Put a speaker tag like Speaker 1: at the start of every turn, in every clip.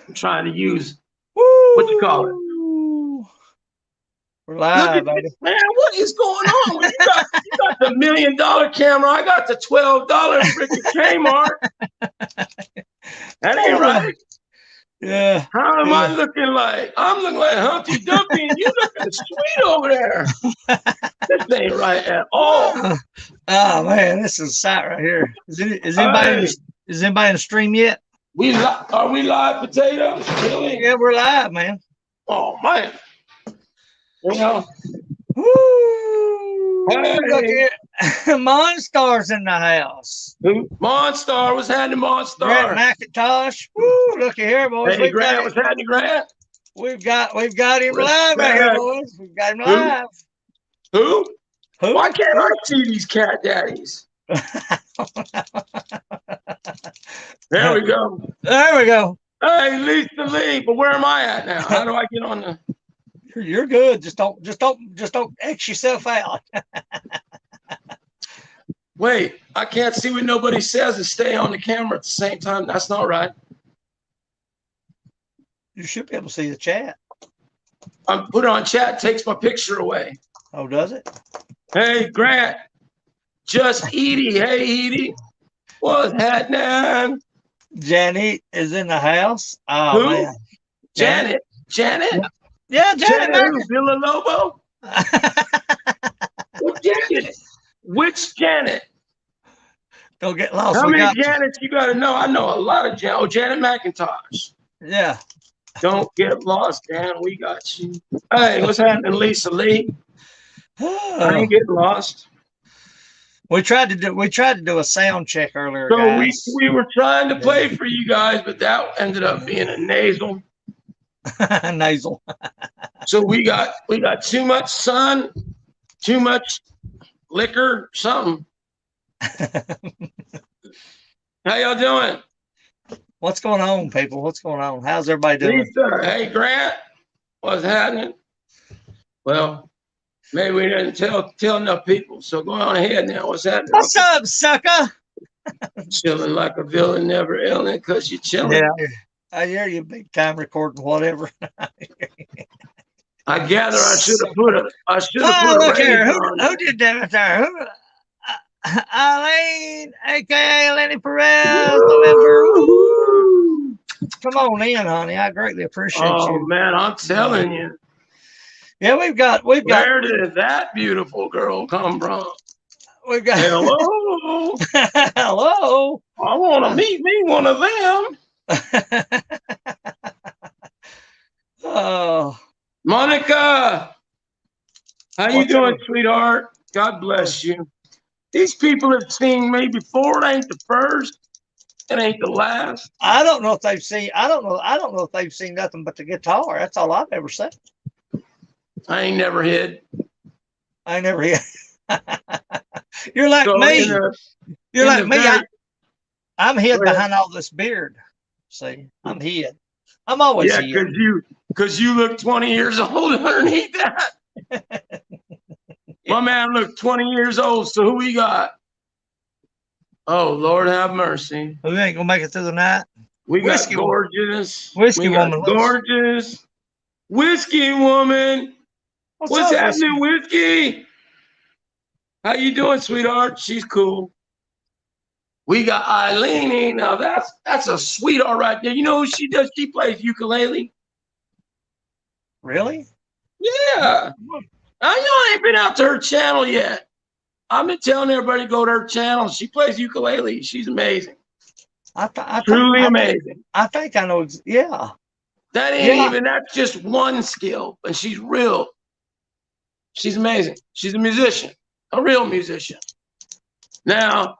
Speaker 1: I'm trying to use what you call it.
Speaker 2: Woo! We're
Speaker 1: Look
Speaker 2: live,
Speaker 1: at
Speaker 2: baby.
Speaker 1: this, man. What is going on? You got the $1,000,000 camera. I got the $12 freaking Kmart. That ain't right.
Speaker 2: Yeah.
Speaker 1: How am I
Speaker 2: Yeah.
Speaker 1: looking like? I'm looking like Humpty Dumpty, and you looking sweet over there. This ain't right at all.
Speaker 2: Oh man, this is a sight right here. Is anybody
Speaker 1: Hey,
Speaker 2: in the stream yet?
Speaker 1: are we live, potatoes? Really?
Speaker 2: Yeah, we're live, man.
Speaker 1: Oh man. You know.
Speaker 2: Woo! Look
Speaker 1: Hey,
Speaker 2: here. Monstars in the house.
Speaker 1: Monstar was happening,
Speaker 2: Grant
Speaker 1: Monstar.
Speaker 2: McIntosh. Woo! Looky here, boys.
Speaker 1: Hey, Grant was happening, Grant.
Speaker 2: We've got him live right here,
Speaker 1: Respect.
Speaker 2: boys. We've got him
Speaker 1: Who?
Speaker 2: live.
Speaker 1: Who? Why
Speaker 2: Who?
Speaker 1: can't I see these cat daddies? There we go.
Speaker 2: There we go.
Speaker 1: Hey, Lisa Lee, but where am I at now? How do I get on the?
Speaker 2: You're good. Just don't X yourself out.
Speaker 1: Wait, I can't see what nobody says and stay on the camera at the same time. That's not right.
Speaker 2: You should be able to see the chat.
Speaker 1: I'm put it on chat, takes my picture away.
Speaker 2: Oh, does it?
Speaker 1: Hey, Grant. Just Edie. Hey, Edie. What's happening?
Speaker 2: Janet is in the house. Oh,
Speaker 1: Who?
Speaker 2: man.
Speaker 1: Janet. Janet?
Speaker 2: Yeah, Janet.
Speaker 1: Janet who? Villalobo? What Janet? Which Janet?
Speaker 2: Don't get lost.
Speaker 1: How many Janets you got to know? I know a lot of Janet. Oh, Janet McIntosh.
Speaker 2: Yeah.
Speaker 1: Don't get lost, Dan. We got you. Hey, what's happening, Lisa Lee? I ain't getting lost.
Speaker 2: We tried to do a sound check earlier,
Speaker 1: So
Speaker 2: guys.
Speaker 1: we were trying to play for you guys, but that ended up being a nasal.
Speaker 2: Nasal.
Speaker 1: So we got too much sun, too much liquor, something. How y'all doing?
Speaker 2: What's going on, people? What's going on? How's everybody doing?
Speaker 1: Lisa, hey Grant, what's happening? Well, maybe we didn't tell enough people. So go on ahead now. What's happening?
Speaker 2: What's up, sucker?
Speaker 1: Chilling like a villain, never ailing, because you're chilling.
Speaker 2: Yeah, I hear you big time recording whatever.
Speaker 1: I gather I should have put a
Speaker 2: look here.
Speaker 1: on.
Speaker 2: Who did that there? Who? Eileen, aka Eileeny Perez. Come on in, honey. I greatly appreciate you.
Speaker 1: Oh man, I'm telling you.
Speaker 2: Yeah, we've got.
Speaker 1: Where did that beautiful girl come from?
Speaker 2: We've got.
Speaker 1: Hello.
Speaker 2: Hello.
Speaker 1: I want to meet me one of them.
Speaker 2: Oh,
Speaker 1: Monica, how you doing, sweetheart? God bless you. These people have seen me before. It ain't the first. It ain't the last.
Speaker 2: I don't know if they've seen. I don't know if they've seen nothing but the guitar. That's all I've ever seen.
Speaker 1: I ain't never hid.
Speaker 2: I never hid. You're like me. You're like me. I'm hid behind all this beard. See, I'm hid. I'm always hid.
Speaker 1: Because you look 20 years old underneath that. My man looked 20 years old. So who we got? Oh, Lord have mercy.
Speaker 2: We ain't gonna make it through the night.
Speaker 1: We got gorgeous.
Speaker 2: Whiskey woman.
Speaker 1: Gorgeous. Whiskey woman. What's happening, Whiskey? How you doing, sweetheart? She's cool. We got Eileeny. Now that's a sweetheart right there. You know who she does? She plays ukulele.
Speaker 2: Really?
Speaker 1: Yeah. I ain't been out to her channel yet. I've been telling everybody to go to her channel. She plays ukulele. She's amazing. Truly amazing.
Speaker 2: I think I know. Yeah.
Speaker 1: That ain't even. That's just one skill, and she's real. She's amazing. She's a musician, a real musician. Now,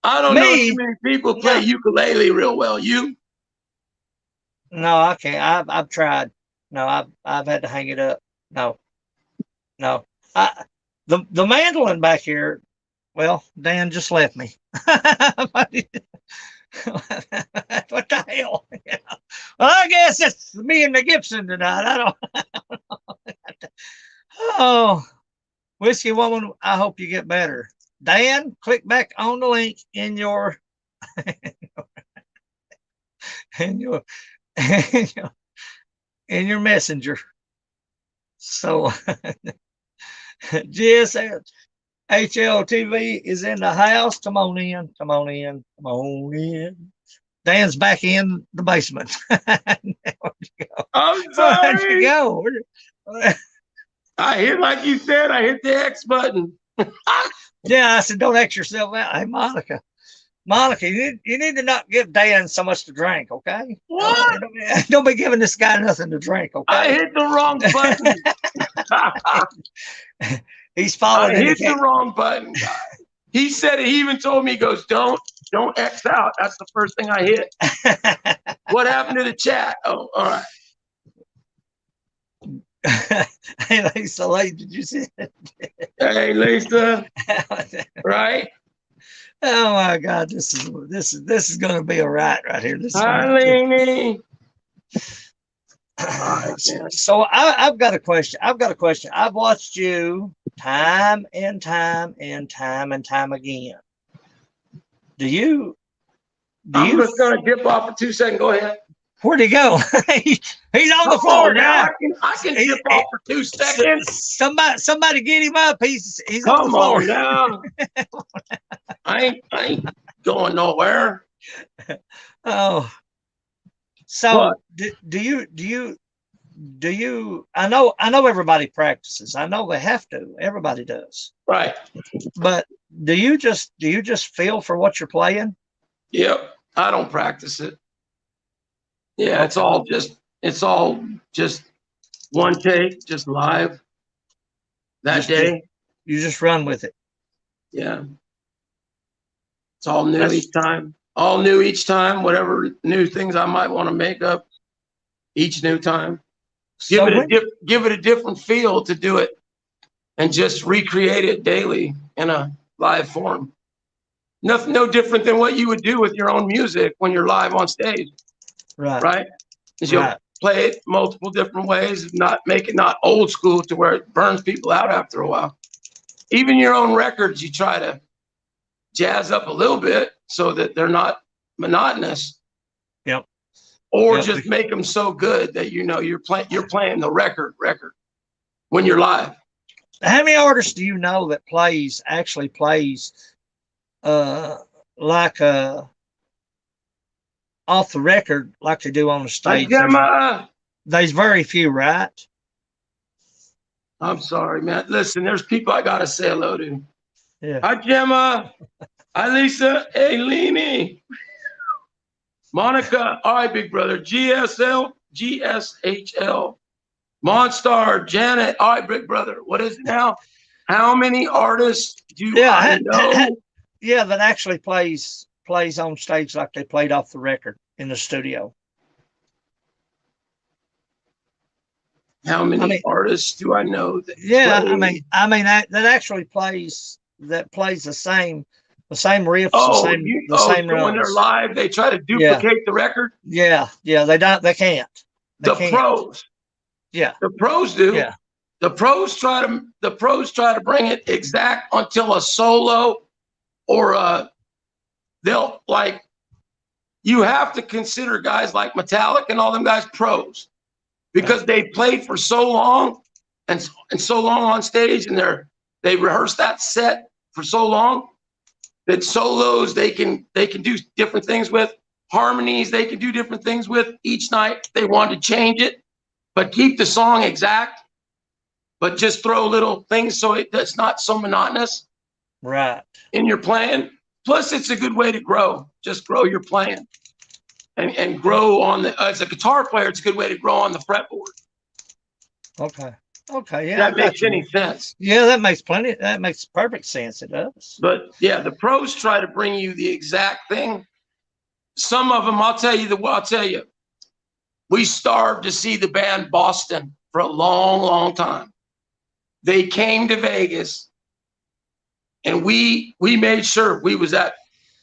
Speaker 1: I don't know too many people play ukulele real well. You?
Speaker 2: No, I can't. I've tried. No, I've had to hang it up. No. The mandolin back here. Well, Dan just left me. What the hell? Well, I guess it's me and the Gibson tonight. I don't know. Oh, Whiskey Woman, I hope you get better. Dan, click back on the link in your in your messenger. So GSL HLTV is in the house. Come on in. Come on in. Come on in. Dan's back in the basement. Where'd you go?
Speaker 1: I'm
Speaker 2: Where'd you
Speaker 1: sorry.
Speaker 2: go?
Speaker 1: I hit, like you said, I hit the X button.
Speaker 2: Yeah, I said, don't X yourself out. Hey, Monica. Monica, you need to not give Dan so much to drink, okay?
Speaker 1: What?
Speaker 2: Don't be giving this guy nothing to drink, okay?
Speaker 1: I hit the wrong button.
Speaker 2: He's falling
Speaker 1: I
Speaker 2: in
Speaker 1: hit the wrong button, guys. He said it. He even told me, he goes, don't X out. That's the first thing I hit. What happened to the chat? Oh, all right.
Speaker 2: Hey, Lisa, did you see it?
Speaker 1: Hey, Lisa. Right?
Speaker 2: Oh my God, this is going to be a riot right here. This
Speaker 1: Eileeny.
Speaker 2: So I've got a question. I've watched you time and time again.
Speaker 1: I'm just gonna dip off for 2 seconds. Go ahead.
Speaker 2: Where'd he go? He's on the floor now.
Speaker 1: I can dip off for 2 seconds.
Speaker 2: Somebody get him up. He's on the
Speaker 1: Come
Speaker 2: floor
Speaker 1: on now. I ain't going nowhere.
Speaker 2: Oh, so do you? I know everybody practices. I know they have to. Everybody does.
Speaker 1: Right.
Speaker 2: But do you just feel for what you're playing?
Speaker 1: Yep. I don't practice it. Yeah, it's all just one take, just live that day.
Speaker 2: You just run with it.
Speaker 1: Yeah. It's all new each time. All new each time. Whatever new things I might want to make up each new time. Give it a different feel to do it, and just recreate it daily in a live form. Nothing, no different than what you would do with your own music when you're live on stage.
Speaker 2: Right.
Speaker 1: Right. Because you'll play it multiple different ways, not make it not old school to where it burns people out after a while. Even your own records, you try to jazz up a little bit so that they're not monotonous.
Speaker 2: Yep.
Speaker 1: Or just make them so good that you're playing the record when you're live.
Speaker 2: How many artists do you know that actually plays like off the record like they do on the stage? There's very few, right?
Speaker 1: I'm sorry, man. Listen, there's people I gotta say hello to.
Speaker 2: Yeah.
Speaker 1: Hi, Gemma. Hi, Lisa. Eileeny. Monica. All right, big brother. GSL. GSHL. Monstar. Janet. All right, big brother. What is it now? How many artists do I know?
Speaker 2: Yeah, that actually plays on stage like they played off the record in the studio.
Speaker 1: How many artists do I know that
Speaker 2: that actually plays the same riffs, the same runs.
Speaker 1: When they're live, they try to duplicate the record.
Speaker 2: Yeah, they can't.
Speaker 1: The pros.
Speaker 2: Yeah.
Speaker 1: The pros do.
Speaker 2: Yeah.
Speaker 1: The pros try to bring it exact until a solo or they'll like. You have to consider guys like Metallic and all them guys pros, because they played for so long and so long on stage, and they rehearse that set for so long that solos they can do different things with, harmonies they can do different things with each night. They want to change it, but keep the song exact, but just throw little things so it's not so monotonous.
Speaker 2: Right.
Speaker 1: In your playing. Plus, it's a good way to grow. Just grow your playing, and grow on as a guitar player. It's a good way to grow on the fretboard.
Speaker 2: Okay. Yeah.
Speaker 1: That makes any sense.
Speaker 2: Yeah, that makes perfect sense. It does.
Speaker 1: But yeah, the pros try to bring you the exact thing. Some of them, I'll tell you, we starved to see the band Boston for a long, long time. They came to Vegas. And we made sure we was at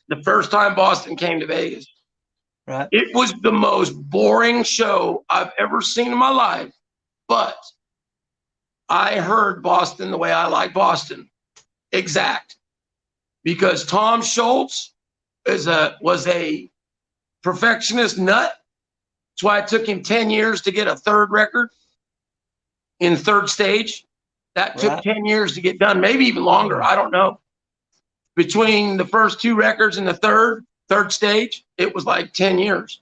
Speaker 1: the first time Boston came to Vegas.
Speaker 2: Right.
Speaker 1: It was the most boring show I've ever seen in my life, but I heard Boston the way I like Boston, exact, because Tom Schultz was a perfectionist nut, That's why it took him 10 years to get a third record in third stage. That took 10 years to get done, maybe even longer. I don't know. Between the first 2 records and the third stage, it was like 10 years,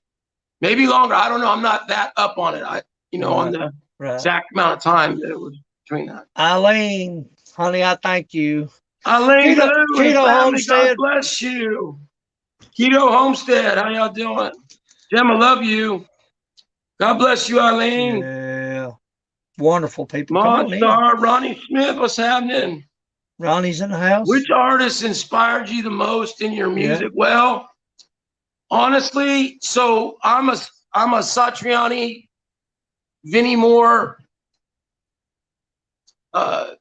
Speaker 1: maybe longer. I don't know. I'm not that up on it. On the exact amount of time that it was between that.
Speaker 2: Eileen, honey, I thank you.
Speaker 1: Eileen,
Speaker 2: Cleto Homestead,
Speaker 1: God bless you. Cleto Homestead, how y'all doing? Jim, I love you. God bless you, Eileen.
Speaker 2: Yeah, wonderful people.
Speaker 1: Monstar, Ronnie Smith, what's happening?
Speaker 2: Ronnie's in the house.
Speaker 1: Which artist inspired you the most in your music? Well, honestly, so I'm a Satriani, Vinnie Moore, a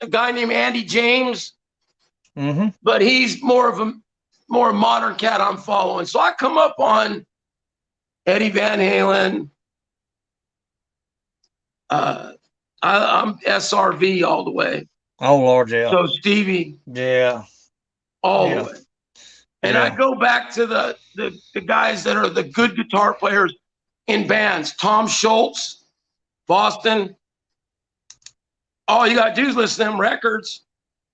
Speaker 1: guy named Andy James, but he's more modern cat I'm following. So I come up on Eddie Van Halen. I'm SRV all the way.
Speaker 2: Oh Lord, yeah.
Speaker 1: So Stevie, all the way. And I go back to the guys that are the good guitar players in bands. Tom Schultz, Boston. All you gotta do is listen to them records,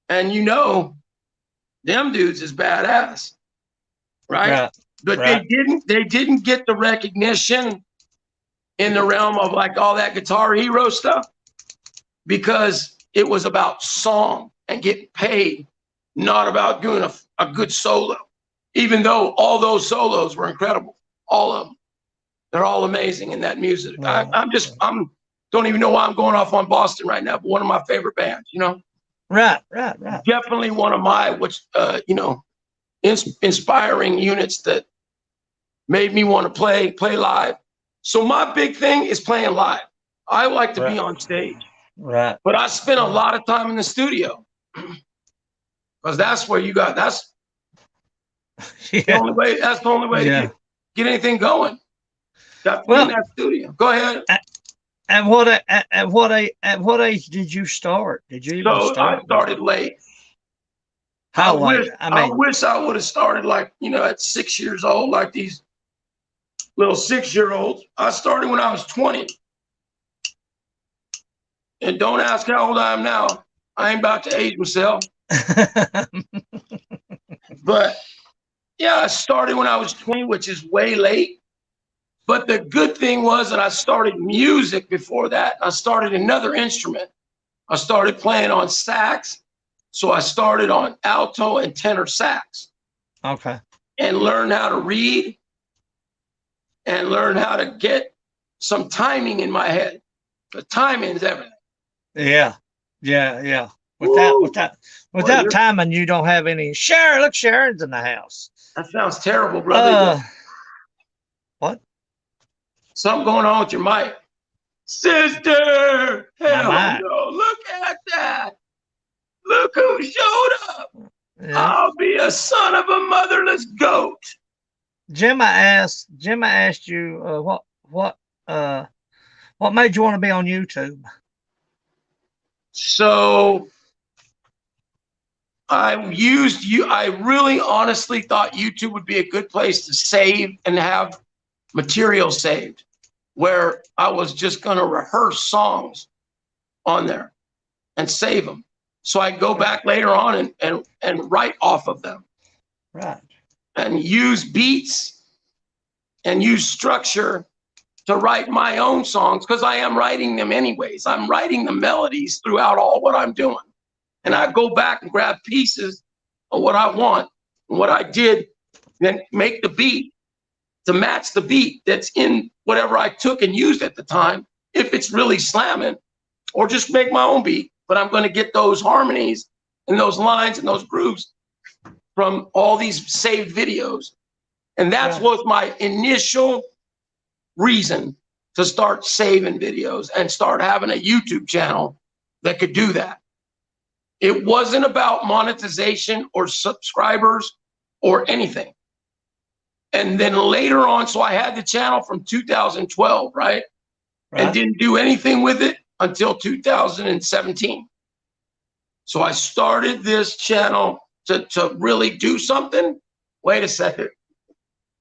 Speaker 1: and them dudes is badass, right? But they didn't get the recognition in the realm of like all that Guitar Hero stuff, because it was about song and getting paid, not about doing a good solo. Even though all those solos were incredible, all of them, they're all amazing in that music. I don't even know why I'm going off on Boston right now, but one of my favorite bands,
Speaker 2: Right.
Speaker 1: Definitely one of my, inspiring units that made me want to play live. So my big thing is playing live. I like to be on stage, but I spend a lot of time in the studio, because that's where that's the only way. That's the only way to get anything going. Got to be in that studio. Go ahead.
Speaker 2: At what age did you start? Did you even start?
Speaker 1: I started late.
Speaker 2: How late?
Speaker 1: I wish I would have started at 6 years old, like these little 6-year-olds. I started when I was 20. And don't ask how old I am now. I ain't about to age myself. But yeah, I started when I was 20, which is way late. But the good thing was that I started music before that. I started another instrument. I started playing on sax. So I started on alto and tenor sax.
Speaker 2: Okay.
Speaker 1: And learned how to read and learn how to get some timing in my head. The timing is everything.
Speaker 2: Yeah. Without timing, you don't have any. Sharon, look, Sharon's in the house.
Speaker 1: That sounds terrible, brother.
Speaker 2: What?
Speaker 1: Something going on with your mic. Sister! Hell no. Look at that. Look who showed up. Yeah. I'll be a son of a motherless goat.
Speaker 2: Jim, I asked you what made you want to be on YouTube?
Speaker 1: So I really honestly thought YouTube would be a good place to save and have material saved, where I was just going to rehearse songs on there and save them. So I go back later on and write off of them.
Speaker 2: Right.
Speaker 1: And use beats and use structure to write my own songs, because I am writing them anyways. I'm writing the melodies throughout all what I'm doing. And I go back and grab pieces of what I want and what I did, then make the beat to match the beat that's in whatever I took and used at the time, if it's really slamming, or just make my own beat. But I'm going to get those harmonies and those lines and those grooves from all these saved videos. And that was my initial reason to start saving videos and start having a YouTube channel that could do that. It wasn't about monetization or subscribers or anything. And then later on, so I had the channel from 2012, right? And didn't do anything with it until 2017. So I started this channel to really do something. Wait a second.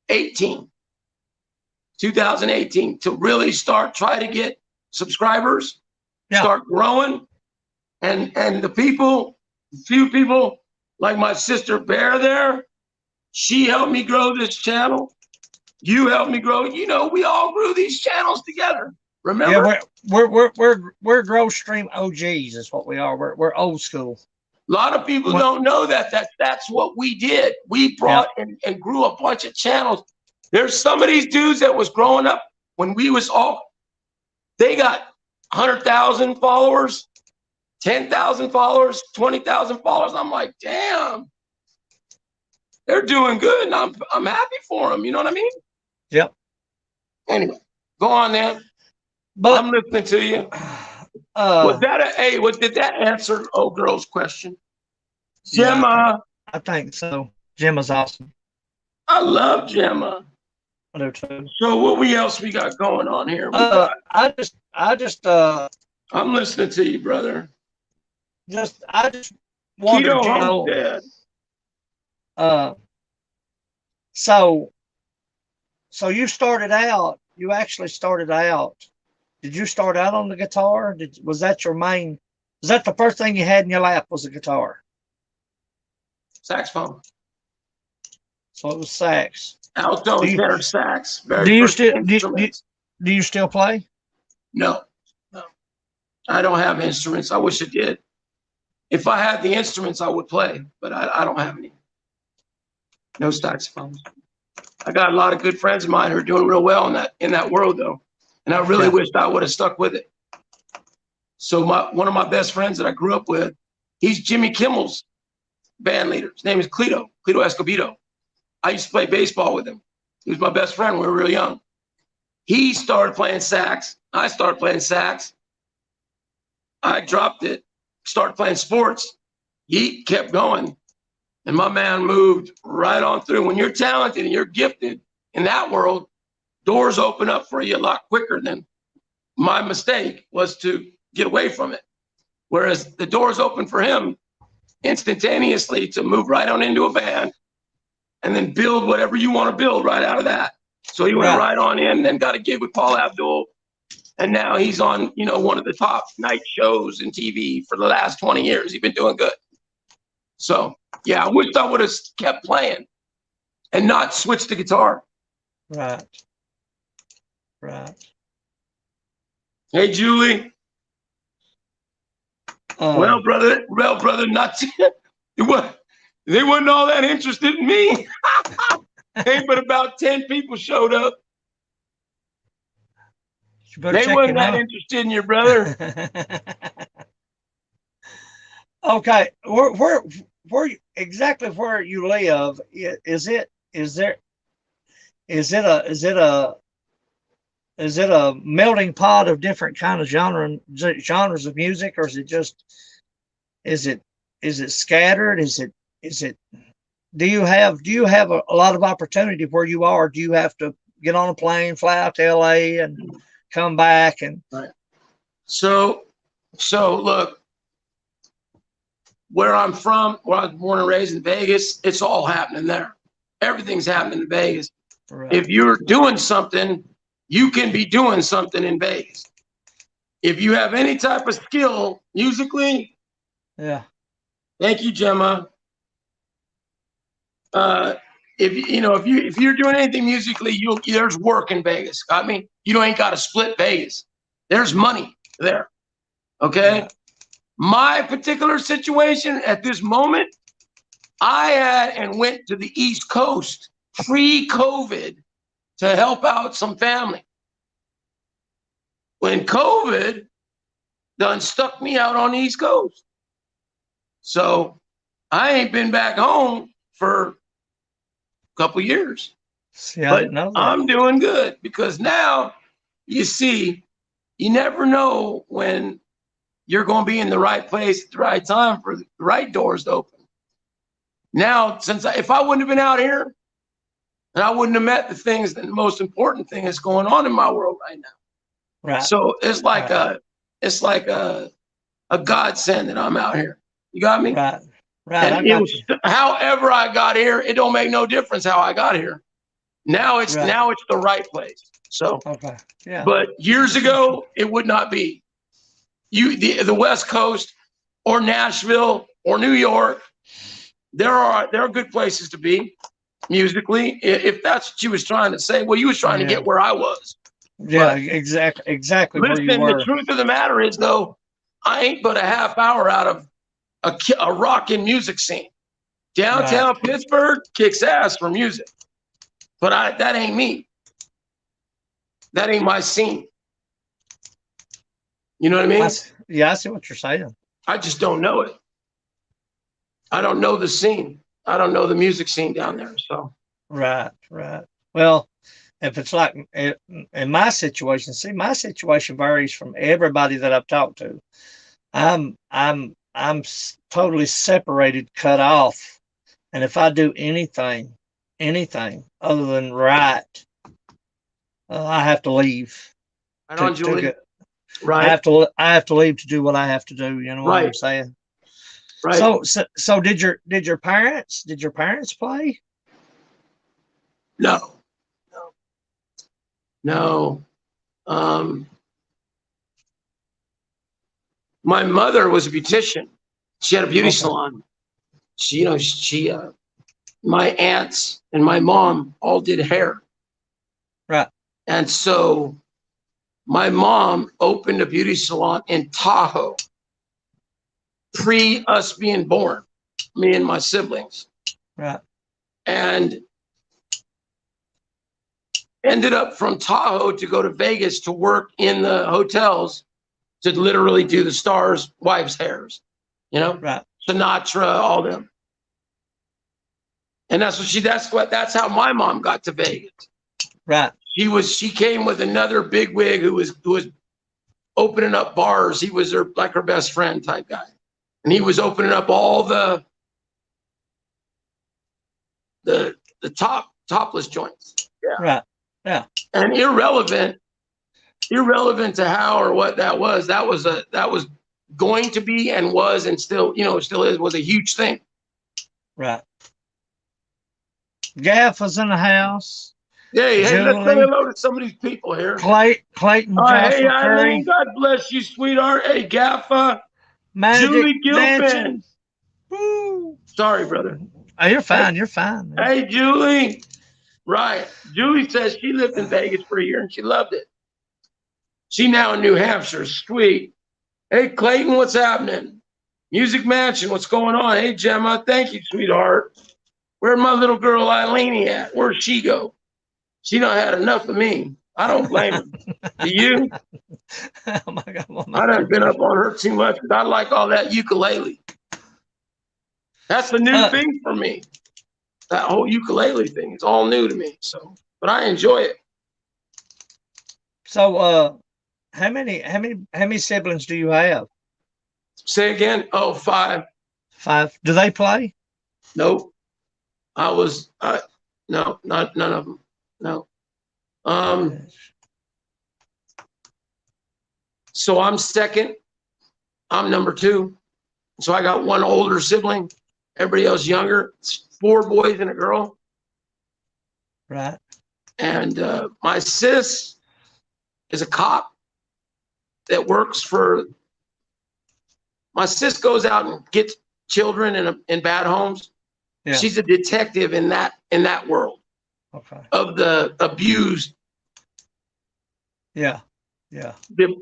Speaker 1: 18. 2018 to really try to get subscribers, start growing. And the few people like my sister Bear there, she helped me grow this channel. You helped me grow. You know, we all grew these channels together. Remember?
Speaker 2: Yeah, we're Grove Stream OGs is what we are. We're old school.
Speaker 1: A lot of people don't know that's what we did. We brought and grew a bunch of channels. There's some of these dudes that was growing up when we was all, they got 100,000 followers, 10,000 followers, 20,000 followers. I'm like, damn, they're doing good, and I'm happy for them. You know what I mean?
Speaker 2: Yep.
Speaker 1: Anyway, go on then.
Speaker 2: But
Speaker 1: I'm listening to you. Was that did that answer old girl's question? Gemma.
Speaker 2: Yeah, I think so. Gemma's awesome.
Speaker 1: I love Gemma.
Speaker 2: I do too.
Speaker 1: So what else we got going on here?
Speaker 2: I just
Speaker 1: I'm listening to you, brother.
Speaker 2: I just wanted
Speaker 1: to
Speaker 2: know. So you actually started out. Did you start out on the guitar? Was that the first thing you had in your lap was a guitar?
Speaker 1: Saxophone.
Speaker 2: So it was sax.
Speaker 1: Alto, tenor, sax.
Speaker 2: Do you still play?
Speaker 1: No. I don't have instruments. I wish I did. If I had the instruments, I would play, but I don't have any. No saxophones. I got a lot of good friends of mine who are doing real well in that world though. And I really wished I would have stuck with it. So one of my best friends that I grew up with, he's Jimmy Kimmel's band leader. His name is Cleto Escobedo. I used to play baseball with him. He was my best friend when we were real young. He started playing sax. I started playing sax. I dropped it, started playing sports. He kept going. And my man moved right on through. When you're talented and you're gifted in that world, doors open up for you a lot quicker than my mistake was to get away from it. Whereas the doors open for him instantaneously to move right on into a band and then build whatever you want to build right out of that. So he went right on in, then got a gig with Paul Abdul. And now he's on, one of the top night shows in TV for the last 20 years. He's been doing good. So, yeah, I wish I would have kept playing and not switched to guitar.
Speaker 2: Right.
Speaker 1: Hey, Julie. Well, brother, not they wasn't all that interested in me. Hey, but about 10 people showed up. They wasn't that interested in your brother.
Speaker 2: Okay, where exactly where you live? Is it a melting pot of different kind of genres of music, or is it scattered? Do you have a lot of opportunity where you are? Do you have to get on a plane, fly out to LA and come back? And
Speaker 1: so look, where I'm from, where I was born and raised in Vegas, it's all happening there. Everything's happening in Vegas. Right. If you're doing something, you can be doing something in Vegas. If you have any type of skill musically, thank you, Gemma. If you're doing anything musically, there's work in Vegas. I mean, you ain't got to split Vegas. There's money there. Okay. Yeah. My particular situation at this moment, I had and went to the East Coast pre-COVID to help out some family. When COVID done stuck me out on the East Coast. So I ain't been back home for a couple years.
Speaker 2: See, I didn't know that.
Speaker 1: I'm doing good because now, you see, you never know when you're going to be in the right place at the right time for the right doors to open. Now, if I wouldn't have been out here, and I wouldn't have met the most important thing that's going on in my world right now.
Speaker 2: Right.
Speaker 1: So it's like a godsend that I'm out here. You got me?
Speaker 2: Right.
Speaker 1: And however I got here, it don't make no difference how I got here. Now it's the right place. So,
Speaker 2: okay, yeah.
Speaker 1: But years ago, it would not be. The West Coast or Nashville or New York, there are good places to be musically. If that's what you was trying to say, well, you was trying to get where I was.
Speaker 2: Yeah, exactly
Speaker 1: Listen,
Speaker 2: where you were.
Speaker 1: the truth of the matter is, though, I ain't but a half hour out of a rockin' music scene. Downtown Pittsburgh kicks ass for music, but that ain't me. That ain't my scene. You know what I mean?
Speaker 2: I see what you're saying.
Speaker 1: I just don't know it. I don't know the scene. I don't know the music scene down there. So
Speaker 2: right. Well, if it's like in my situation, see, my situation varies from everybody that I've talked to. I'm totally separated, cut off, and if I do anything other than write, I have to leave.
Speaker 1: Right on, Julie.
Speaker 2: Right. I have to leave to do what I have to do. You know what I'm saying?
Speaker 1: Right.
Speaker 2: So did your parents play?
Speaker 1: No. My mother was a beautician. She had a beauty salon. My aunts and my mom all did hair.
Speaker 2: Right.
Speaker 1: And so my mom opened a beauty salon in Tahoe, pre us being born, me and my siblings.
Speaker 2: Right.
Speaker 1: And ended up from Tahoe to go to Vegas to work in the hotels to literally do the stars' wives' hairs,
Speaker 2: right.
Speaker 1: Sinatra, all them. And that's how my mom got to Vegas.
Speaker 2: Right.
Speaker 1: She came with another bigwig who was opening up bars. He was her best friend type guy. And he was opening up all the topless joints. Yeah.
Speaker 2: Right. Yeah.
Speaker 1: And irrelevant to how or what that was going to be and was and still is was a huge thing.
Speaker 2: Right. Gaff was in the house.
Speaker 1: Hey, let's say hello to some of these people here.
Speaker 2: Clayton.
Speaker 1: Hey, Eileeny, God bless you, sweetheart. Hey, Gaffa. Julie Gilpin. Woo. Sorry, brother.
Speaker 2: Oh, you're fine. You're fine. Man.
Speaker 1: Hey, Julie. Right. Julie says she lived in Vegas for a year and she loved it. She now in New Hampshire. Sweet. Hey, Clayton, what's happening? Music Mansion, what's going on? Hey, Gemma, thank you, sweetheart. Where'd my little girl Eileeny at? Where'd she go? She done had enough of me. I don't blame her. Do you?
Speaker 2: Oh my God.
Speaker 1: I done been up on her too much because I like all that ukulele. That's the new thing for me. That whole ukulele thing. It's all new to me. So, but I enjoy it.
Speaker 2: So, how many siblings do you have?
Speaker 1: Say again. Oh, 5.
Speaker 2: 5. Do they play?
Speaker 1: Nope. No, none of them. No. So I'm second. I'm number 2. So I got one older sibling. Everybody else younger. It's 4 boys and a girl.
Speaker 2: Right.
Speaker 1: And my sis is a cop that works for. My sis goes out and gets children in bad homes. Yeah. She's a detective in that world.
Speaker 2: Okay.
Speaker 1: Of the abused.
Speaker 2: Yeah.
Speaker 1: The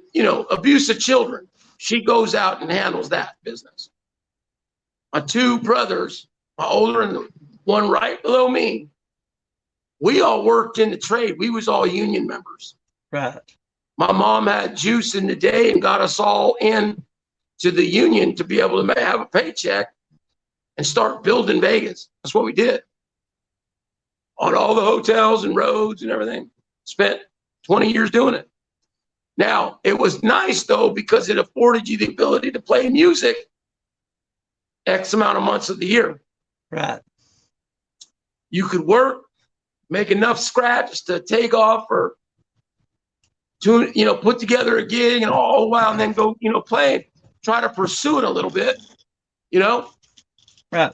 Speaker 1: abuse of children. She goes out and handles that business. My 2 brothers, my older and the one right below me, we all worked in the trade. We was all union members.
Speaker 2: Right.
Speaker 1: My mom had juice in the day and got us all in to the union to be able to have a paycheck and start building Vegas. That's what we did. On all the hotels and roads and everything. Spent 20 years doing it. Now, it was nice, though, because it afforded you the ability to play music X amount of months of the year.
Speaker 2: Right.
Speaker 1: You could work, make enough scratch to take off or to, put together a gig and all a while and then go, play, try to pursue it a little bit,
Speaker 2: Right.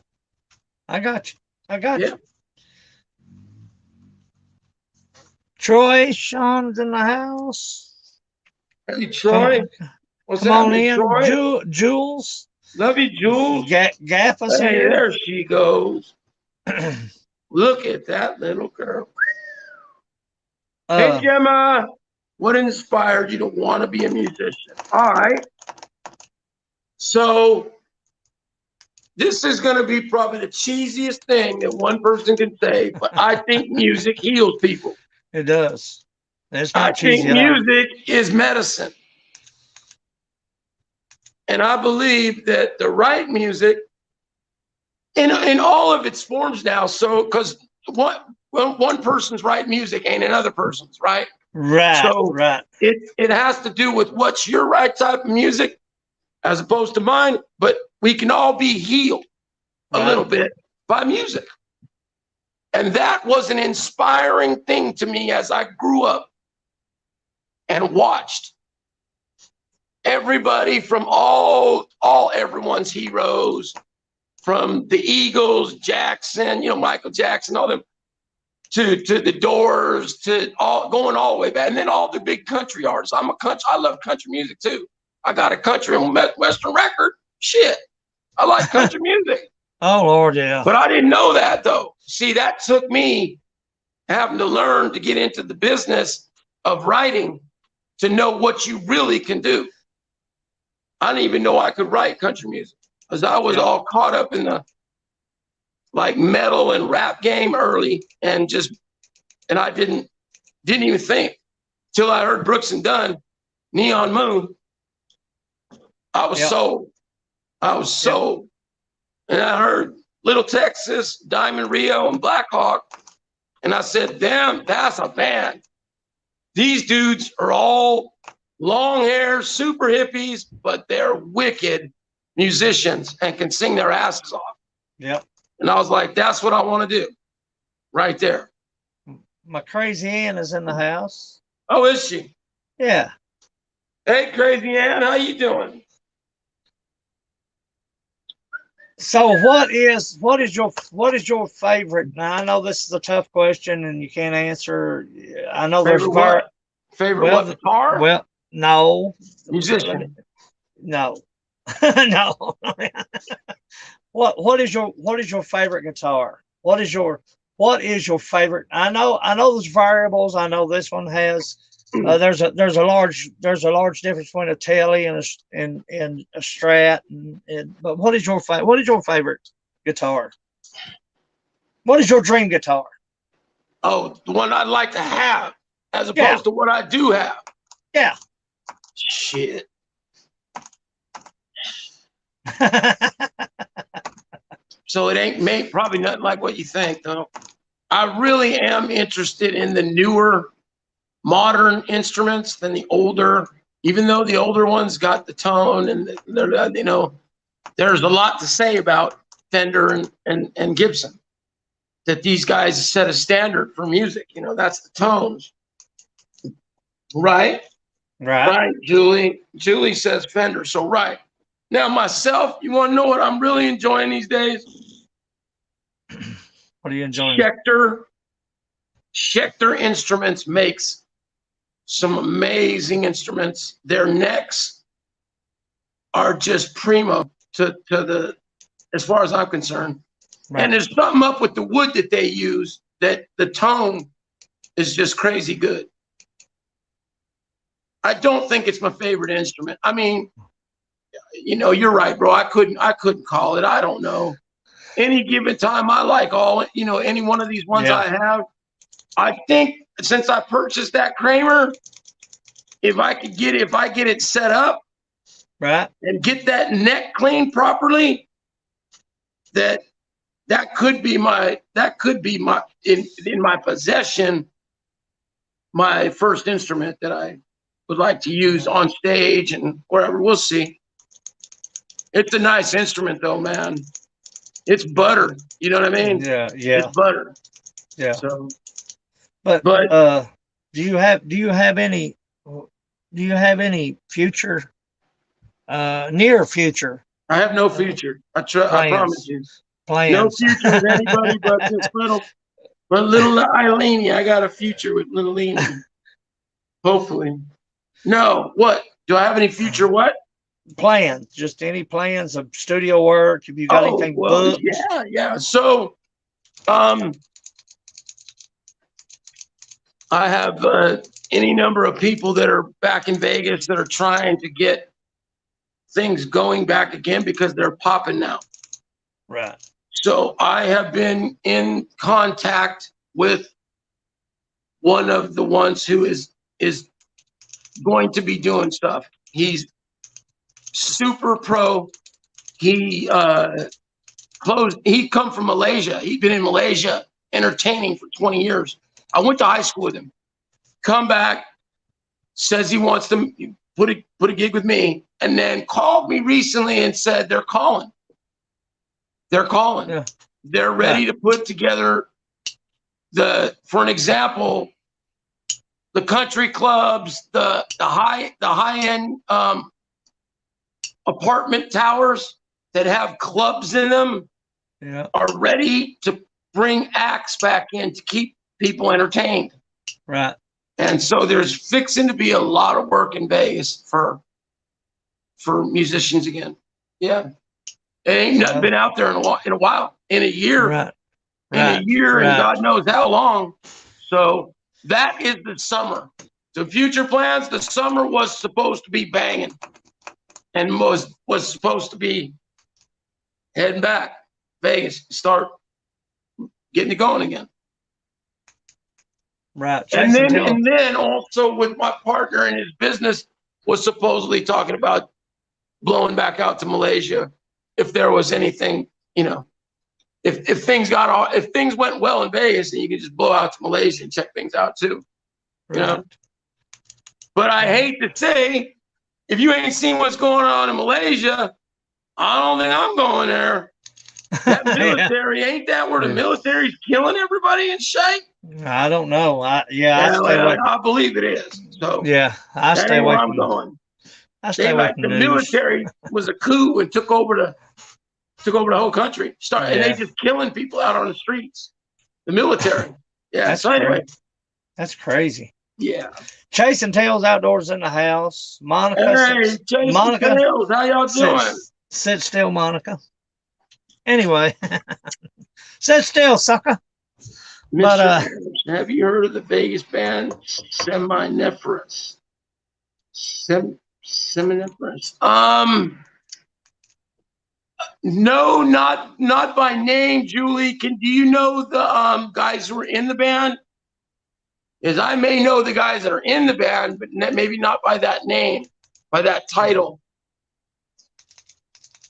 Speaker 2: I got you.
Speaker 1: Yeah.
Speaker 2: Troy, Sean's in the house.
Speaker 1: Hey, Troy. What's
Speaker 2: Come on
Speaker 1: happening,
Speaker 2: in.
Speaker 1: Troy?
Speaker 2: Jules.
Speaker 1: Love you, Jules.
Speaker 2: Gaffa's
Speaker 1: Hey,
Speaker 2: here.
Speaker 1: there she goes. Look at that little girl. Hey, Gemma. What inspired you to want to be a musician? All right. So this is going to be probably the cheesiest thing that one person can say, but I think music heals people.
Speaker 2: It does. It's
Speaker 1: I
Speaker 2: not cheesy
Speaker 1: think
Speaker 2: at all.
Speaker 1: music is medicine. And I believe that the right music in all of its forms now, so because one person's right music ain't another person's, right?
Speaker 2: Right.
Speaker 1: So
Speaker 2: right.
Speaker 1: it has to do with what's your right type of music as opposed to mine, but we can all be healed a little bit by music. And that was an inspiring thing to me as I grew up and watched everybody from all everyone's heroes, from the Eagles, Jackson, Michael Jackson, all them, to the Doors, to going all the way back, and then all the big country artists. I love country music too. I got a country on Western record. Shit, I like country music.
Speaker 2: Oh Lord, yeah.
Speaker 1: But I didn't know that though. See, that took me having to learn to get into the business of writing to know what you really can do. I didn't even know I could write country music because I was all caught up in the like metal and rap game early, and I didn't even think till I heard Brooks and Dunn, Neon Moon. I was sold. And I heard Little Texas, Diamond Rio, and Black Hawk, and I said, damn, that's a band. These dudes are all long hair, super hippies, but they're wicked musicians and can sing their asses off.
Speaker 2: Yep.
Speaker 1: And I was like, that's what I want to do right there.
Speaker 2: My crazy Ann is in the house.
Speaker 1: Oh, is she?
Speaker 2: Yeah.
Speaker 1: Hey, Crazy Ann, how you doing?
Speaker 2: So what is your favorite? Now I know this is a tough question and you can't answer. I know
Speaker 1: Favorite what? Favorite what guitar?
Speaker 2: Well, no.
Speaker 1: Musician.
Speaker 2: No. No. What is your favorite guitar? What is your favorite? I know there's variables. I know this one has there's a large difference between a telly and a Strat, but what is your favorite guitar? What is your dream guitar?
Speaker 1: Oh, the one I'd like to have as opposed to what I do have.
Speaker 2: Yeah.
Speaker 1: Shit. So it ain't probably nothing like what you think, though. I really am interested in the newer modern instruments than the older, even though the older ones got the tone and there's a lot to say about Fender and Gibson, that these guys set a standard for music. That's the tones. Right. Julie says Fender. So right. Now myself, you want to know what I'm really enjoying these days?
Speaker 2: What are you enjoying?
Speaker 1: Schecter Instruments makes some amazing instruments. Their necks are just primo to the, as far as I'm concerned. Right. And there's something up with the wood that they use that the tone is just crazy good. I don't think it's my favorite instrument. I mean, you're right, bro. I couldn't call it. I don't know. Any given time, I like any one of these ones I have. I think since I purchased that Kramer, if I get it set up
Speaker 2: right
Speaker 1: and get that neck cleaned properly, that could be my in my possession, my first instrument that I would like to use on stage and wherever. We'll see. It's a nice instrument though, man. It's butter. You know what I mean?
Speaker 2: Yeah.
Speaker 1: It's butter.
Speaker 2: Yeah.
Speaker 1: So,
Speaker 2: but do you have any future, near future?
Speaker 1: I have no future. I promise you.
Speaker 2: Plans.
Speaker 1: No future with anybody but this little But little Eileeny, I got a future with little Eileeny. Hopefully. No, what? Do I have any future what?
Speaker 2: Plans, just any plans of studio work? Have you got anything booked?
Speaker 1: Yeah. So, I have any number of people that are back in Vegas that are trying to get things going back again because they're popping now.
Speaker 2: Right.
Speaker 1: So I have been in contact with one of the ones who is going to be doing stuff. He's super pro. He come from Malaysia. He'd been in Malaysia entertaining for 20 years. I went to high school with him. Come back, says he wants to put a gig with me, and then called me recently and said they're calling. They're calling.
Speaker 2: Yeah.
Speaker 1: They're ready to put together for an example, the country clubs, the high end apartment towers that have clubs in them are ready to bring acts back in to keep people entertained.
Speaker 2: Right.
Speaker 1: And so there's fixing to be a lot of work in Vegas for musicians again. Yeah. It ain't nothing been out there in a while, in a year.
Speaker 2: Right.
Speaker 1: In a year, and God knows how long. So that is the summer. So future plans, the summer was supposed to be banging and was supposed to be heading back Vegas, start getting it going again.
Speaker 2: Right.
Speaker 1: And then also with my partner in his business was supposedly talking about blowing back out to Malaysia if there was anything, if things went well in Vegas, then you could just blow out to Malaysia and check things out too. But I hate to say, if you ain't seen what's going on in Malaysia, I don't think I'm going there. That military, ain't that where the military's killing everybody and shit?
Speaker 2: I don't know. I
Speaker 1: believe it is. So
Speaker 2: I stay away
Speaker 1: from. I'm going. The military was a coup and took over the whole country. And they just killing people out on the streets. The military. Yeah. So anyway,
Speaker 2: that's crazy.
Speaker 1: Yeah.
Speaker 2: Chasing Tails Outdoors in the house. Monica.
Speaker 1: Hey, Chasing Tails, how y'all doing?
Speaker 2: Sit still, Monica. Anyway, sit still, sucker.
Speaker 1: But have you heard of the Vegas band Seminiferous? Seminiferous. No, not by name, Julie. Do you know the guys who are in the band? Because I may know the guys that are in the band, but maybe not by that name, by that title.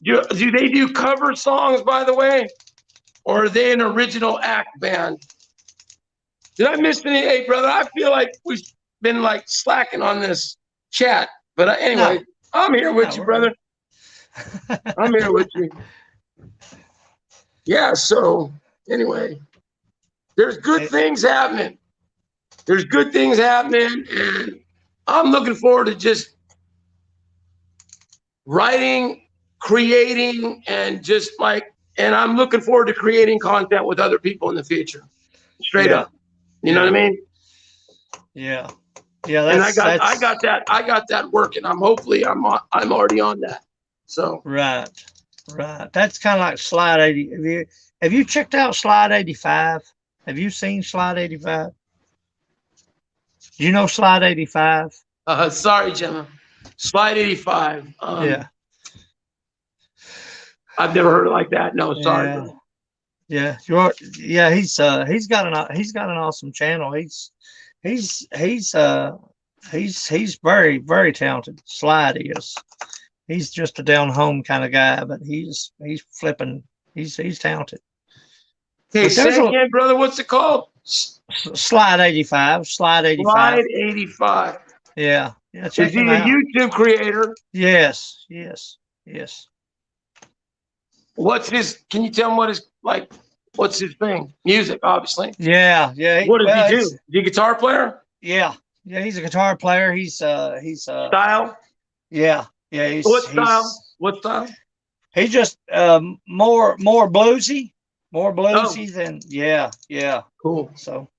Speaker 1: Do they do cover songs, by the way? Or are they an original act band? Did I miss any? Hey, brother, I feel like we've been like slacking on this chat. But anyway, I'm here with you, brother. I'm here with you. Yeah, so anyway, there's good things happening. There's good things happening, and I'm looking forward to just writing, creating, and and I'm looking forward to creating content with other people in the future. Straight up. You know what I mean? Yeah. Yeah, and I got that working. I'm already on that. So
Speaker 2: right. That's kind of like Slide 80. Have you checked out Slide 85? Have you seen Slide 85? Do you know Slide 85?
Speaker 1: Sorry, Gemma. Slide 85. I've never heard it like that. No, sorry.
Speaker 2: Yeah, he's got an awesome channel. He's very, very talented. Slide is. He's just a down home kind of guy, but he's flipping. He's talented.
Speaker 1: Okay, say again, brother. What's it called?
Speaker 2: Slide 85. Slide 85.
Speaker 1: Slide 85.
Speaker 2: Yeah.
Speaker 1: Check him out. Is he a YouTube creator?
Speaker 2: Yes.
Speaker 1: Can you tell him what's his thing? Music, obviously.
Speaker 2: Yeah.
Speaker 1: What does he do? Is he a guitar player?
Speaker 2: Yeah, he's a guitar player. He's
Speaker 1: style?
Speaker 2: Yeah.
Speaker 1: What style?
Speaker 2: He's just more bluesy, more bluesy than yeah.
Speaker 1: Cool.
Speaker 2: So,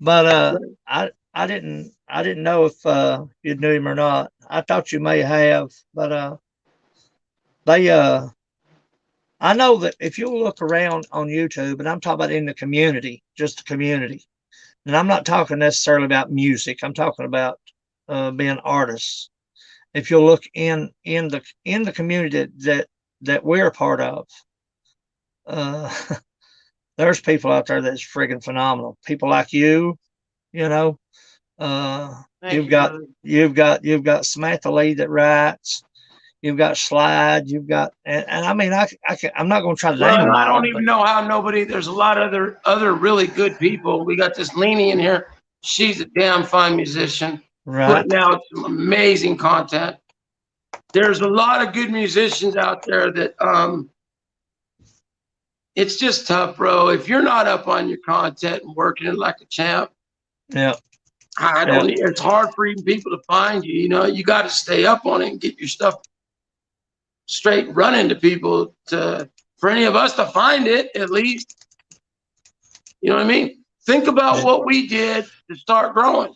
Speaker 2: but I didn't know if you knew him or not. I thought you may have, but they I know that if you look around on YouTube, and I'm talking about in the community, just the community, and I'm not talking necessarily about music. I'm talking about being artists. If you look in the community that we're a part of, uh, there's people out there that's friggin' phenomenal. People like you know,
Speaker 1: Thank you, brother.
Speaker 2: you've got Samantha Lee that writes. You've got Slide. You've got, and I mean, I'm not going to try to name them
Speaker 1: I
Speaker 2: all,
Speaker 1: don't even know how nobody. There's a lot of other really good people. We got this Leanie in here. She's a damn fine musician,
Speaker 2: right?
Speaker 1: putting out some amazing content. There's a lot of good musicians out there that it's just tough, bro. If you're not up on your content and working it like a champ,
Speaker 2: Yeah.
Speaker 1: I don't. It's hard for even people to find you. You know, you got to stay up on it and get your stuff straight running to people for any of us to find it at least. You know what I mean? Think about what we did to start growing.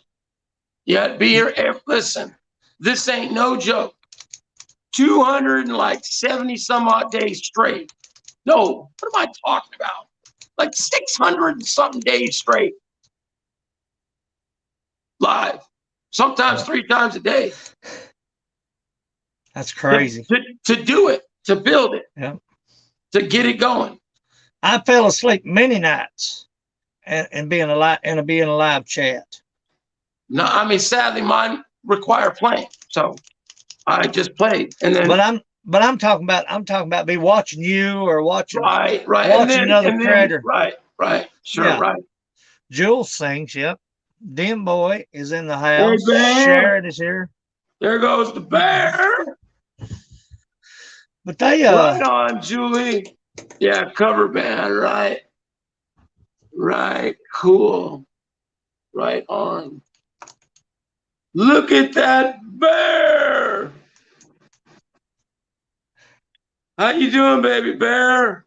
Speaker 1: You had to be here. Listen, this ain't no joke. 270 some odd days straight. No, what am I talking about? Like 600 something days straight. Live. Sometimes 3 times a day.
Speaker 2: That's crazy.
Speaker 1: To do it, to build it, to get it going.
Speaker 2: I fell asleep many nights and being a live chat.
Speaker 1: No, I mean, sadly, mine require playing, so I just played, and then.
Speaker 2: But I'm talking about be watching you or watching
Speaker 1: watching
Speaker 2: another creator.
Speaker 1: Right, sure, right.
Speaker 2: Jules sings. Yep. Dim Boy is in the house.
Speaker 1: Hey,
Speaker 2: Sharon is here.
Speaker 1: There goes the bear.
Speaker 2: But they
Speaker 1: right on, Julie. Yeah, cover band, right. Right, cool. Right on. Look at that bear. How you doing, baby bear?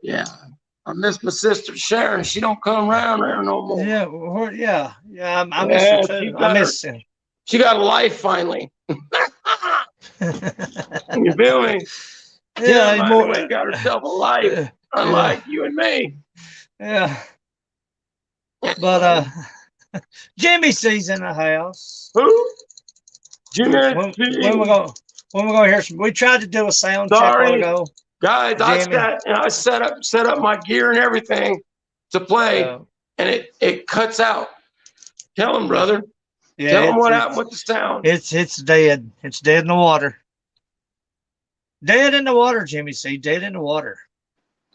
Speaker 1: Yeah. I miss my sister Sharon. She don't come around there no more.
Speaker 2: Yeah. I miss her too. I miss him.
Speaker 1: She got a life finally. You feel me?
Speaker 2: Yeah,
Speaker 1: She got herself a life, unlike you and me.
Speaker 2: Yeah. But Jimmy C's in the house.
Speaker 1: Who? Jimmy.
Speaker 2: When we go hear some, we tried to do a sound check a while ago.
Speaker 1: Guys, I set up my gear and everything to play, and it cuts out. Tell him, brother.
Speaker 2: Yeah,
Speaker 1: tell him what happened with the sound.
Speaker 2: It's dead. It's dead in the water. Dead in the water, Jimmy C. Dead in the water.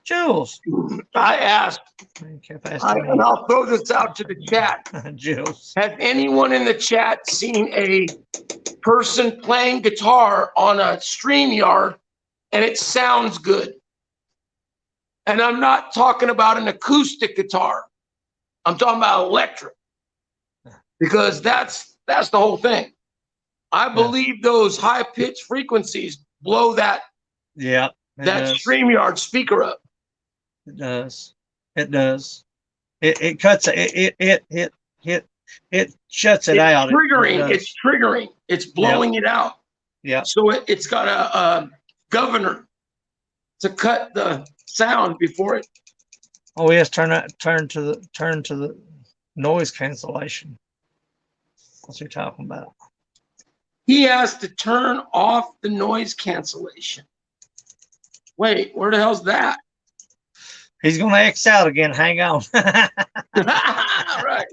Speaker 2: Jules.
Speaker 1: I asked, and I'll throw this out to the chat.
Speaker 2: Jules.
Speaker 1: Has anyone in the chat seen a person playing guitar on a StreamYard and it sounds good? And I'm not talking about an acoustic guitar. I'm talking about electric. Because that's the whole thing. I believe those high-pitched frequencies blow that StreamYard speaker up.
Speaker 2: It does. It does. It cuts it shuts it out.
Speaker 1: It's triggering. It's blowing it out.
Speaker 2: Yeah.
Speaker 1: So it's got a governor to cut the sound before it.
Speaker 2: Oh yes, turn to the noise cancellation. What's he talking about?
Speaker 1: He has to turn off the noise cancellation. Wait, where the hell's that?
Speaker 2: He's gonna X out again. Hang on.
Speaker 1: Right.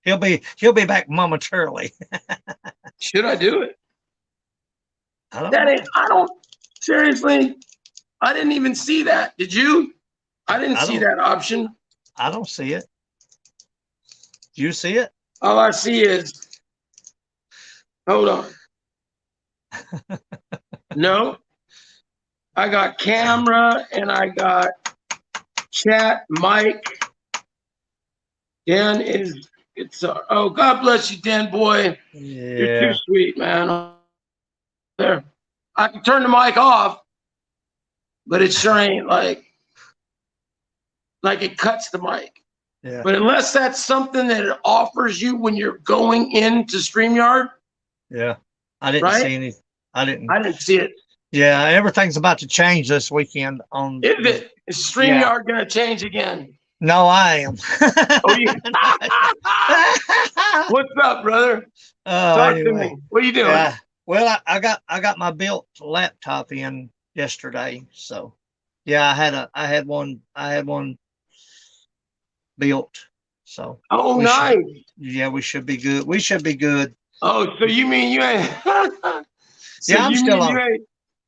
Speaker 2: He'll be back momentarily.
Speaker 1: Should I do it?
Speaker 2: I
Speaker 1: don't seriously. I didn't even see that. Did you? I didn't see that option.
Speaker 2: I don't see it. Do you see it?
Speaker 1: All I see is, hold on. No. I got camera and I got chat, mic. Dan is, oh, God bless you, Dan boy.
Speaker 2: Yeah.
Speaker 1: You're too sweet, man. There. I can turn the mic off, but it sure ain't like it cuts the mic.
Speaker 2: Yeah.
Speaker 1: But unless that's something that it offers you when you're going into StreamYard.
Speaker 2: Yeah. I didn't see any. I didn't
Speaker 1: see it.
Speaker 2: Yeah, everything's about to change this weekend on.
Speaker 1: Is it? Is StreamYard gonna change again?
Speaker 2: No, I am.
Speaker 1: What's up, brother? Talk to me. What are you doing?
Speaker 2: Yeah. Well, I got my built laptop in yesterday, so yeah, I had one built. So
Speaker 1: nice.
Speaker 2: We should be good. We should be good.
Speaker 1: Oh, so you mean you ain't?
Speaker 2: Yeah, I'm still on.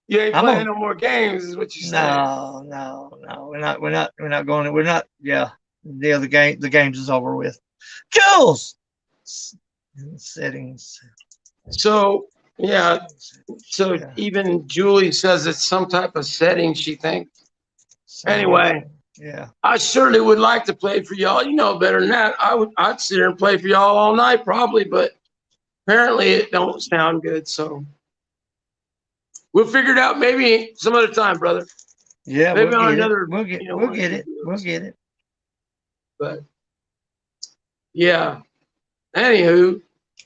Speaker 1: You ain't playing no more games, is what you saying?
Speaker 2: No. We're not going. We're not. Yeah. The games is over with. Jules. Settings.
Speaker 1: So yeah. So even Julie says it's some type of setting she thinks. Anyway.
Speaker 2: Yeah.
Speaker 1: I certainly would like to play for y'all. You know better than that. I'd sit here and play for y'all all night probably, but apparently it don't sound good. So we'll figure it out maybe some other time, brother.
Speaker 2: Yeah,
Speaker 1: maybe on another.
Speaker 2: We'll get it. We'll get it.
Speaker 1: But yeah. Anywho,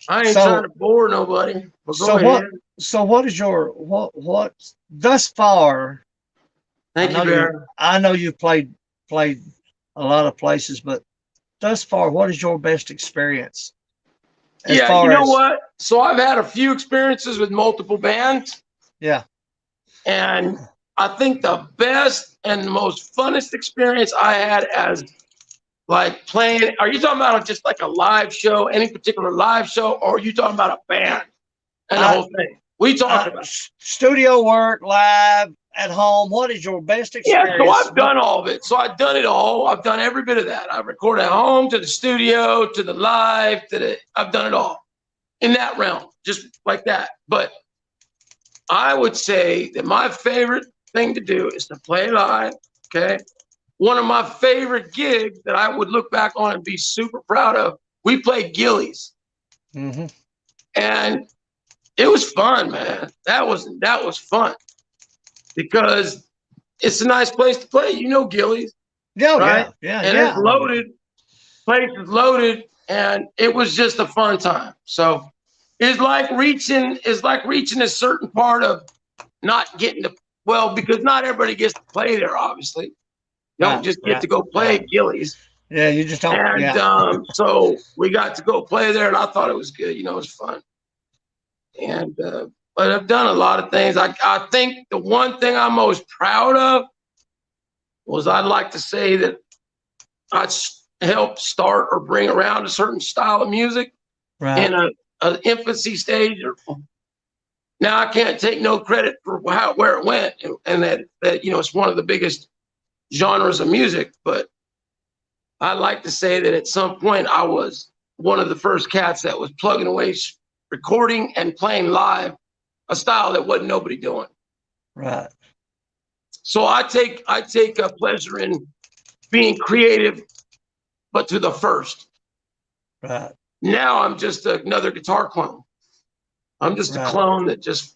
Speaker 1: I ain't trying to bore nobody.
Speaker 2: What is your what thus far?
Speaker 1: Thank you, Bear.
Speaker 2: I know you've played a lot of places, but thus far, what is your best experience?
Speaker 1: You know what? So I've had a few experiences with multiple bands.
Speaker 2: Yeah.
Speaker 1: And I think the best and most funnest experience I had as like playing, are you talking about just like a live show, any particular live show, or are you talking about a band and the whole thing? What are you talking about?
Speaker 2: Studio work, live, at home. What is your best experience?
Speaker 1: Yeah, so I've done all of it. So I've done it all. I've done every bit of that. I've recorded at home, to the studio, to the live, I've done it all in that realm, just like that. But I would say that my favorite thing to do is to play live, okay? One of my favorite gigs that I would look back on and be super proud of, we played Gillies.
Speaker 2: Mm-hmm.
Speaker 1: And it was fun, man. That was fun. Because it's a nice place to play. You know Gillies.
Speaker 2: Yeah,
Speaker 1: right?
Speaker 2: And
Speaker 1: it's loaded. Place is loaded. And it was just a fun time. So it's like reaching a certain part of not getting to, because not everybody gets to play there, obviously. You don't just get to go play Gillies.
Speaker 2: Yeah, you just don't.
Speaker 1: And so we got to go play there, and I thought it was good. You know, it was fun. And but I've done a lot of things. I think the one thing I'm most proud of was I'd like to say that I helped start or bring around a certain style of music in an infancy stage. Now I can't take no credit for where it went, and that it's one of the biggest genres of music. But I'd like to say that at some point I was one of the first cats that was plugging away, recording and playing live a style that wasn't nobody doing.
Speaker 2: Right.
Speaker 1: So I take a pleasure in being creative, but to the first.
Speaker 2: Right.
Speaker 1: Now I'm just another guitar clone. I'm just a clone that just,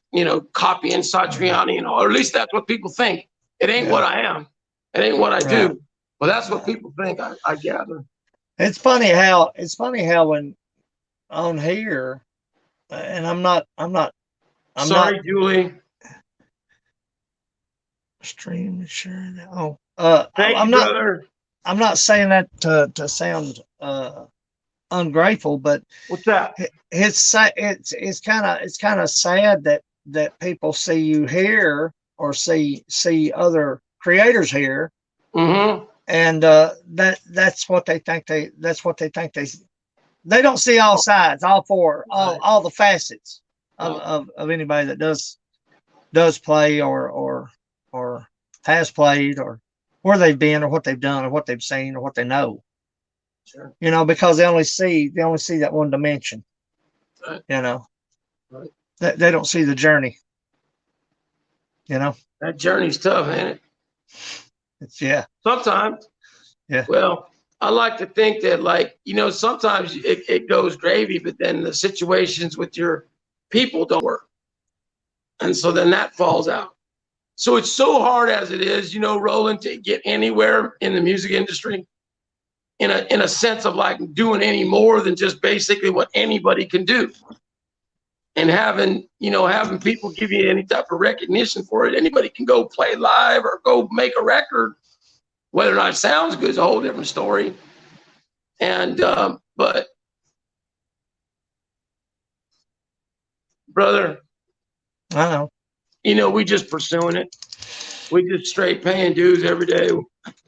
Speaker 1: copying Satriani and all, or at least that's what people think. It ain't what I am. It ain't what I do. Well, that's what people think, I gather.
Speaker 2: It's funny how when on here, and I'm not
Speaker 1: sorry, Julie.
Speaker 2: Stream sure.
Speaker 1: Thank you, brother.
Speaker 2: I'm not saying that to sound ungrateful, but
Speaker 1: what's that?
Speaker 2: It's kind of sad that people see you here or see other creators here, and that's what they think they don't see all sides, all four, all the facets of anybody that does play or has played or where they've been or what they've done or what they've seen or what they know.
Speaker 1: Sure.
Speaker 2: Because they only see that one dimension. Right. Right. They don't see the journey.
Speaker 1: That journey's tough, ain't it? Sometimes.
Speaker 2: Yeah.
Speaker 1: Well, I like to think that sometimes it goes gravy, but then the situations with your people don't work. And so then that falls out. So it's so hard as it is, you know, Roland, to get anywhere in the music industry in a sense of like doing any more than just basically what anybody can do. And having people give you any type of recognition for it. Anybody can go play live or go make a record. Whether or not it sounds good is a whole different story. And but brother,
Speaker 2: I know.
Speaker 1: you know, we just pursuing it. We just straight paying dues every day.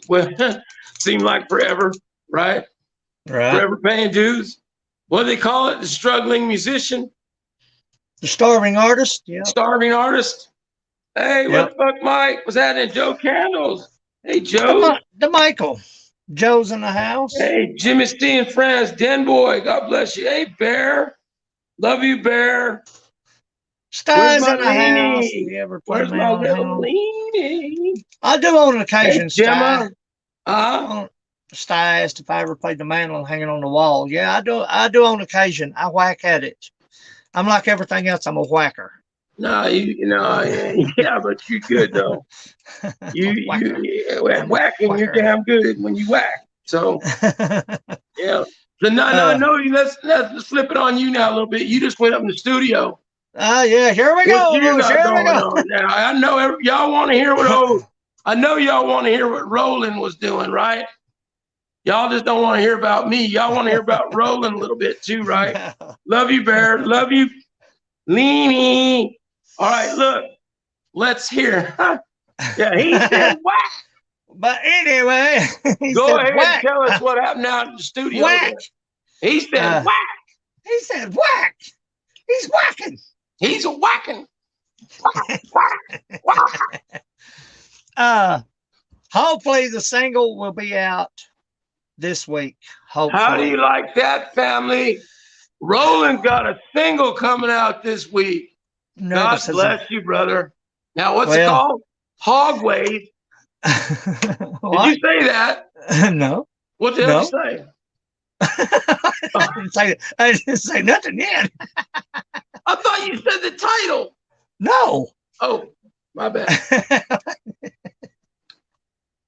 Speaker 1: Well, seemed like forever, right?
Speaker 2: Right.
Speaker 1: Forever paying dues. What do they call it? The struggling musician.
Speaker 2: The starving artist. Yeah.
Speaker 1: Starving artist. Hey, what the fuck, Mike? What's happening? Joe Candles. Hey, Joe.
Speaker 2: The Michael. Joe's in the house.
Speaker 1: Hey, Jimmy C and friends. Den Boy. God bless you. Hey, Bear. Love you, Bear.
Speaker 2: Sty's in the house. You ever play
Speaker 1: Where's my little Leany?
Speaker 2: I do on occasion,
Speaker 1: hey, Gemma.
Speaker 2: Sty asked if I ever played the mandolin hanging on the wall. Yeah, I do on occasion. I whack at it. I'm like everything else. I'm a whacker.
Speaker 1: No, yeah, but you're good though. Whacking, you're damn good when you whack. So yeah. So no. Let's flip it on you now a little bit. You just went up in the studio.
Speaker 2: Yeah, here we go.
Speaker 1: Here we go. Now I know y'all want to hear I know y'all want to hear what Roland was doing, right? Y'all just don't want to hear about me. Y'all want to hear about Roland a little bit too, right? Love you, Bear. Love you, Leany. All right, look. Let's hear. Yeah, he said whack.
Speaker 2: But anyway,
Speaker 1: go ahead and tell us what happened out in the studio.
Speaker 2: Whack.
Speaker 1: He said whack.
Speaker 2: He said whack. He's whacking.
Speaker 1: He's a whacking.
Speaker 2: Hopefully the single will be out this week. Hopefully.
Speaker 1: How do you like that, family? Roland's got a single coming out this week. God bless you, brother. Now, what's it called? Hogways. Did you say that?
Speaker 2: No.
Speaker 1: What the hell did you say?
Speaker 2: I didn't say nothing yet.
Speaker 1: I thought you said the title.
Speaker 2: No.
Speaker 1: Oh, my bad.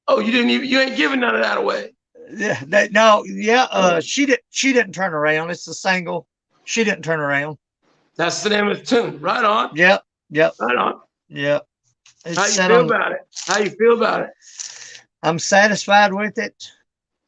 Speaker 1: Oh, you ain't giving none of that away.
Speaker 2: Yeah, she didn't turn around. It's a single. She didn't turn around.
Speaker 1: That's the name of the tune. Right on.
Speaker 2: Yep.
Speaker 1: Right on.
Speaker 2: Yep.
Speaker 1: How you feel about it? How you feel about it?
Speaker 2: I'm satisfied with it.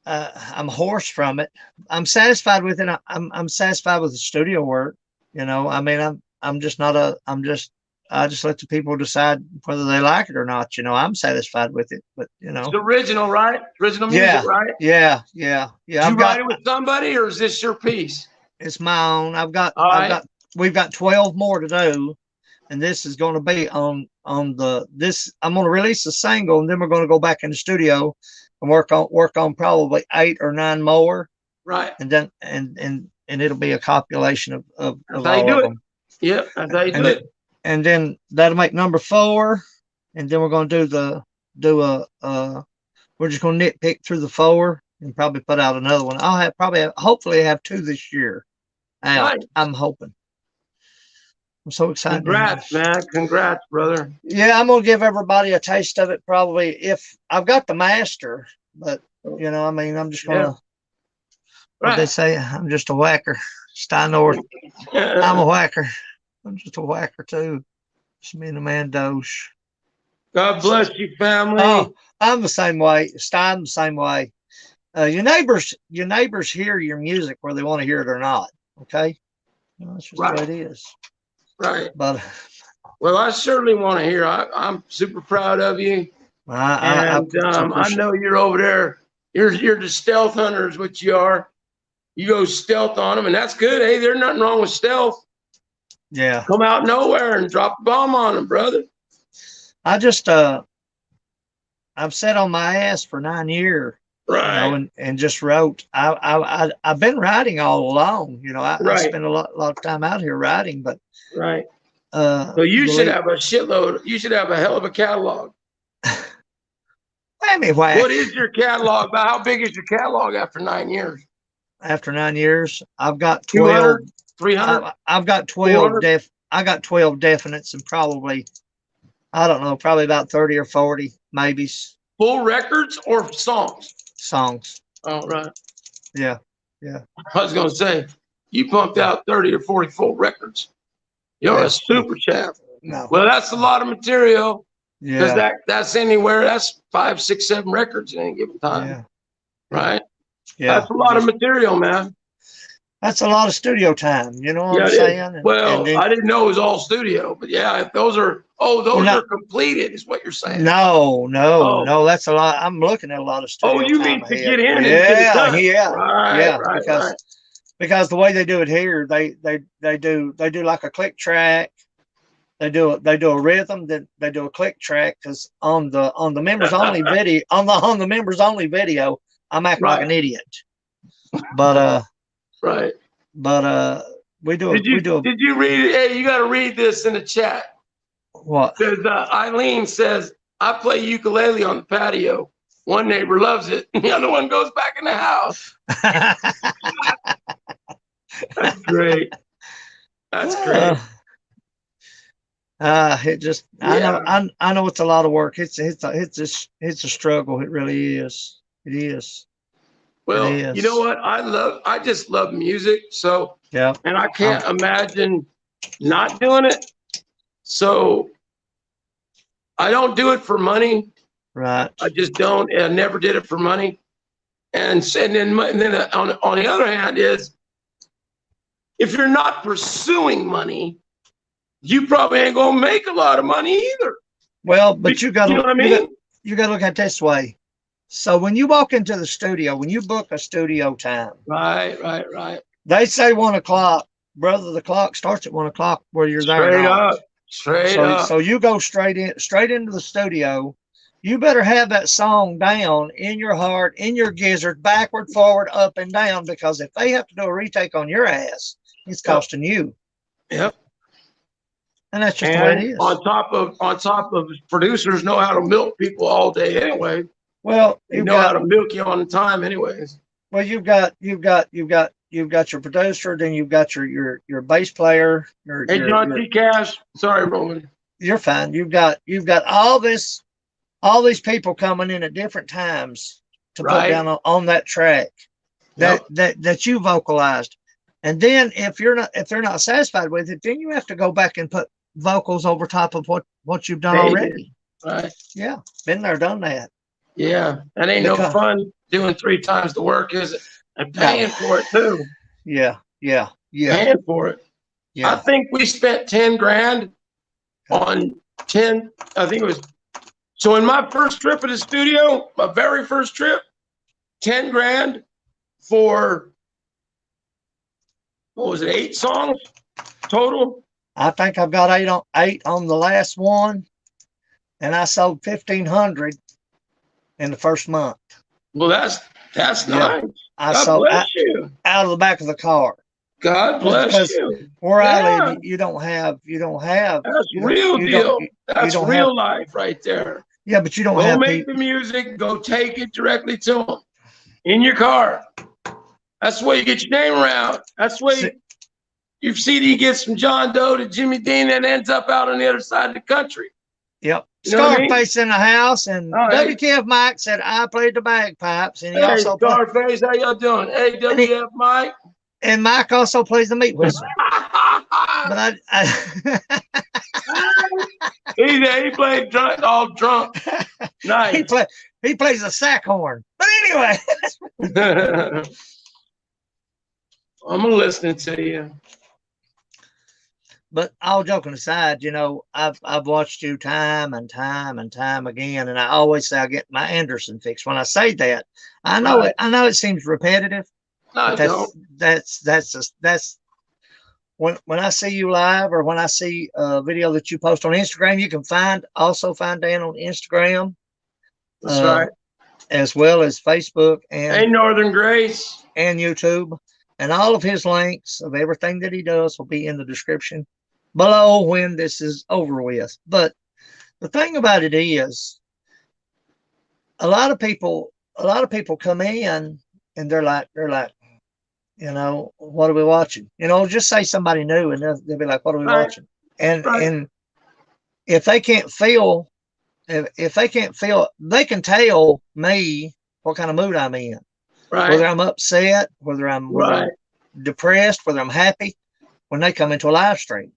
Speaker 2: I'm hoarse from it. I'm satisfied with it. I'm satisfied with the studio work. You know, I mean, I just let the people decide whether they like it or not. You know, I'm satisfied with it, but you know,
Speaker 1: it's original, right? Original music, right?
Speaker 2: Yeah.
Speaker 1: Did you write it with somebody, or is this your piece?
Speaker 2: It's my own. We've got 12 more to do, and this is going to be on this. I'm going to release a single, and then we're going to go back in the studio and work on probably 8 or 9 more.
Speaker 1: Right.
Speaker 2: And then and it'll be a compilation of all of them.
Speaker 1: Yep, that's how you do it.
Speaker 2: And then that'll make number 4, and then we're going to we're just going to nitpick through the 4 and probably put out another one. Hopefully have 2 this year out. Right. I'm hoping. I'm so excited.
Speaker 1: Congrats, man. Congrats, brother.
Speaker 2: Yeah, I'm going to give everybody a taste of it probably if I've got the master, but you know, I mean, I'm just going to, what they say, I'm just a whacker. Steinor, I'm a whacker. I'm just a whacker too. It's me and the man Doge.
Speaker 1: God bless you, family.
Speaker 2: Oh, I'm the same way. I'm the same way. Your neighbors hear your music whether they want to hear it or not. Okay, that's just the way it is.
Speaker 1: Right.
Speaker 2: But
Speaker 1: well, I certainly want to hear. I'm super proud of you. I know you're over there. You're the stealth hunters, which you are. You go stealth on them, and that's good. Hey, there's nothing wrong with stealth.
Speaker 2: Yeah.
Speaker 1: Come out nowhere and drop a bomb on them, brother.
Speaker 2: I just I've sat on my ass for 9 years.
Speaker 1: Right.
Speaker 2: You know, and just wrote. I've been writing all along. You know, I spend a lot of time out here writing, but
Speaker 1: right. So you should have a shitload. You should have a hell of a catalog. What is your catalog? About how big is your catalog after 9 years?
Speaker 2: After 9 years, I've got 12.
Speaker 1: 300.
Speaker 2: I've got 12 got 12 definites and probably, I don't know, probably about 30 or 40 maybe
Speaker 1: Full records or songs?
Speaker 2: songs.
Speaker 1: Oh, right.
Speaker 2: Yeah. Yeah.
Speaker 1: I was going to say, you pumped out 30 or 40 full records. You're a super champ.
Speaker 2: No.
Speaker 1: Well, that's a lot of material. Because
Speaker 2: Yeah.
Speaker 1: that's anywhere, that's 5, 6, 7 records at any given time.
Speaker 2: Yeah.
Speaker 1: Right?
Speaker 2: Yeah.
Speaker 1: That's a lot of material, man.
Speaker 2: That's a lot of studio time. You know what I'm
Speaker 1: it is.
Speaker 2: saying?
Speaker 1: Well,
Speaker 2: and then,
Speaker 1: I didn't know it was all studio, but yeah, if those are, those are completed, is what you're saying.
Speaker 2: no, that's a lot. I'm looking at a lot of studio
Speaker 1: Oh, you
Speaker 2: time
Speaker 1: mean to
Speaker 2: ahead.
Speaker 1: get in and get it done.
Speaker 2: Yeah.
Speaker 1: Right,
Speaker 2: Yeah.
Speaker 1: right,
Speaker 2: Because the way they do it here, they do like a click track. They do a rhythm, then they do a click track, because on the members only video, on the members only video, I'm acting like an idiot. But
Speaker 1: right.
Speaker 2: But we do.
Speaker 1: Did you read it? Hey, you got to read this in the chat.
Speaker 2: What?
Speaker 1: Because Eileen says, I play ukulele on the patio. One neighbor loves it, and the other one goes back in the house. That's great. That's great.
Speaker 2: It just, I know it's a lot of work. It's a struggle. It really is. It is.
Speaker 1: Well, you know what? I just love music. So,
Speaker 2: yeah.
Speaker 1: And I can't imagine not doing it. So I don't do it for money.
Speaker 2: Right.
Speaker 1: I just don't. I never did it for money. And then on the other hand is, if you're not pursuing money, you probably ain't gonna make a lot of money either.
Speaker 2: Well, but you got to,
Speaker 1: you know what I mean?
Speaker 2: You got to look at it this way. So when you walk into the studio, when you book a studio time,
Speaker 1: right.
Speaker 2: They say 1 o'clock, brother. The clock starts at 1 o'clock where you're there.
Speaker 1: Straight up.
Speaker 2: So you go straight into the studio. You better have that song down in your heart, in your gizzard, backward, forward, up, and down, because if they have to do a retake on your ass, it's costing you.
Speaker 1: Yep.
Speaker 2: And that's just the way it is.
Speaker 1: On top of producers know how to milk people all day anyway.
Speaker 2: Well,
Speaker 1: they know how to milk you on time anyways.
Speaker 2: Well, you've got your producer, then you've got your bass player.
Speaker 1: Hey, John T. Cash. Sorry, Roman.
Speaker 2: You're fine. You've got all these people coming in at different times to put down on that track that you vocalized. And then if they're not satisfied with it, then you have to go back and put vocals over top of what you've done already.
Speaker 1: Right.
Speaker 2: Yeah. Been there, done that.
Speaker 1: Yeah. That ain't no fun doing 3 times the work, is it? And paying for it too.
Speaker 2: Yeah.
Speaker 1: Paying for it. Yeah. I think we spent 10 grand on 10. I think it was. So in my first trip to the studio, my very first trip, 10 grand for, what was it, 8 songs total?
Speaker 2: I think I've got 8 on the last one, and I sold 1,500 in the first month.
Speaker 1: Well, that's nice.
Speaker 2: God bless you. Out of the back of the car.
Speaker 1: God bless you.
Speaker 2: Where I live, you don't have.
Speaker 1: That's real deal. That's real life right there.
Speaker 2: Yeah, but you don't have.
Speaker 1: Go make the music. Go take it directly to them in your car. That's the way you get your name around. That's the way your CD gets from John Doe to Jimmy Dean and ends up out on the other side of the country.
Speaker 2: Yep. Scarface in the house, and WTF Mike said I played the bagpipes, and he also
Speaker 1: Scarface, how y'all doing? Hey, WTF Mike.
Speaker 2: And Mike also plays the meat whistle. But
Speaker 1: he played drunk, all drunk. Nice.
Speaker 2: He plays the sack horn. But anyway.
Speaker 1: I'm listening to you.
Speaker 2: But all joking aside, I've watched you time and time and time again, and I always say I get my Anderson fix. When I say that, I know it seems repetitive.
Speaker 1: No,
Speaker 2: that's when I see you live, or when I see a video that you post on Instagram. You can also find Dan on Instagram.
Speaker 1: That's right.
Speaker 2: As well as Facebook and
Speaker 1: Northern Grace
Speaker 2: and YouTube, and all of his links of everything that he does will be in the description below when this is over with. But the thing about it is, a lot of people come in and they're like, what are we watching? Just say somebody new, and they'll be like, what are we watching? And if they can't feel, if they can't feel, they can tell me what kind of mood I'm in, whether I'm upset, whether I'm depressed, whether I'm happy, when they come into a live stream.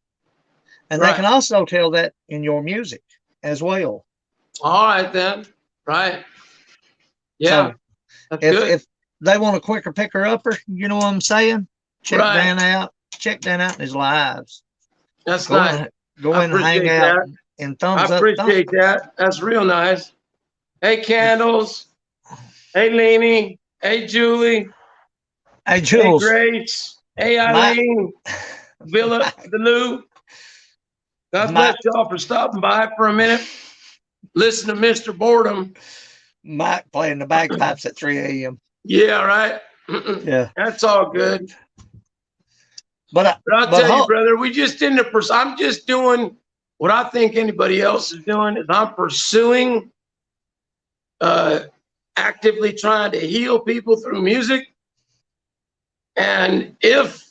Speaker 2: And they can also tell that in your music as well.
Speaker 1: All right, then. Right. Yeah.
Speaker 2: So if they want a quicker picker upper, you know what I'm saying? Check Dan out. Check Dan out in his lives.
Speaker 1: That's nice.
Speaker 2: Go in and hang out and thumbs up.
Speaker 1: I appreciate that. That's real nice. Hey, Candles. Hey, Leanie. Hey, Julie.
Speaker 2: Hey, Jules.
Speaker 1: Hey, Grace. Hey, Eileen. Villa, the Lou. God bless y'all for stopping by for a minute. Listen to Mr. Boredom.
Speaker 2: Mike playing the bagpipes at 3 a.m.
Speaker 1: Yeah, right.
Speaker 2: Yeah,
Speaker 1: that's all good.
Speaker 2: But
Speaker 1: I'll tell you, brother, we just didn't. I'm just doing what I think anybody else is doing. Is I'm pursuing, actively trying to heal people through music. And if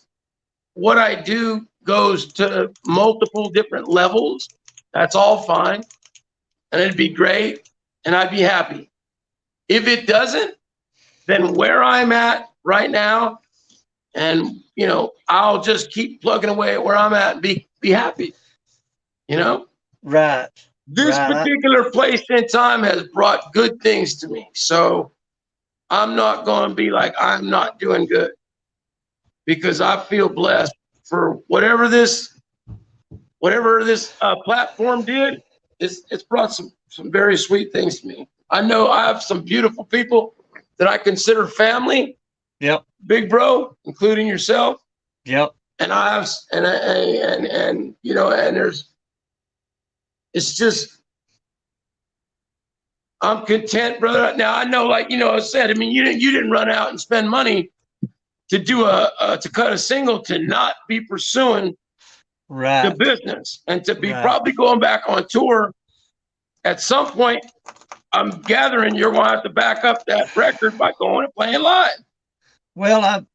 Speaker 1: what I do goes to multiple different levels, that's all fine, and it'd be great, and I'd be happy. If it doesn't, then where I'm at right now, and I'll just keep plugging away at where I'm at and be happy.
Speaker 2: Right.
Speaker 1: This particular place in time has brought good things to me, so I'm not going to be like I'm not doing good, because I feel blessed for whatever this platform did. It's brought some very sweet things to me. I know I have some beautiful people that I consider family.
Speaker 2: Yep.
Speaker 1: Big bro, including yourself.
Speaker 2: Yep.
Speaker 1: And I have, and there's, it's just, I'm content, brother. Now I know, like, I said, I mean, you didn't run out and spend money to do to cut a single, to not be pursuing the business, and to be probably going back on tour at some point. I'm gathering you're going to have to back up that record by going and playing live.
Speaker 2: Well, I've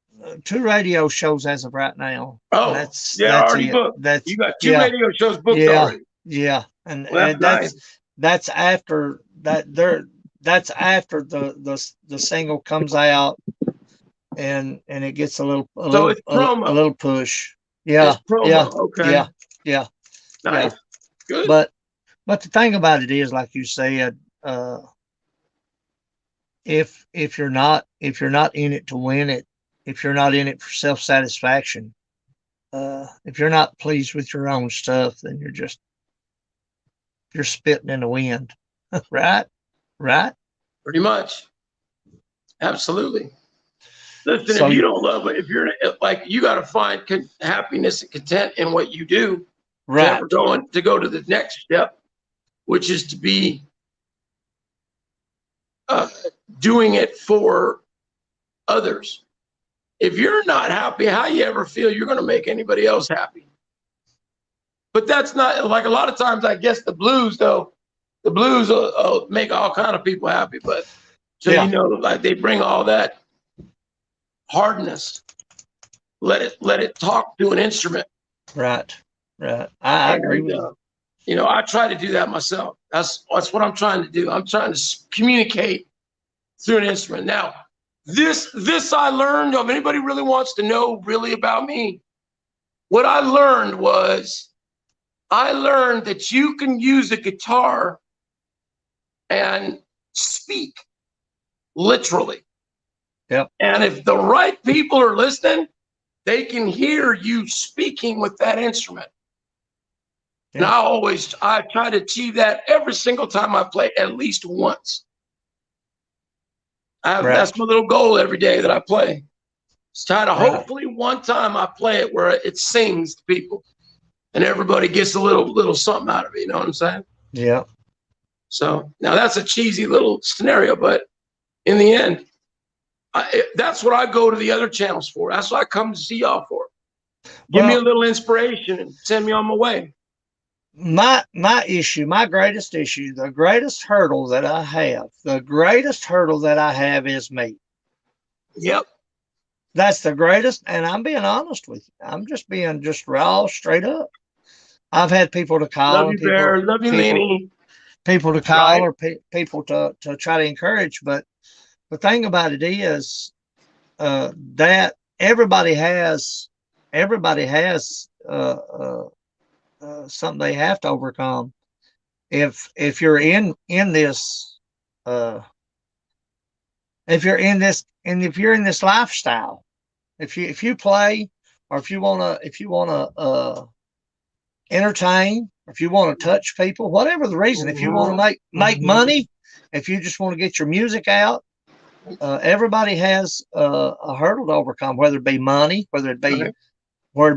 Speaker 2: 2 radio shows as of right now.
Speaker 1: Oh, that's already booked. You got 2 radio shows booked already.
Speaker 2: Yeah, and,
Speaker 1: well,
Speaker 2: that's after that. That's after the single comes out, and it gets a little push. Yeah,
Speaker 1: it's promo.
Speaker 2: Yeah,
Speaker 1: okay.
Speaker 2: Yeah.
Speaker 1: Nice. Good.
Speaker 2: But the thing about it is, like you said, if you're not in it to win it, if you're not in it for self-satisfaction, if you're not pleased with your own stuff, then you're spitting in the wind. Right.
Speaker 1: Pretty much. Absolutely. Listen, if you don't love it, if you're like, you got to find happiness and content in what you do.
Speaker 2: Right.
Speaker 1: To go to the next step, which is to be doing it for others. If you're not happy, how you ever feel you're going to make anybody else happy? But that's not, like, a lot of times, I guess the blues will make all kind of people happy. But so, like, they bring all that hardness. Let it talk to an instrument.
Speaker 2: Right. I agree with you.
Speaker 1: I try to do that myself. That's what I'm trying to do. I'm trying to communicate through an instrument. Now, this I learned. If anybody really wants to know really about me, what I learned that you can use a guitar and speak literally.
Speaker 2: Yep.
Speaker 1: And if the right people are listening, they can hear you speaking with that instrument. Yeah. And I try to achieve that every single time I play, at least once. That's my little goal every day that I play. It's try to hopefully one time I play it where it sings to people, and everybody gets a little something out of it. You know what I'm saying?
Speaker 2: Yeah. So
Speaker 1: now that's a cheesy little scenario, but in the end, that's what I go to the other channels for. That's what I come to see y'all for. Give me a little inspiration and send me on my way.
Speaker 2: My greatest issue, the greatest hurdle that I have is me.
Speaker 1: Yep.
Speaker 2: That's the greatest, and I'm being honest with you. I'm just being raw, straight up. I've had people to call.
Speaker 1: Love you, Bear. Love you, Leany.
Speaker 2: People to call, or people to try to encourage. But the thing about it is that everybody has something they have to overcome. If you're in this if you're in this lifestyle, if you play, or if you want to entertain, if you want to touch people, whatever the reason, if you want to make money, if you just want to get your music out, everybody has a hurdle to overcome, whether it be money, whether it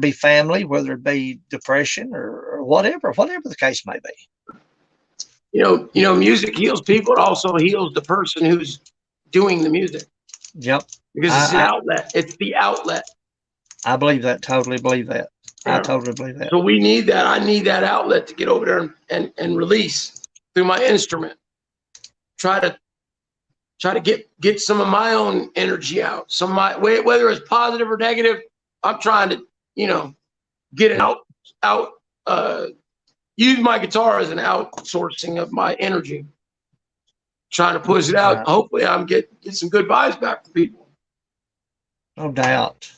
Speaker 2: be family, whether it be depression, or whatever the case may be.
Speaker 1: You know, music heals people. It also heals the person who's doing the music.
Speaker 2: Yep.
Speaker 1: Because it's an outlet. It's the outlet.
Speaker 2: I believe that. Totally believe that. Yeah. I totally believe that.
Speaker 1: So we need that. I need that outlet to get over there and release through my instrument. Try to get some of my own energy out. Some of my, whether it's positive or negative, I'm trying to, get it out. Use my guitar as an outsourcing of my energy. Trying to push it out. Right. Hopefully I'm get some good vibes back from people.
Speaker 2: No doubt.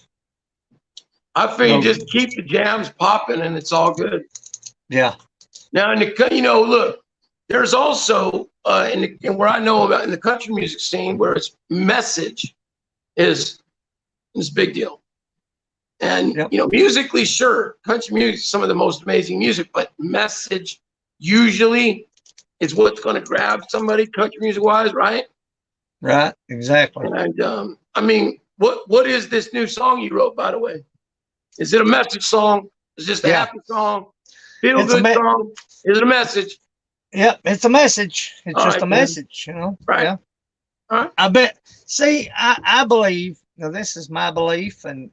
Speaker 1: I feel you just keep the jams popping and it's all good.
Speaker 2: Yeah.
Speaker 1: Now, look, there's also, in where I know about in the country music scene, where it's message is a big deal. And, musically, sure, country music is some of the most amazing music, but message usually is what's going to grab somebody country music wise, right?
Speaker 2: Right. Exactly.
Speaker 1: And, I mean, what is this new song you wrote, by the way? Is it a message song? Is it just a happy song? Feel good song? Is it a message?
Speaker 2: Yep, it's a message. It's just a message,
Speaker 1: Right.
Speaker 2: Yeah.
Speaker 1: All right.
Speaker 2: I bet. See, I believe, now this is my belief, and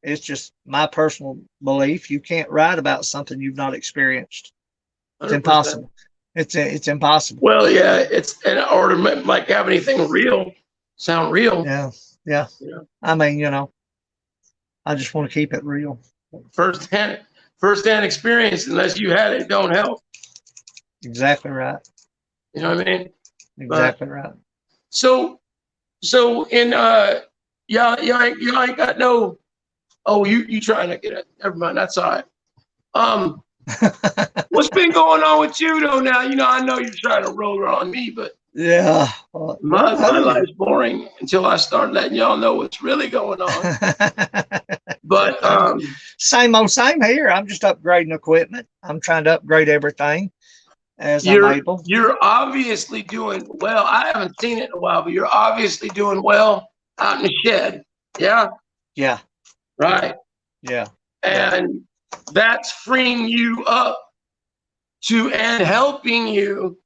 Speaker 2: it's just my personal belief. You can't write about something you've not experienced. It's 100%. Impossible. It's impossible.
Speaker 1: Well, yeah, or to like have anything real sound real.
Speaker 2: Yeah. I mean, I just want to keep it real.
Speaker 1: First-hand experience, unless you had it, don't help.
Speaker 2: Exactly right.
Speaker 1: You know what I mean?
Speaker 2: Exactly right. So
Speaker 1: in you ain't got no. Oh, you trying to get it? Never mind. That's all right. What's been going on with you though? Now I know you're trying to roll on me, but
Speaker 2: yeah,
Speaker 1: my life's boring until I start letting y'all know what's really going on. But
Speaker 2: same old same here. I'm just upgrading equipment. I'm trying to upgrade everything as I'm able.
Speaker 1: You're obviously doing well. I haven't seen it in a while, but you're obviously doing well out in the shed. Yeah.
Speaker 2: Yeah.
Speaker 1: Right.
Speaker 2: Yeah.
Speaker 1: And that's freeing you up and helping you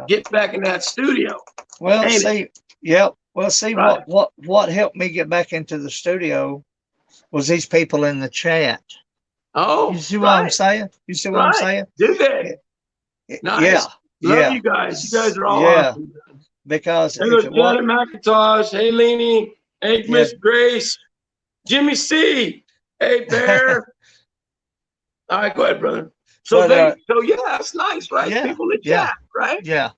Speaker 1: get back in that studio.
Speaker 2: Well, what helped me get back into the studio was these people in the chat.
Speaker 1: Oh,
Speaker 2: you see what I'm saying? You see what I'm saying?
Speaker 1: Do they? Nice. Love you guys. You guys are all awesome.
Speaker 2: Because
Speaker 1: hey, look, Janet McIntosh. Hey, Leany. Hey, Miss Grace. Jimmy C. Hey, Bear. All right, go ahead, brother. So that's nice, right?
Speaker 2: Yeah,
Speaker 1: people in chat, right?
Speaker 2: Yeah.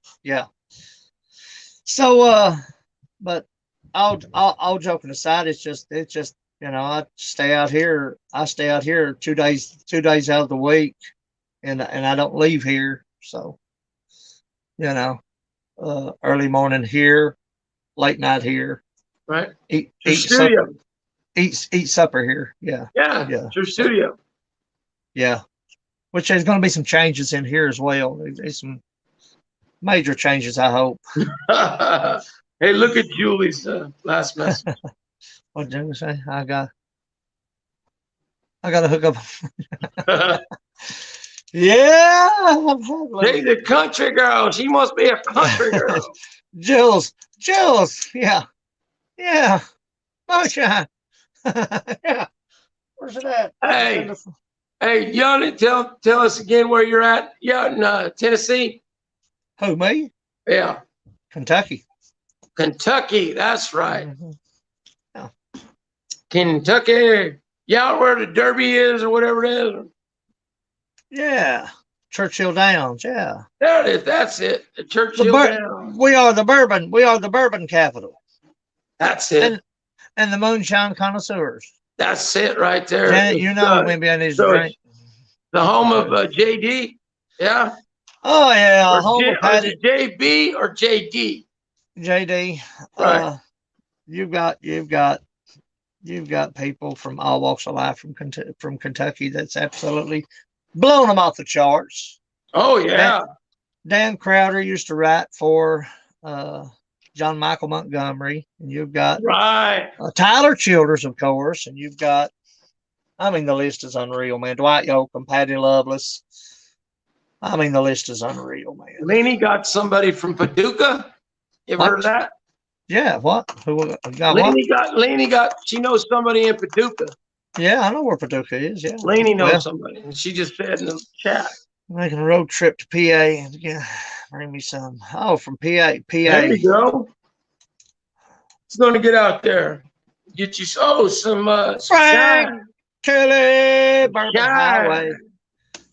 Speaker 2: So, but all joking aside, it's just I stay out here 2 days out of the week, and I don't leave here. So, early morning here, late night here.
Speaker 1: Right.
Speaker 2: Eat supper. Eat supper here. Yeah.
Speaker 1: It's your studio.
Speaker 2: Yeah. Which there's going to be some changes in here as well. There's some major changes, I hope.
Speaker 1: Hey, look at Julie's last message.
Speaker 2: What did I say? I got to hook up. Yeah.
Speaker 1: She's a country girl. She must be a country girl.
Speaker 2: Jules. Yeah. Moonshine. Yeah. Where's it at?
Speaker 1: Hey, Yanni, tell us again where you're at. Yeah, in Tennessee.
Speaker 2: Who, me?
Speaker 1: Yeah.
Speaker 2: Kentucky.
Speaker 1: That's right.
Speaker 2: Mm-hmm. Yeah.
Speaker 1: Kentucky. Yeah, where the Derby is or whatever it is.
Speaker 2: Yeah. Churchill Downs. Yeah.
Speaker 1: There it is. That's it. The Churchill Downs.
Speaker 2: We are the bourbon. We are the bourbon capital.
Speaker 1: That's it.
Speaker 2: And the moonshine connoisseurs.
Speaker 1: That's it right there.
Speaker 2: Janet, you know, maybe I need to drink.
Speaker 1: The home of JD. Yeah.
Speaker 2: Oh yeah,
Speaker 1: home of Patty. Is it JB or JD?
Speaker 2: JD.
Speaker 1: Right.
Speaker 2: You've got people from all walks of life from Kentucky that's absolutely blown them off the charts.
Speaker 1: Oh yeah.
Speaker 2: Dan Crowder used to write for John Michael Montgomery, and you've got Tyler Childers, of course, and you've got, I mean, the list is unreal, man. Dwight Yoakam, Patty Loveless. I mean, the list is unreal, man.
Speaker 1: Eileeny got somebody from Paducah. You ever heard of that?
Speaker 2: Yeah, what? Who got
Speaker 1: Eileeny got, she knows somebody in Paducah.
Speaker 2: Yeah, I know where Paducah is, yeah.
Speaker 1: Eileeny knows somebody, and she just said in the chat.
Speaker 2: Making a road trip to PA and bring me some. Oh, from PA.
Speaker 1: There you go. It's going to get out there. Get you some
Speaker 2: Frank Kelly, Bourbon Highway.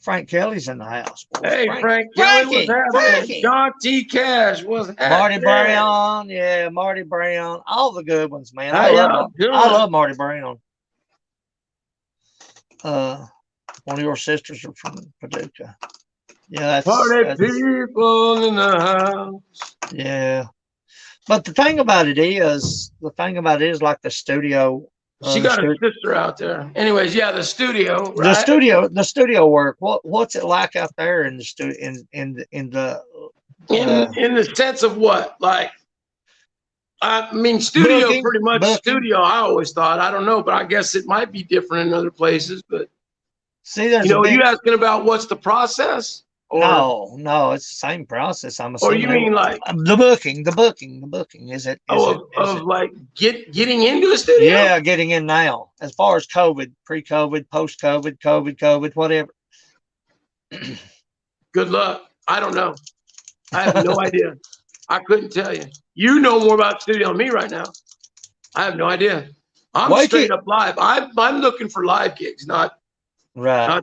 Speaker 2: Frank Kelly's in the house. Boy.
Speaker 1: Hey, Frank Kelly, what's happening? John T. Cash, what's happening?
Speaker 2: Marty Brown, yeah, Marty Brown. All the good ones, man. I love Marty Brown. One of your sisters are from Paducah. Yeah,
Speaker 1: that's people in the house.
Speaker 2: Yeah, but the thing about it is like the studio.
Speaker 1: She got a sister out there. Anyways, yeah, the studio. Right?
Speaker 2: The studio work. What's it like out there in the studio? In
Speaker 1: the sense of what? Like, I mean, studio booking, pretty much booking. Studio. I always thought. I don't know, but I guess it might be different in other places. But
Speaker 2: see, there's
Speaker 1: you asking about what's the process?
Speaker 2: Or, no, it's the same process. I'm assuming.
Speaker 1: Or you mean like
Speaker 2: the booking? Is it?
Speaker 1: Like getting into a studio?
Speaker 2: Yeah, getting in now. As far as COVID, pre-COVID, post-COVID, COVID, whatever.
Speaker 1: Good luck. I don't know. I have no idea. I couldn't tell you. You know more about studio than me right now. I have no idea. I'm straight up live. I'm looking for live gigs, not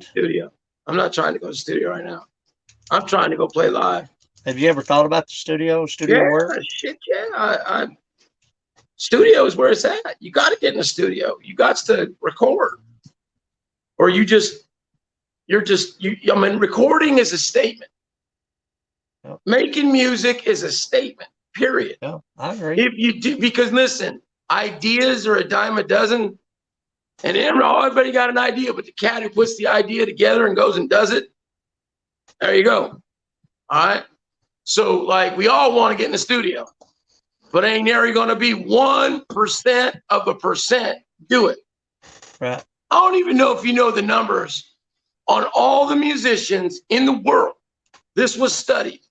Speaker 1: studio. I'm not trying to go to studio right now. I'm trying to go play live.
Speaker 2: Have you ever thought about the studio work?
Speaker 1: Shit, yeah. Studio is where it's at. You got to get in the studio. You got to record. Or I mean, recording is a statement. Yep. Making music is a statement, period.
Speaker 2: Yeah, I agree.
Speaker 1: If you do, because listen, ideas are a dime a dozen. And everybody got an idea, but the cat who puts the idea together and goes and does it, there you go. All right. So, like, we all want to get in the studio, but ain't never going to be 1% of a percent do it.
Speaker 2: Right.
Speaker 1: I don't even know if you know the numbers on all the musicians in the world. This was studied.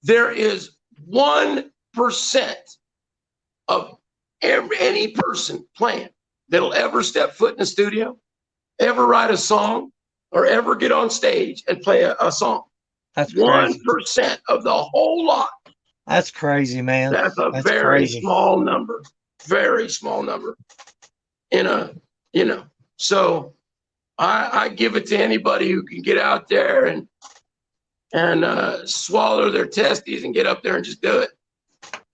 Speaker 1: There is 1% of any person playing that'll ever step foot in the studio, ever write a song, or ever get on stage and play a song.
Speaker 2: That's
Speaker 1: 1% of the whole lot.
Speaker 2: That's crazy, man.
Speaker 1: That's very small number. Very small number. So I give it to anybody who can get out there and swallow their testes and get up there and just do it.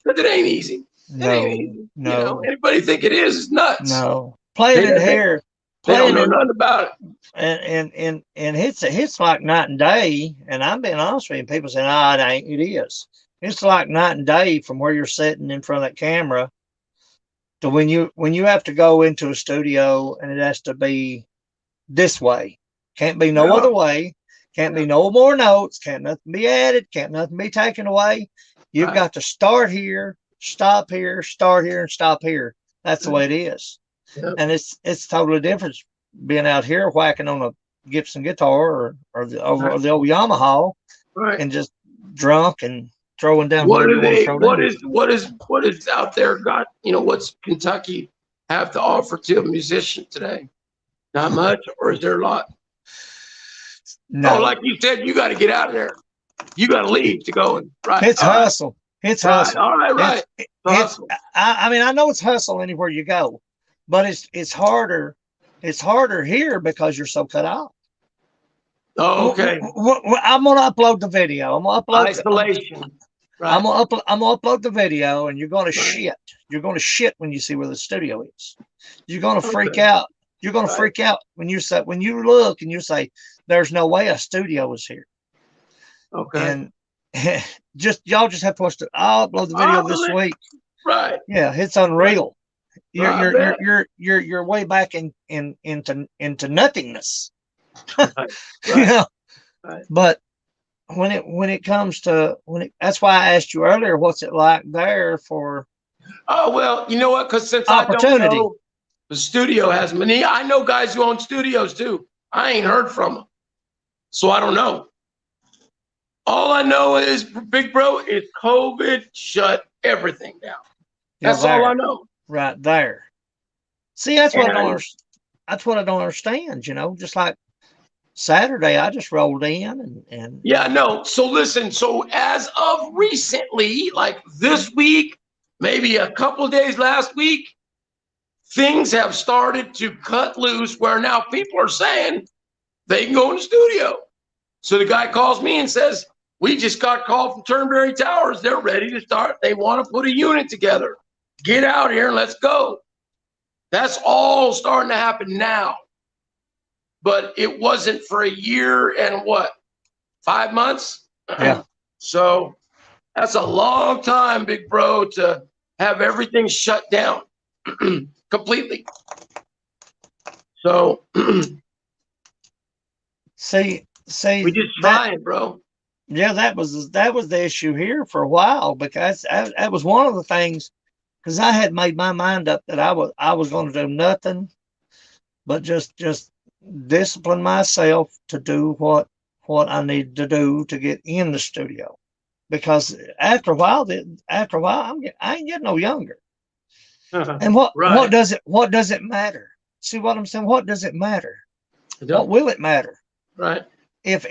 Speaker 1: But it ain't easy.
Speaker 2: No.
Speaker 1: Anybody think it is? It's nuts.
Speaker 2: No. Playing in here.
Speaker 1: They don't know nothing about it.
Speaker 2: And it's like night and day. And I'm being honest with you. People say, it ain't. It is. It's like night and day from where you're sitting in front of that camera to when you have to go into a studio and it has to be this way. Can't be no other way. Can't be no more notes. Can't nothing be added. Can't nothing be taken away. You've got to start here, stop here, start here, and stop here. That's the way it is. Yep. And it's totally different being out here whacking on a Gibson guitar or the old Yamaha and just drunk and throwing down.
Speaker 1: What is out there got, what's Kentucky have to offer to a musician today? Not much, or is there a lot?
Speaker 2: No.
Speaker 1: Oh, like you said, you got to get out of there. You got to leave to go and
Speaker 2: It's hustle. It's hustle.
Speaker 1: All right.
Speaker 2: I mean, I know it's hustle anywhere you go, but it's harder. It's harder here because you're so cut off.
Speaker 1: Oh, okay.
Speaker 2: I'm gonna upload the video. I'm gonna upload
Speaker 1: isolation.
Speaker 2: Right. I'm gonna upload the video, and you're gonna shit. You're gonna shit when you see where the studio is. You're gonna freak out. You're gonna freak out when you look and you say, "There's no way a studio is here."
Speaker 1: Okay.
Speaker 2: And y'all just have to watch I'll upload the video this week.
Speaker 1: Right.
Speaker 2: Yeah, it's unreal.
Speaker 1: Right.
Speaker 2: You're way back into nothingness.
Speaker 1: Right.
Speaker 2: You know? Right. But when it comes to that's why I asked you earlier, what's it like there for?
Speaker 1: Oh, well, you know what? Because since
Speaker 2: opportunity.
Speaker 1: I don't know, the studio has many. I know guys who own studios too. I ain't heard from them, so I don't know. All I know is, big bro, is COVID shut everything down. That's all I know.
Speaker 2: Right there. See, that's what I don't understand. You know, just like Saturday, I just rolled in and
Speaker 1: yeah, no. So listen. So as of recently, like this week, maybe a couple of days last week, things have started to cut loose where now people are saying they can go in the studio. So the guy calls me and says, "We just got called from Turnberry Towers. They're ready to start. They want to put a unit together. Get out here and let's go." That's all starting to happen now. But it wasn't for a year and 5 months?
Speaker 2: Yeah.
Speaker 1: So that's a long time, big bro, to have everything shut down completely. So
Speaker 2: see,
Speaker 1: we just trying, bro.
Speaker 2: Yeah, that was the issue here for a while, because that was one of the things, because I had made my mind up that I was going to do nothing but just discipline myself to do what I needed to do to get in the studio, because after a while I ain't getting no younger. And what does it matter? See what I'm saying? What does it matter? What will it matter?
Speaker 1: Right.
Speaker 2: If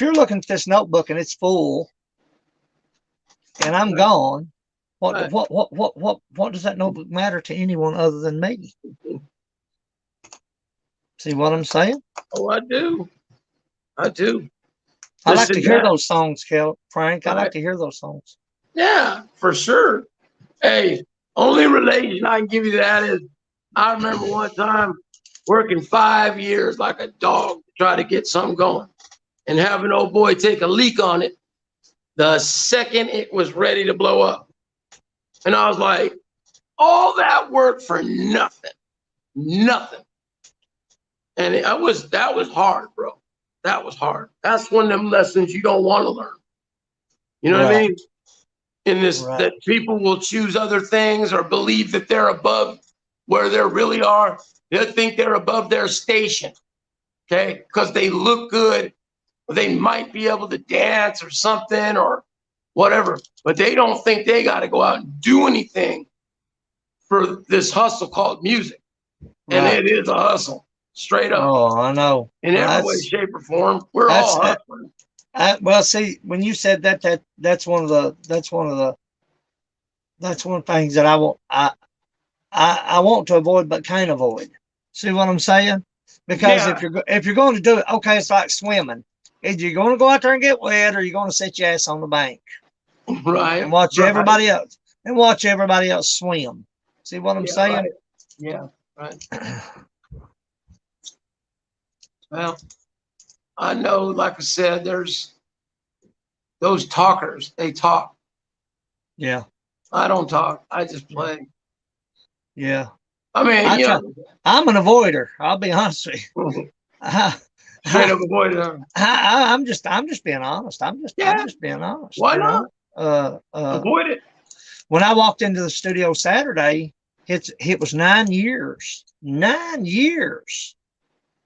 Speaker 2: you're looking at this notebook and it's full and I'm gone, what does that notebook matter to anyone other than me? See what I'm saying?
Speaker 1: Oh, I do. I
Speaker 2: like to hear those songs, Frank. I like to hear those songs.
Speaker 1: Yeah, for sure. Hey, only relation I can give you to that is I remember one time working 5 years like a dog to try to get something going, and have an old boy take a leak on it the second it was ready to blow up. And I was like, all that work for nothing. Nothing. And that was hard, bro. That was hard. That's one of them lessons you don't want to learn. You know what I mean? In this, that people will choose other things or believe that they're above where they really are. They think they're above their station, okay? Because they look good, or they might be able to dance or something or whatever, but they don't think they got to go out and do anything for this hustle called music. And it is a hustle, straight up.
Speaker 2: Oh, I know.
Speaker 1: In every way, shape, or form, we're all hustling.
Speaker 2: Well, see, when you said that's one of the things that I want to avoid but can't avoid. See what I'm saying? Because if you're going to do it, okay, it's like swimming. Either you're going to go out there and get wet, or you're going to sit your ass on the bank,
Speaker 1: right,
Speaker 2: and watch everybody else swim. See what I'm saying?
Speaker 1: Right. Yeah, right. Well, I know, like I said, there's those talkers. They talk.
Speaker 2: Yeah.
Speaker 1: I don't talk. I just play.
Speaker 2: Yeah.
Speaker 1: I mean,
Speaker 2: I'm an avoider. I'll be honest with you.
Speaker 1: Straight up avoider.
Speaker 2: I'm just being honest. I'm just being honest.
Speaker 1: Why not?
Speaker 2: Avoid it. When I walked into the studio Saturday, it was 9 years. 9 years.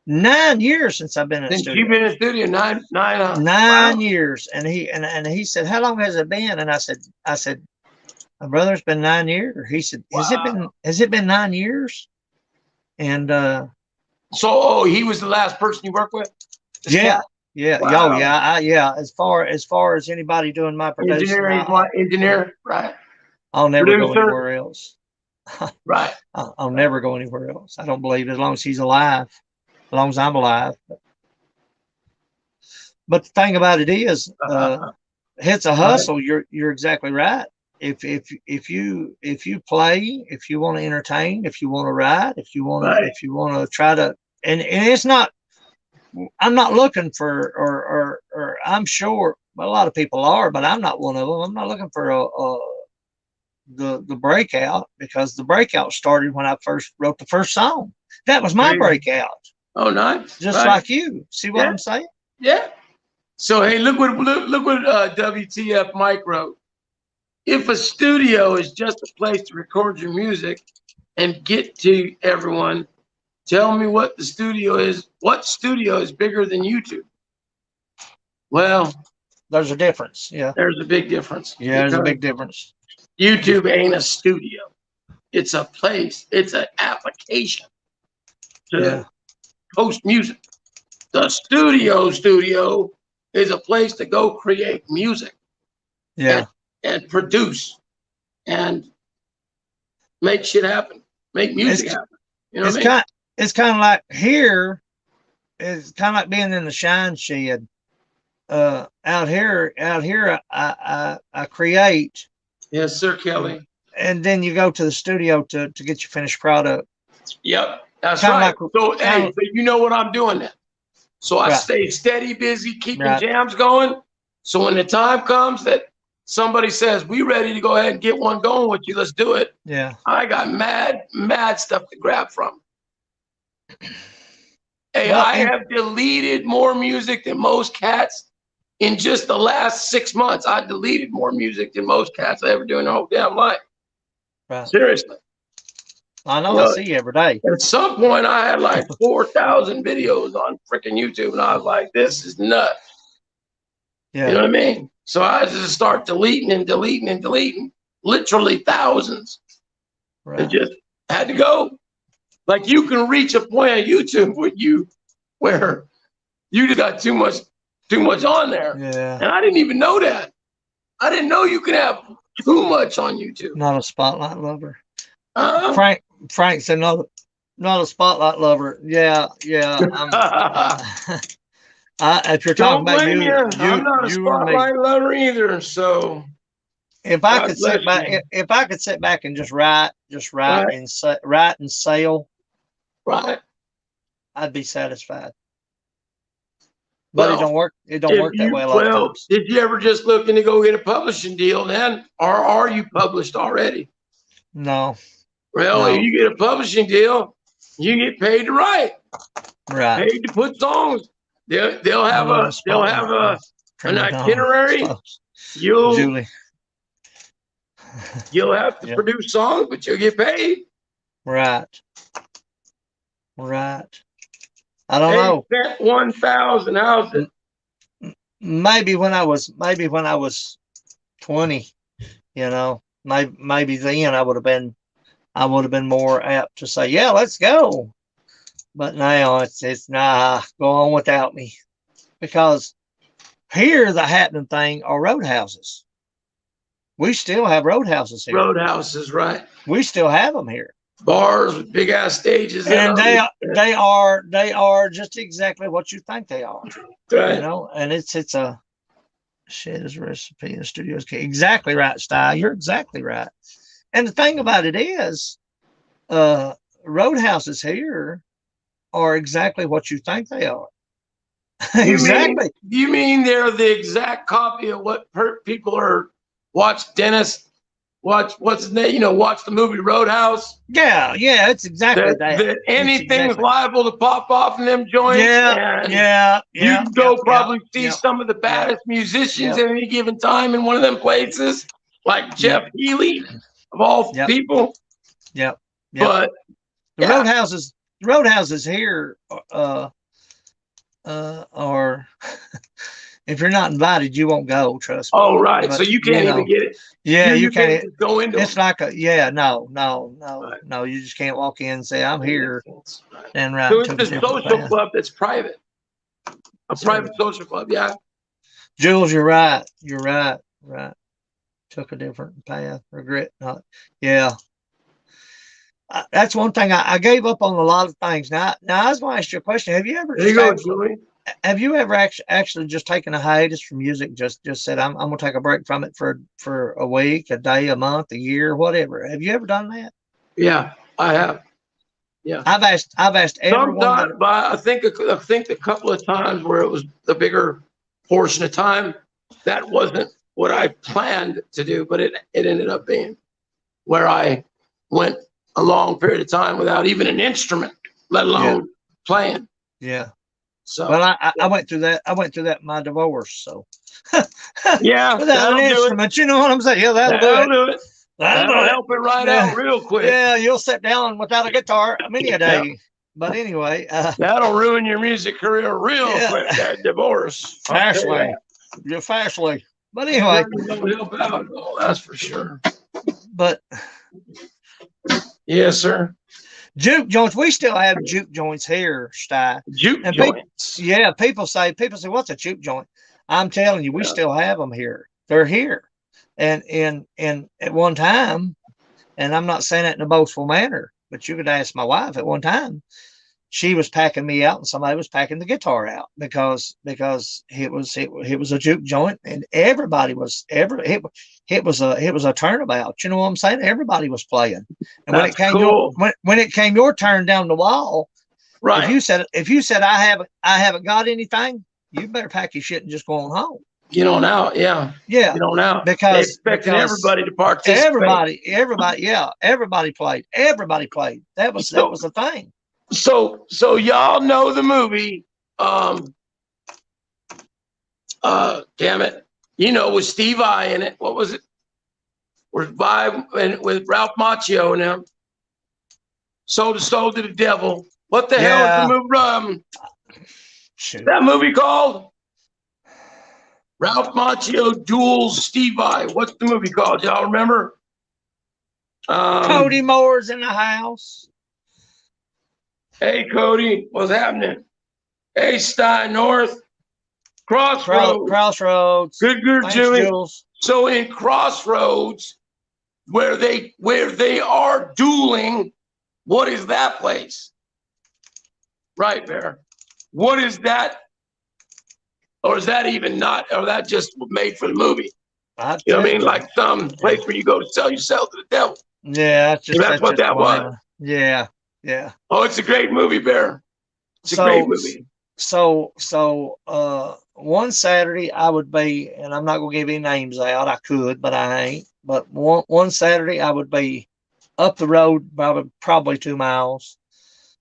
Speaker 2: 9 years since I've been in the studio.
Speaker 1: You've been in the studio 9
Speaker 2: 9 years. And he said, "How long has it been?" And I said, "My brother, it's been 9 years." He said, has it been 9 years? And
Speaker 1: so he was the last person you worked with?
Speaker 2: Yeah. Wow. Yeah. As far as anybody doing my producing,
Speaker 1: engineer, right?
Speaker 2: I'll never go anywhere else.
Speaker 1: Right.
Speaker 2: I'll never go anywhere else. I don't believe, as long as he's alive, as long as I'm alive. But the thing about it is, it's a
Speaker 1: Right.
Speaker 2: hustle. You're exactly right. If you play, if you want to entertain, if you want to write, if you want
Speaker 1: Right.
Speaker 2: to try to, and it's not. I'm not looking for, or I'm sure a lot of people are, but I'm not one of them. I'm not looking for the breakout, because the breakout started when I first wrote the first song. That was my
Speaker 1: Great.
Speaker 2: breakout.
Speaker 1: Oh, nice.
Speaker 2: Just
Speaker 1: Right.
Speaker 2: like you. See what
Speaker 1: Yeah.
Speaker 2: I'm saying?
Speaker 1: Yeah. So hey, look what WTF Mike wrote. If a studio is just a place to record your music and get to everyone, tell me what the studio is. What studio is bigger than YouTube? Well,
Speaker 2: There's a difference. Yeah.
Speaker 1: there's a big difference.
Speaker 2: Yeah, there's a big difference.
Speaker 1: YouTube ain't a studio. It's a place. It's an application to post music. The studio is a place to go create music.
Speaker 2: Yeah.
Speaker 1: And produce and make shit happen. Make music happen. You know what I mean?
Speaker 2: It's kind of like here. It's kind of like being in the shine shed. Out here, I create.
Speaker 1: Yes, sir, Kelly.
Speaker 2: And then you go to the studio to get your finished product.
Speaker 1: Yep, that's right. So, hey, but you know what I'm doing now. So I stay steady, busy, keeping jams going. So when the time comes that somebody says, we ready to go ahead and get one going with you, let's do it.
Speaker 2: Yeah.
Speaker 1: I got mad stuff to grab from. Hey, I have deleted more music than most cats in just the last 6 months. I deleted more music than most cats I ever do in their whole damn life.
Speaker 2: Right.
Speaker 1: Seriously.
Speaker 2: I know, I see you every day.
Speaker 1: At some point, I had like 4,000 videos on freaking YouTube, and I was like, this is nuts. Yeah. You know what I mean? So I just start deleting and deleting and deleting, literally thousands. Right. It just had to go. Like you can reach a point on YouTube where you just got too much on there.
Speaker 2: Yeah.
Speaker 1: And I didn't even know that. I didn't know you could have too much on YouTube.
Speaker 2: Not a spotlight lover. Frank said not a spotlight lover. Yeah. If you're talking about you,
Speaker 1: I'm not a spotlight lover either. So
Speaker 2: if I could sit back and just write and sail,
Speaker 1: right,
Speaker 2: I'd be satisfied. But it don't work. It don't work that way a lot of times.
Speaker 1: Did you ever just looking to go get a publishing deal then, or are you published already?
Speaker 2: No.
Speaker 1: Well, if you get a publishing deal, you get paid to write.
Speaker 2: Right.
Speaker 1: Paid to put songs. They'll have an itinerary. You'll have to produce songs, but you'll get paid.
Speaker 2: Right. I don't know.
Speaker 1: 1,000 houses.
Speaker 2: Maybe when I was 20, maybe then I would have been more apt to say, yeah, let's go. But now it's nah, go on without me. Because here the happening thing are roadhouses. We still have roadhouses here.
Speaker 1: Roadhouses, right.
Speaker 2: We still have them here.
Speaker 1: Bars with big ass stages.
Speaker 2: And they are just exactly what you think they are.
Speaker 1: Right.
Speaker 2: And it's a shit is a recipe in the studios. Exactly right, Style. You're exactly right. And the thing about it is, roadhouses here are exactly what you think they are. Exactly.
Speaker 1: You mean they're the exact copy of what people are watch what's his name? Watch the movie Roadhouse.
Speaker 2: Yeah, it's exactly that.
Speaker 1: Anything's liable to pop off in them joints.
Speaker 2: Yeah.
Speaker 1: You can go probably see some of the baddest musicians at any given time in one of them places, like Jeff Healy of all people.
Speaker 2: Yep.
Speaker 1: But
Speaker 2: the roadhouses here are if you're not invited, you won't go. Trust me.
Speaker 1: Oh, right. But, so you can't even get it.
Speaker 2: Yeah, you can't
Speaker 1: go into.
Speaker 2: It's like no. You just can't walk in and say I'm here. And right.
Speaker 1: So it's a social club that's private. A private social club, yeah.
Speaker 2: Jules, you're right. Right. Took a different path. Regret not. Yeah. That's one thing I gave up on a lot of things. Now I was going to ask you a question. Have you ever?
Speaker 1: There you go, Julie.
Speaker 2: have you ever actually just taken a hiatus from music? Just said I'm gonna take a break from it for a week, a day, a month, a year, whatever. Have you ever done that?
Speaker 1: Yeah, I have. Yeah.
Speaker 2: I've asked everyone that.
Speaker 1: Sometimes, but I think a couple of times where it was the bigger portion of time, that wasn't what I planned to do, but it ended up being where I went a long period of time without even an instrument, let alone playing.
Speaker 2: Yeah.
Speaker 1: So
Speaker 2: well, I went through that. I went through that in my divorce. So
Speaker 1: yeah,
Speaker 2: without an instrument, you know what I'm saying? Yeah, that'll do it.
Speaker 1: That'll help it right out real quick.
Speaker 2: Yeah, you'll sit down without a guitar many a day. Yeah. But anyway,
Speaker 1: that'll ruin your music career real quick. That divorce,
Speaker 2: fastly, fastly. But anyway,
Speaker 1: don't help out. Oh, that's for sure.
Speaker 2: But
Speaker 1: yes, sir.
Speaker 2: Juke joints. We still have juke joints here, Sty.
Speaker 1: Juke joints.
Speaker 2: People say, what's a juke joint? I'm telling you, we still have them here. They're here. And at one time, and I'm not saying that in a boastful manner, but you could ask my wife at one time, she was packing me out and somebody was packing the guitar out because it was a juke joint and everybody was it was a turnabout. You know what I'm saying? Everybody was playing. And when it came your turn down the wall, right? If you said I haven't got anything, you better pack your shit and just go on home.
Speaker 1: Get on out, yeah. Get on out.
Speaker 2: Because
Speaker 1: everybody to participate.
Speaker 2: Everybody played. Everybody played. That was the thing.
Speaker 1: So y'all know the movie, damn it, with Steve Vai in it. What was it? With Ralph Macchio and them. Sold the Soul to the Devil. What the hell is the movie? That movie called? Ralph Macchio duels Steve Vai. What's the movie called? Y'all remember?
Speaker 2: Cody Moore's in the house.
Speaker 1: Hey, Cody, what's happening? Hey, Stein North.
Speaker 2: Crossroads.
Speaker 1: Good, Jimmy. Jules. So in Crossroads, where they are dueling, what is that place? Right there. What is that? Or is that even not? Or that just made for the movie? You know what I mean? Like some place where you go to sell yourself to the devil.
Speaker 2: Yeah,
Speaker 1: that's what that was.
Speaker 2: Yeah.
Speaker 1: Oh, it's a great movie, Bear. It's a great movie.
Speaker 2: So one Saturday I would be, and I'm not gonna give any names out. I could, but I ain't. But one Saturday I would be up the road probably 2 miles.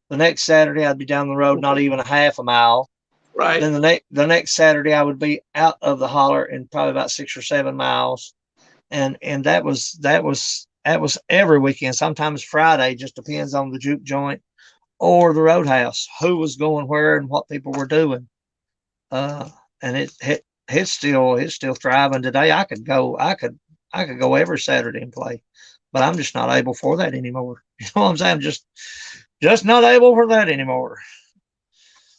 Speaker 2: The next Saturday I'd be down the road not even a half a mile.
Speaker 1: Right.
Speaker 2: Then the next Saturday I would be out of the holler in probably about 6 or 7 miles, and that was every weekend. Sometimes Friday, just depends on the juke joint or the roadhouse, who was going where and what people were doing. And it's still thriving today. I could go every Saturday and play, but I'm just not able for that anymore. You know what I'm saying? I'm just not able for that anymore.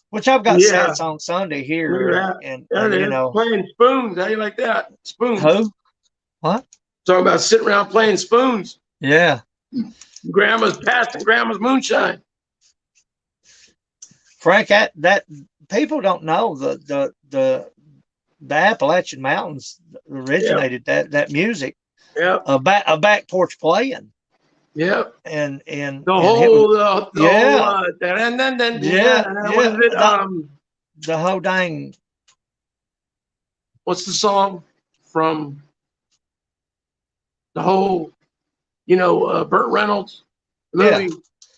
Speaker 2: Which I've got sets on Sunday here, and
Speaker 1: playing spoons. How do you like that? Spoons.
Speaker 2: Who? What?
Speaker 1: Talking about sitting around playing spoons.
Speaker 2: Yeah.
Speaker 1: Grandma's past and Grandma's moonshine.
Speaker 2: Frank, that people don't know the Appalachian Mountains originated that music.
Speaker 1: Yeah.
Speaker 2: A back porch playing.
Speaker 1: Yep.
Speaker 2: And
Speaker 1: the whole
Speaker 2: the whole dang.
Speaker 1: What's the song from the whole, Burt Reynolds movie?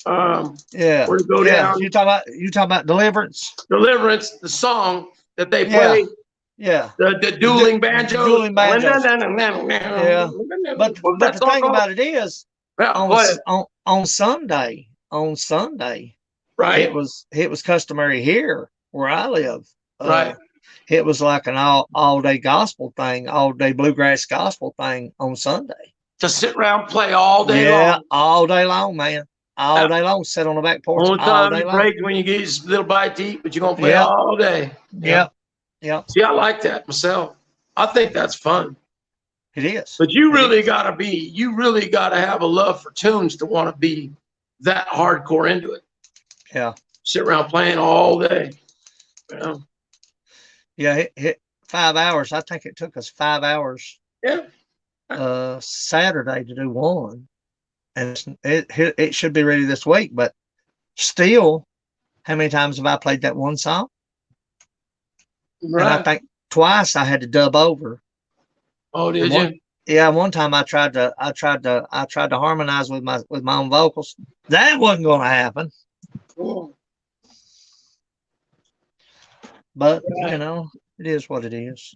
Speaker 2: Where
Speaker 1: to go down.
Speaker 2: You talking about Deliverance?
Speaker 1: Deliverance, the song that they play.
Speaker 2: Yeah.
Speaker 1: The dueling banjos.
Speaker 2: Dueling banjos. Yeah. But the thing about it is, on Sunday, right? It was customary here where I live.
Speaker 1: Right.
Speaker 2: It was like an all day gospel thing, all day bluegrass gospel thing on Sunday.
Speaker 1: To sit around play all day long.
Speaker 2: Yeah, all day long, man. All day long, sit on the back porch.
Speaker 1: Only time you break when you get a little bite to eat, but you're gonna play all day.
Speaker 2: Yep.
Speaker 1: See, I like that myself. I think that's fun.
Speaker 2: It is.
Speaker 1: But you really gotta have a love for tunes to want to be that hardcore into it.
Speaker 2: Yeah.
Speaker 1: Sit around playing all day.
Speaker 2: Yeah, hit 5 hours. I think it took us 5 hours.
Speaker 1: Yeah.
Speaker 2: Saturday to do one, and it should be ready this week. But still, how many times have I played that one song?
Speaker 1: Right.
Speaker 2: And I think twice I had to dub over.
Speaker 1: Oh, did you?
Speaker 2: Yeah, one time I tried to harmonize with my own vocals. That wasn't going to happen.
Speaker 1: Cool.
Speaker 2: But it is what it is.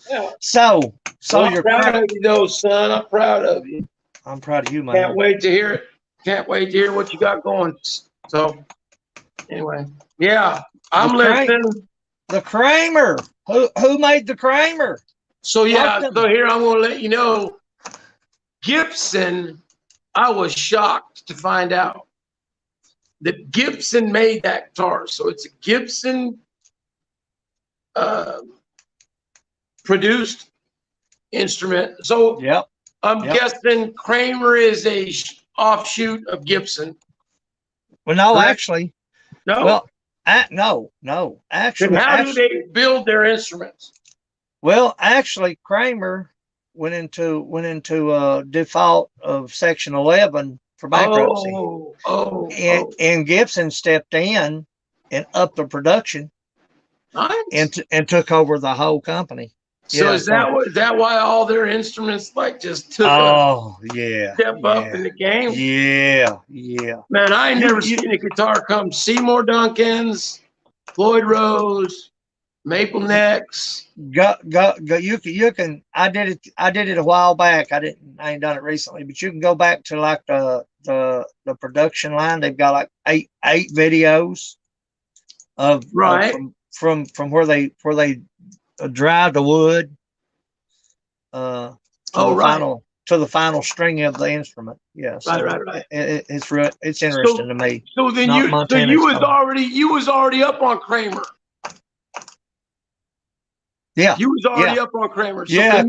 Speaker 1: Yeah.
Speaker 2: So
Speaker 1: well,
Speaker 2: you're
Speaker 1: proud of you, though, son. I'm proud of you.
Speaker 2: I'm proud of you, man.
Speaker 1: Can't wait to hear it. Can't wait to hear what you got going. So, anyway, yeah, I'm listening.
Speaker 2: The Kramer. Who made the Kramer?
Speaker 1: So yeah, so here I'm going to let you know. Gibson, I was shocked to find out that Gibson made that guitar. So it's a Gibson produced instrument. So
Speaker 2: yep.
Speaker 1: I'm guessing Kramer is a offshoot of Gibson.
Speaker 2: Well, no,
Speaker 1: correct?
Speaker 2: Actually,
Speaker 1: no.
Speaker 2: Well, no. Actually,
Speaker 1: then how do they build their instruments?
Speaker 2: Well, actually, Kramer went into default of Section 11 for bankruptcy. And Gibson stepped in and upped the production. Nice. and took over the whole company.
Speaker 1: So is that why all their instruments like just took a step up in the game?
Speaker 2: Yeah.
Speaker 1: Man, I ain't never seen a guitar come Seymour Duncan's, Floyd Rose, Maple Necks.
Speaker 2: Go. You can. I did it a while back. I ain't done it recently, but you can go back to like the production line. They've got like eight videos of from where they drive the wood to the final string of the instrument. Yeah, so
Speaker 1: right.
Speaker 2: It's interesting to me.
Speaker 1: So then you was already up on Kramer.
Speaker 2: Yeah,
Speaker 1: you was already up on Kramer. So
Speaker 2: yeah,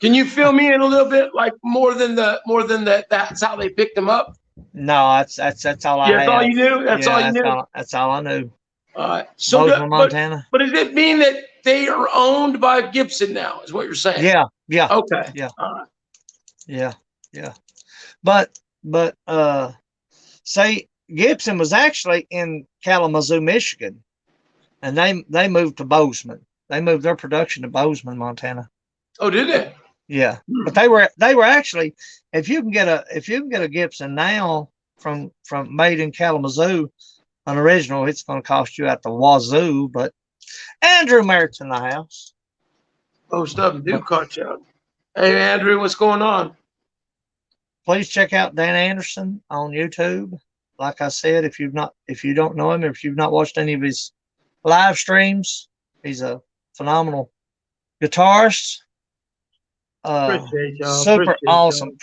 Speaker 1: can you fill me in a little bit, like more than that? That's how they picked them up.
Speaker 2: No, that's all I.
Speaker 1: That's all you knew. That's all you knew.
Speaker 2: That's all I knew.
Speaker 1: All right. So,
Speaker 2: Montana.
Speaker 1: But does it mean that they are owned by Gibson now? Is what you're saying?
Speaker 2: Yeah.
Speaker 1: Okay.
Speaker 2: Yeah.
Speaker 1: All right.
Speaker 2: Yeah. But say Gibson was actually in Kalamazoo, Michigan, and they moved to Bozeman. They moved their production to Bozeman, Montana.
Speaker 1: Oh, did they?
Speaker 2: Yeah, but they were actually, if you can get a Gibson now from made in Kalamazoo, an original, it's going to cost you at the wazoo. But Andrew Merritt's in the house.
Speaker 1: Most of them do cost you. Hey, Andrew, what's going on?
Speaker 2: Please check out Dan Anderson on YouTube. Like I said, if you don't know him, if you've not watched any of his live streams, he's a phenomenal guitarist.
Speaker 1: Appreciate y'all.
Speaker 2: Super awesome.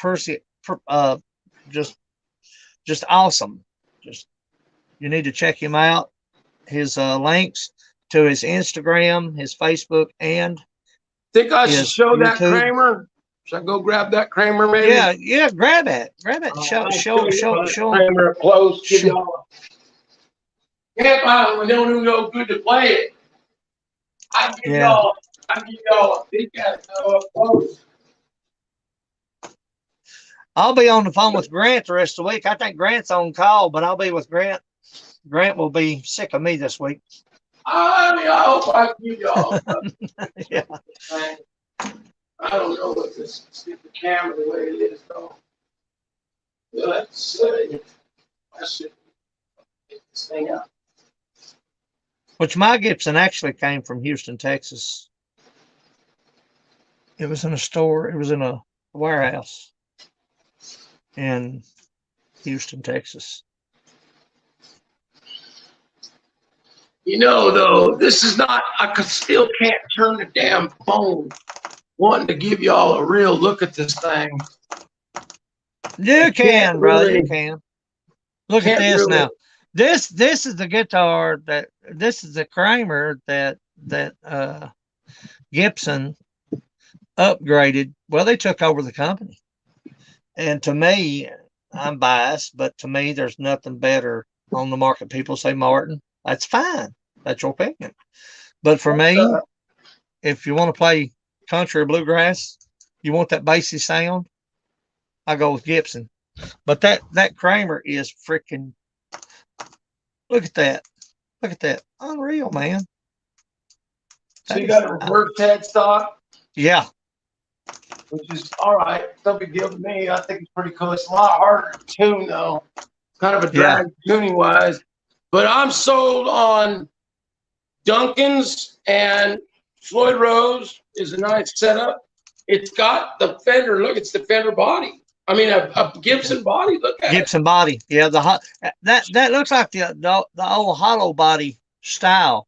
Speaker 2: Just awesome. You need to check him out. His links to his Instagram, his Facebook, and
Speaker 1: think I should show YouTube. That Kramer. Should I go grab that Kramer, maybe?
Speaker 2: Yeah. Grab it. Show
Speaker 1: Kramer close. Give y'all. Can't buy them. They don't even know good to play it. I give y'all a big ass up close.
Speaker 2: I'll be on the phone with Grant the rest of the week. I think Grant's on call, but I'll be with Grant. Grant will be sick of me this week.
Speaker 1: I hope I can give y'all.
Speaker 2: Yeah.
Speaker 1: I don't know what this stupid camera the way it is though. Let's see. I should get this thing out.
Speaker 2: Which my Gibson actually came from Houston, Texas. It was in a store. It was in a warehouse in Houston, Texas.
Speaker 1: You know, though, this is not, I still can't turn the damn phone wanting to give y'all a real look at this thing.
Speaker 2: You can, brother, you can. Look at this now. This is the guitar this is the Kramer that Gibson upgraded. Well, they took over the company. And to me, I'm biased, but to me, there's nothing better on the market. People say Martin. That's fine. That's your opinion. But for me, if you want to play country or bluegrass, you want that bassy sound, I go with Gibson. But that Kramer is freaking. Look at that. Look at that. Unreal, man.
Speaker 1: So you got a reverse headstock?
Speaker 2: Yeah.
Speaker 1: Which is all right. No big deal to me. I think it's pretty cool. It's a lot harder to tune, though. Kind of a drag tuning wise. But I'm sold on Duncan's, and Floyd Rose is a nice setup. It's got the Fender. Look, it's the Fender body. I mean, a Gibson body. Look at
Speaker 2: Gibson body. Yeah, that looks like the old hollow body style.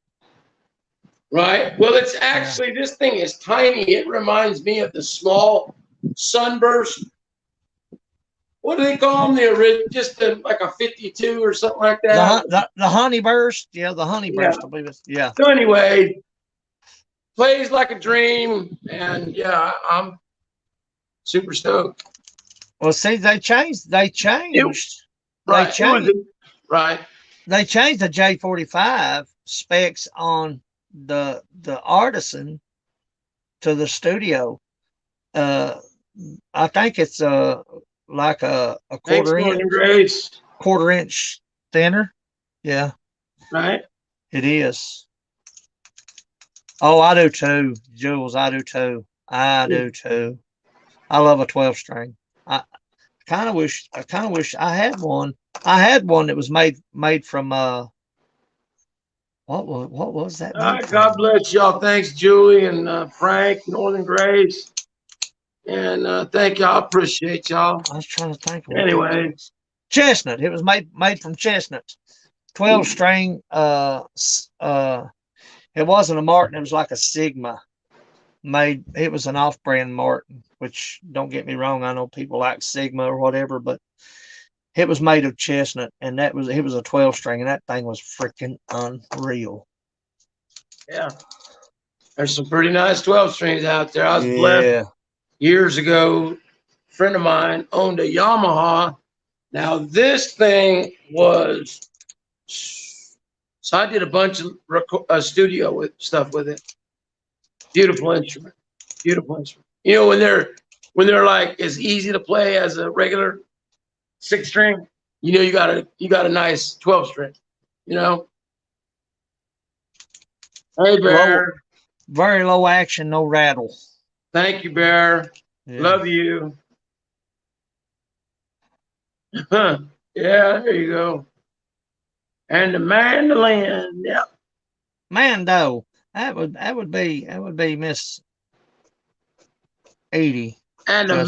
Speaker 1: Right. Well, it's actually, this thing is tiny. It reminds me of the small Sunburst. What do they call them? Just like a 52 or something like that.
Speaker 2: The Honey Burst. Yeah, the Honey Burst. I believe it's, yeah.
Speaker 1: So anyway, plays like a dream, and yeah, I'm super stoked.
Speaker 2: Well, see, they changed. Right. They changed the J45 specs on the Artisan to the Studio. I think it's like a quarter inch thinner. Yeah.
Speaker 1: Right.
Speaker 2: It is. Oh, I do too, Jules. I do too. I love a 12 string. I kind of wish I had one. I had one that was made from what was that?
Speaker 1: God bless y'all. Thanks, Julie and Frank, Northern Grace. And thank y'all. Appreciate y'all.
Speaker 2: I was trying to think.
Speaker 1: Anyway,
Speaker 2: chestnut. It was made from chestnuts. 12 string. It wasn't a Martin. It was like a Sigma. It was an off-brand Martin. Which, don't get me wrong, I know people like Sigma or whatever, but it was made of chestnut, and it was a 12 string, and that thing was freaking unreal.
Speaker 1: Yeah, there's some pretty nice 12 strings out there. I was blessed. Years ago, a friend of mine owned a Yamaha. Now this thing was, so I did a bunch of studio stuff with it. Beautiful instrument. You know, when they're like as easy to play as a regular 6-string, you know, you got a nice 12 string. You know. Hey, Bear.
Speaker 2: Very low action, no rattle.
Speaker 1: Thank you, Bear. Yeah. Love you. Yeah, there you go. And the mandolin, yep.
Speaker 2: Mando. That would be Miss 80.
Speaker 1: And the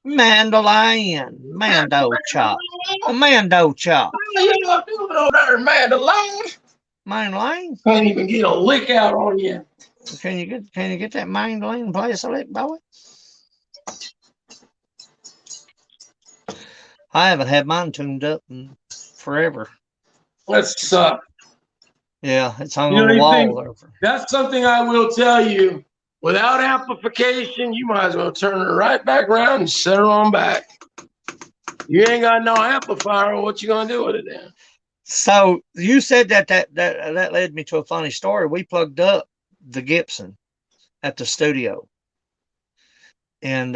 Speaker 1: mandolin.
Speaker 2: Mando chop. A Mando chop.
Speaker 1: What are you doing over there, mandolin?
Speaker 2: Mandolin?
Speaker 1: Can't even get a lick out on you.
Speaker 2: Can you get that mandolin and play us a lick, boy? I haven't had mine tuned up in forever.
Speaker 1: That sucks.
Speaker 2: Yeah, it's hung on the wall there.
Speaker 1: That's something I will tell you. Without amplification, you might as well turn it right back around and set it on back. You ain't got no amplifier. What you gonna do with it then?
Speaker 2: So you said that led me to a funny story. We plugged up the Gibson at the studio, and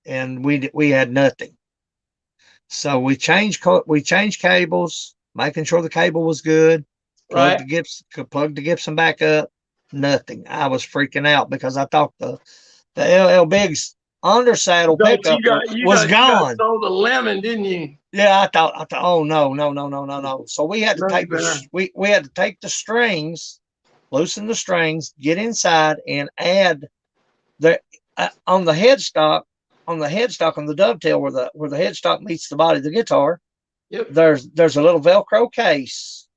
Speaker 2: we had nothing. So we changed cables, making sure the cable was good. Plugged the Gibson back up. Nothing. I was freaking out because I thought the LL Biggs undersaddle pickup was gone.
Speaker 1: You sold a lemon, didn't you?
Speaker 2: Yeah, I thought. Oh no. So we had to take the strings, loosen the strings, get inside, and add the on the headstock on the dovetail where the headstock meets the body of the guitar.
Speaker 1: Yep.
Speaker 2: There's a little Velcro case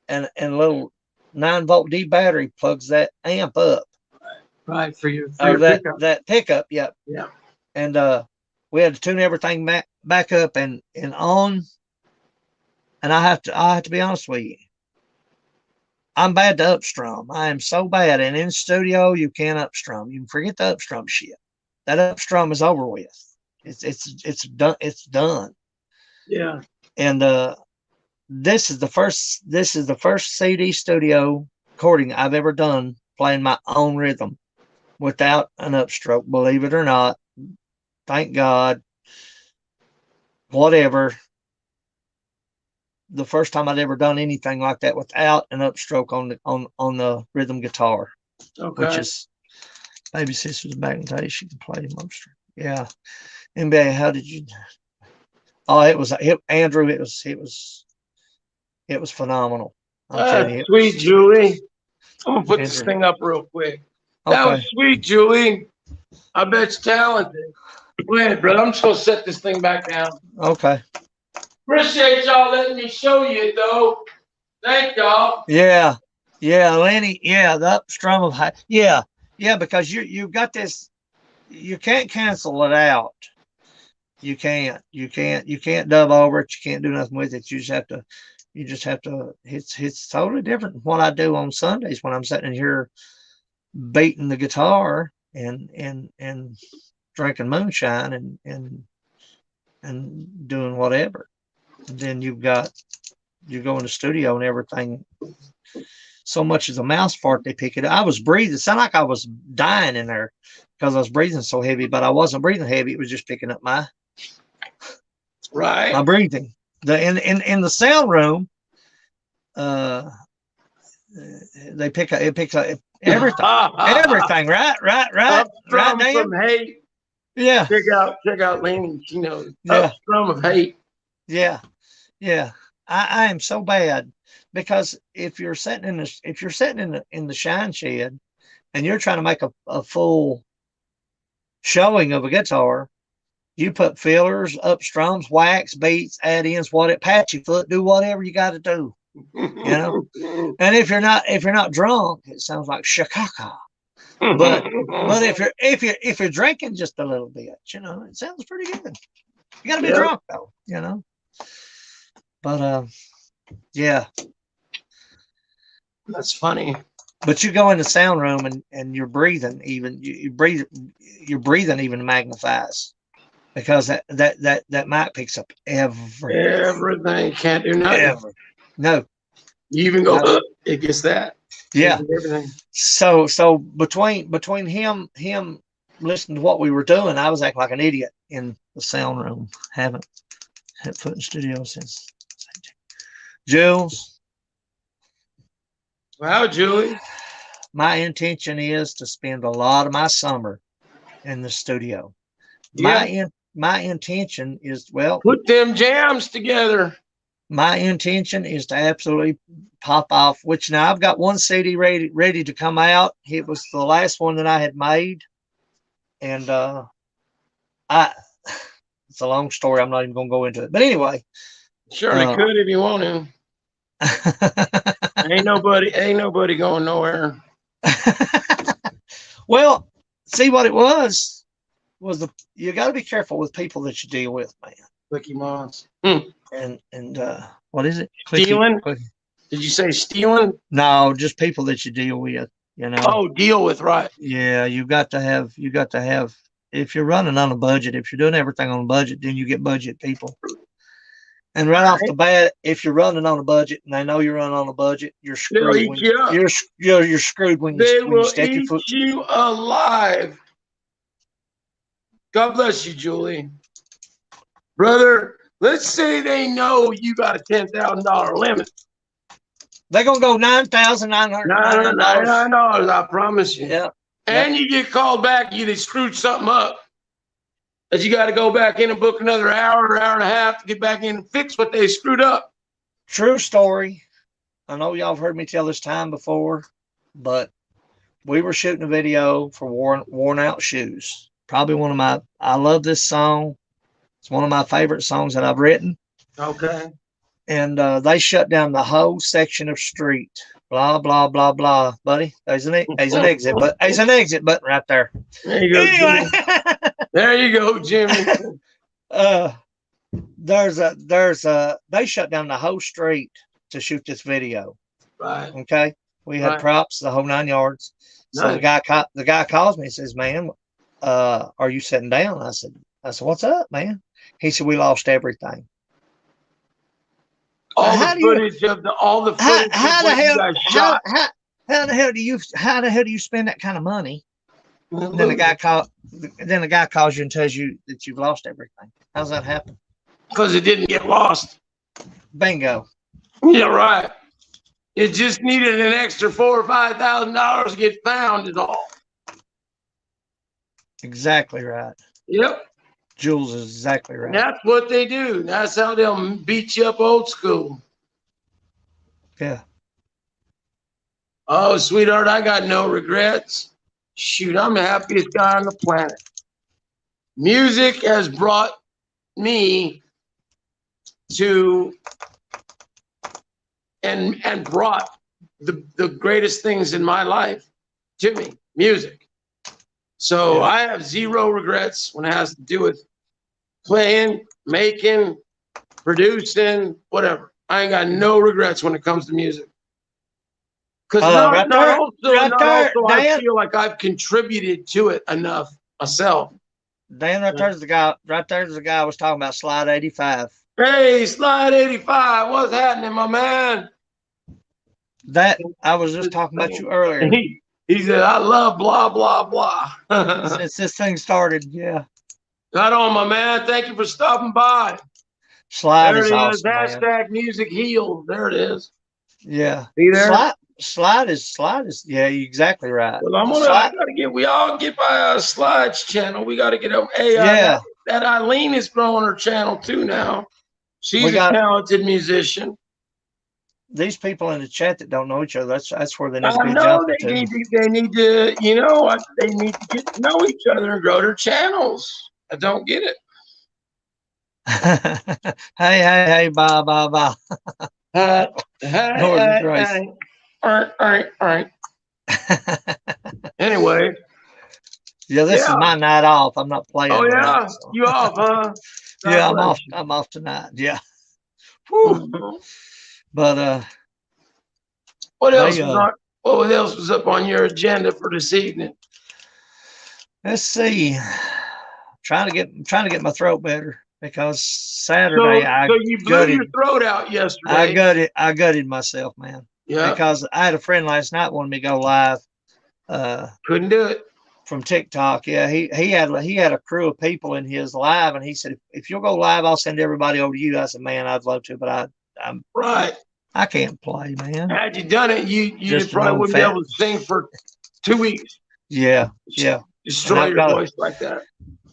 Speaker 2: and a little 9-volt D battery plugs that amp up.
Speaker 1: Right, for your
Speaker 2: pickup. That pickup, yep.
Speaker 1: Yeah.
Speaker 2: And we had to tune everything back up and on. And I have to be honest with you. I'm bad to upstrum. I am so bad. And in studio, you can't upstrum. You can forget the upstrum shit. That upstrum is over with. It's done. It's done.
Speaker 1: Yeah.
Speaker 2: And this is the first CD studio recording I've ever done playing my own rhythm without an upstroke. Believe it or not, thank God. Whatever. The first time I'd ever done anything like that without an upstroke on the rhythm guitar, which is baby sisters back in the day. She can play them upstroke. Yeah. NBA, how did you? Oh, Andrew. It was phenomenal. I'm telling you,
Speaker 1: sweet Julie. I'm gonna put this thing up real quick. That was sweet, Julie. I bet you're talented. Go ahead, brother. I'm just gonna set this thing back down.
Speaker 2: Okay.
Speaker 1: Appreciate y'all letting me show you it, though. Thank y'all.
Speaker 2: Yeah, Lenny. Yeah, the strum of high. Yeah, because you got this. You can't cancel it out. You can't dub over it. You can't do nothing with it. You just have to. It's totally different from what I do on Sundays when I'm sitting here beating the guitar and drinking moonshine and doing whatever. And then you go in the studio and everything. So much as a mouse fart, they pick it up. I was breathing. It sounded like I was dying in there because I was breathing so heavy, but I wasn't breathing heavy. It was just picking up my breathing. In the sound room, it picks up everything. Everything, right.
Speaker 1: Strum from hate.
Speaker 2: Yeah.
Speaker 1: Check out Laney. She knows. Yeah. Strum of hate.
Speaker 2: Yeah. I am so bad because if you're sitting in the shine shed and you're trying to make a full showing of a guitar, you put fillers, up strums, wax, beats, add-ins, patchy foot, do whatever you got to do, And if you're not drunk, it sounds like Chicago. But if you're drinking just a little bit, it sounds pretty good. You got to be drunk though, But yeah,
Speaker 1: that's funny.
Speaker 2: But you go in the sound room and you're breathing even your breathing even magnifies because that mic picks up everything.
Speaker 1: Everything. Can't do nothing.
Speaker 2: No.
Speaker 1: You even go it gets that.
Speaker 2: Yeah. Everything. So between him listening to what we were doing, I was acting like an idiot in the sound room. Haven't had foot in studio since. Jules.
Speaker 1: Wow, Julie.
Speaker 2: My intention is to spend a lot of my summer in the studio.
Speaker 1: Yeah.
Speaker 2: My intention is,
Speaker 1: put them jams together.
Speaker 2: My intention is to absolutely pop off, which now I've got one CD ready to come out. It was the last one that I had made. And it's a long story. I'm not even going to go into it. But anyway.
Speaker 1: Surely could if you want to. ain't nobody going nowhere.
Speaker 2: Well, see what it was you got to be careful with people that you deal with, man.
Speaker 1: Clicky Moss.
Speaker 2: And what is it?
Speaker 1: Stealing? Did you say stealing?
Speaker 2: No, just people that you deal with.
Speaker 1: Oh, deal with, right?
Speaker 2: Yeah, you got to have. If you're running on a budget, if you're doing everything on a budget, then you get budget people. And right off the bat, if you're running on a budget and they know you're running on a budget, you're screwed.
Speaker 1: They'll eat you up.
Speaker 2: You're screwed when you step your foot.
Speaker 1: They will eat you alive. God bless you, Julie. Brother, let's say they know you got a $10,000 limit.
Speaker 2: They're going to go $9,999.
Speaker 1: I promise you.
Speaker 2: Yeah.
Speaker 1: And you get called back, they screwed something up. That you got to go back in and book another hour and a half to get back in and fix what they screwed up.
Speaker 2: True story. I know y'all have heard me tell this time before, but we were shooting a video for Worn Out Shoes. Probably I love this song. It's one of my favorite songs that I've written.
Speaker 1: Okay.
Speaker 2: And they shut down the whole section of street. Blah, blah, blah, blah. Buddy, there's an exit button right there.
Speaker 1: There you go, anyway. There you go, Jimmy.
Speaker 2: They shut down the whole street to shoot this video.
Speaker 1: Right.
Speaker 2: Okay. We had props, the whole 9 yards. So the guy calls me and says, "Man, are you sitting down?" I said, "What's up, man?" He said, "We lost everything."
Speaker 1: All the footage of what you guys shot.
Speaker 2: how the hell do you spend that kind of money? And then the guy calls you and tells you that you've lost everything. How's that happen?
Speaker 1: Because it didn't get lost.
Speaker 2: Bingo.
Speaker 1: Yeah, right. It just needed an extra $4,000 or $5,000 to get found, is all.
Speaker 2: Exactly right.
Speaker 1: Yep.
Speaker 2: Jules is exactly right.
Speaker 1: And that's what they do. That's how they'll beat you up old school.
Speaker 2: Yeah.
Speaker 1: Oh, sweetheart, I got no regrets. Shoot, I'm the happiest guy on the planet. Music has brought me to and brought the greatest things in my life to me, music. So I have zero regrets when it has to do with playing, making, producing, whatever. I ain't got no regrets when it comes to music. Because not also I feel like I've contributed to it enough myself.
Speaker 2: Dan, there's the guy I was talking about, Slide 85.
Speaker 1: Hey, Slide 85, what's happening, my man?
Speaker 2: That I was just talking about you earlier.
Speaker 1: He said, I love blah, blah, blah.
Speaker 2: Since this thing started, yeah.
Speaker 1: Right on, my man. Thank you for stopping by.
Speaker 2: Slide
Speaker 1: there
Speaker 2: is
Speaker 1: it
Speaker 2: awesome,
Speaker 1: is. Hashtag
Speaker 2: man.
Speaker 1: music heal. There it is.
Speaker 2: Yeah.
Speaker 1: See there?
Speaker 2: Slide is yeah, you're exactly right.
Speaker 1: Well, we all get by Slide's channel. We gotta get up. Hey,
Speaker 2: yeah.
Speaker 1: That Eileeny is growing her channel too now. She's a talented musician.
Speaker 2: These people in the chat that don't know each other, that's where they need
Speaker 1: to be jumping to. They need to, they need to get to know each other and grow their channels. I don't get it.
Speaker 2: hey, bye. Northern Grace.
Speaker 1: All right. Anyway.
Speaker 2: Yeah, this is my night off. I'm not playing.
Speaker 1: Oh, yeah? Tonight, so. You off, huh?
Speaker 2: Yeah, I'm off. I'm off tonight. Yeah. But
Speaker 1: what else was up on your agenda for this evening?
Speaker 2: Let's see. I'm trying to get my throat better because Saturday
Speaker 1: so you blew your throat out yesterday.
Speaker 2: I gutted myself, man.
Speaker 1: Yeah.
Speaker 2: Because I had a friend last night wanted me to go live.
Speaker 1: Couldn't do it.
Speaker 2: From TikTok. Yeah, he had a crew of people in his live, and he said, if you'll go live, I'll send everybody over to you. I said, man, I'd love to, but I'm
Speaker 1: right.
Speaker 2: I can't play, man.
Speaker 1: Had you done it, you probably wouldn't be able to sing for 2 weeks.
Speaker 2: Yeah.
Speaker 1: Destroy your voice like that.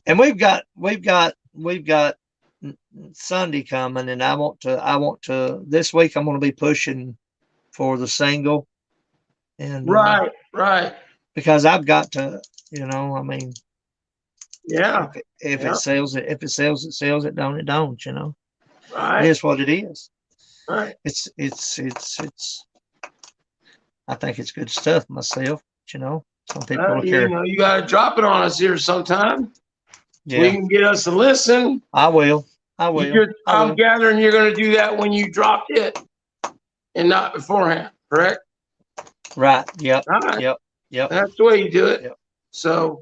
Speaker 2: And we've got Sunday coming, and I want to this week I'm going to be pushing for the single. And
Speaker 1: right.
Speaker 2: Because I've got to, I mean,
Speaker 1: yeah.
Speaker 2: If it sells, it sells. It don't.
Speaker 1: Right.
Speaker 2: It is what it is.
Speaker 1: Right.
Speaker 2: It's. I think it's good stuff myself. Some people care.
Speaker 1: You got to drop it on us here sometime.
Speaker 2: Yeah.
Speaker 1: We can get us to listen.
Speaker 2: I will.
Speaker 1: I'm gathering you're going to do that when you dropped it, and not beforehand. Correct.
Speaker 2: Right. Yep.
Speaker 1: Right.
Speaker 2: Yep.
Speaker 1: That's the way you do it.
Speaker 2: Yep.
Speaker 1: So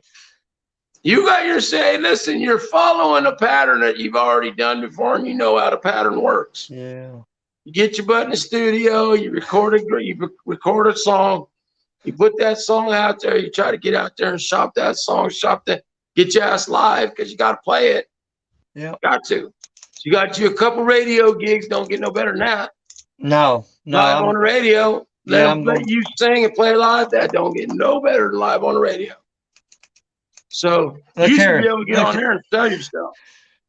Speaker 1: you got your say. Listen, you're following a pattern that you've already done before, and you know how the pattern works.
Speaker 2: Yeah.
Speaker 1: You get your butt in the studio. You record a song. You put that song out there. You try to get out there and shop that song. Get your ass live because you got to play it.
Speaker 2: Yeah.
Speaker 1: Got to. You got you a couple radio gigs. Don't get no better than that.
Speaker 2: No.
Speaker 1: Live on the radio. Let you sing and play live. That don't get no better than live on the radio. So you should be able to get on there and sell yourself.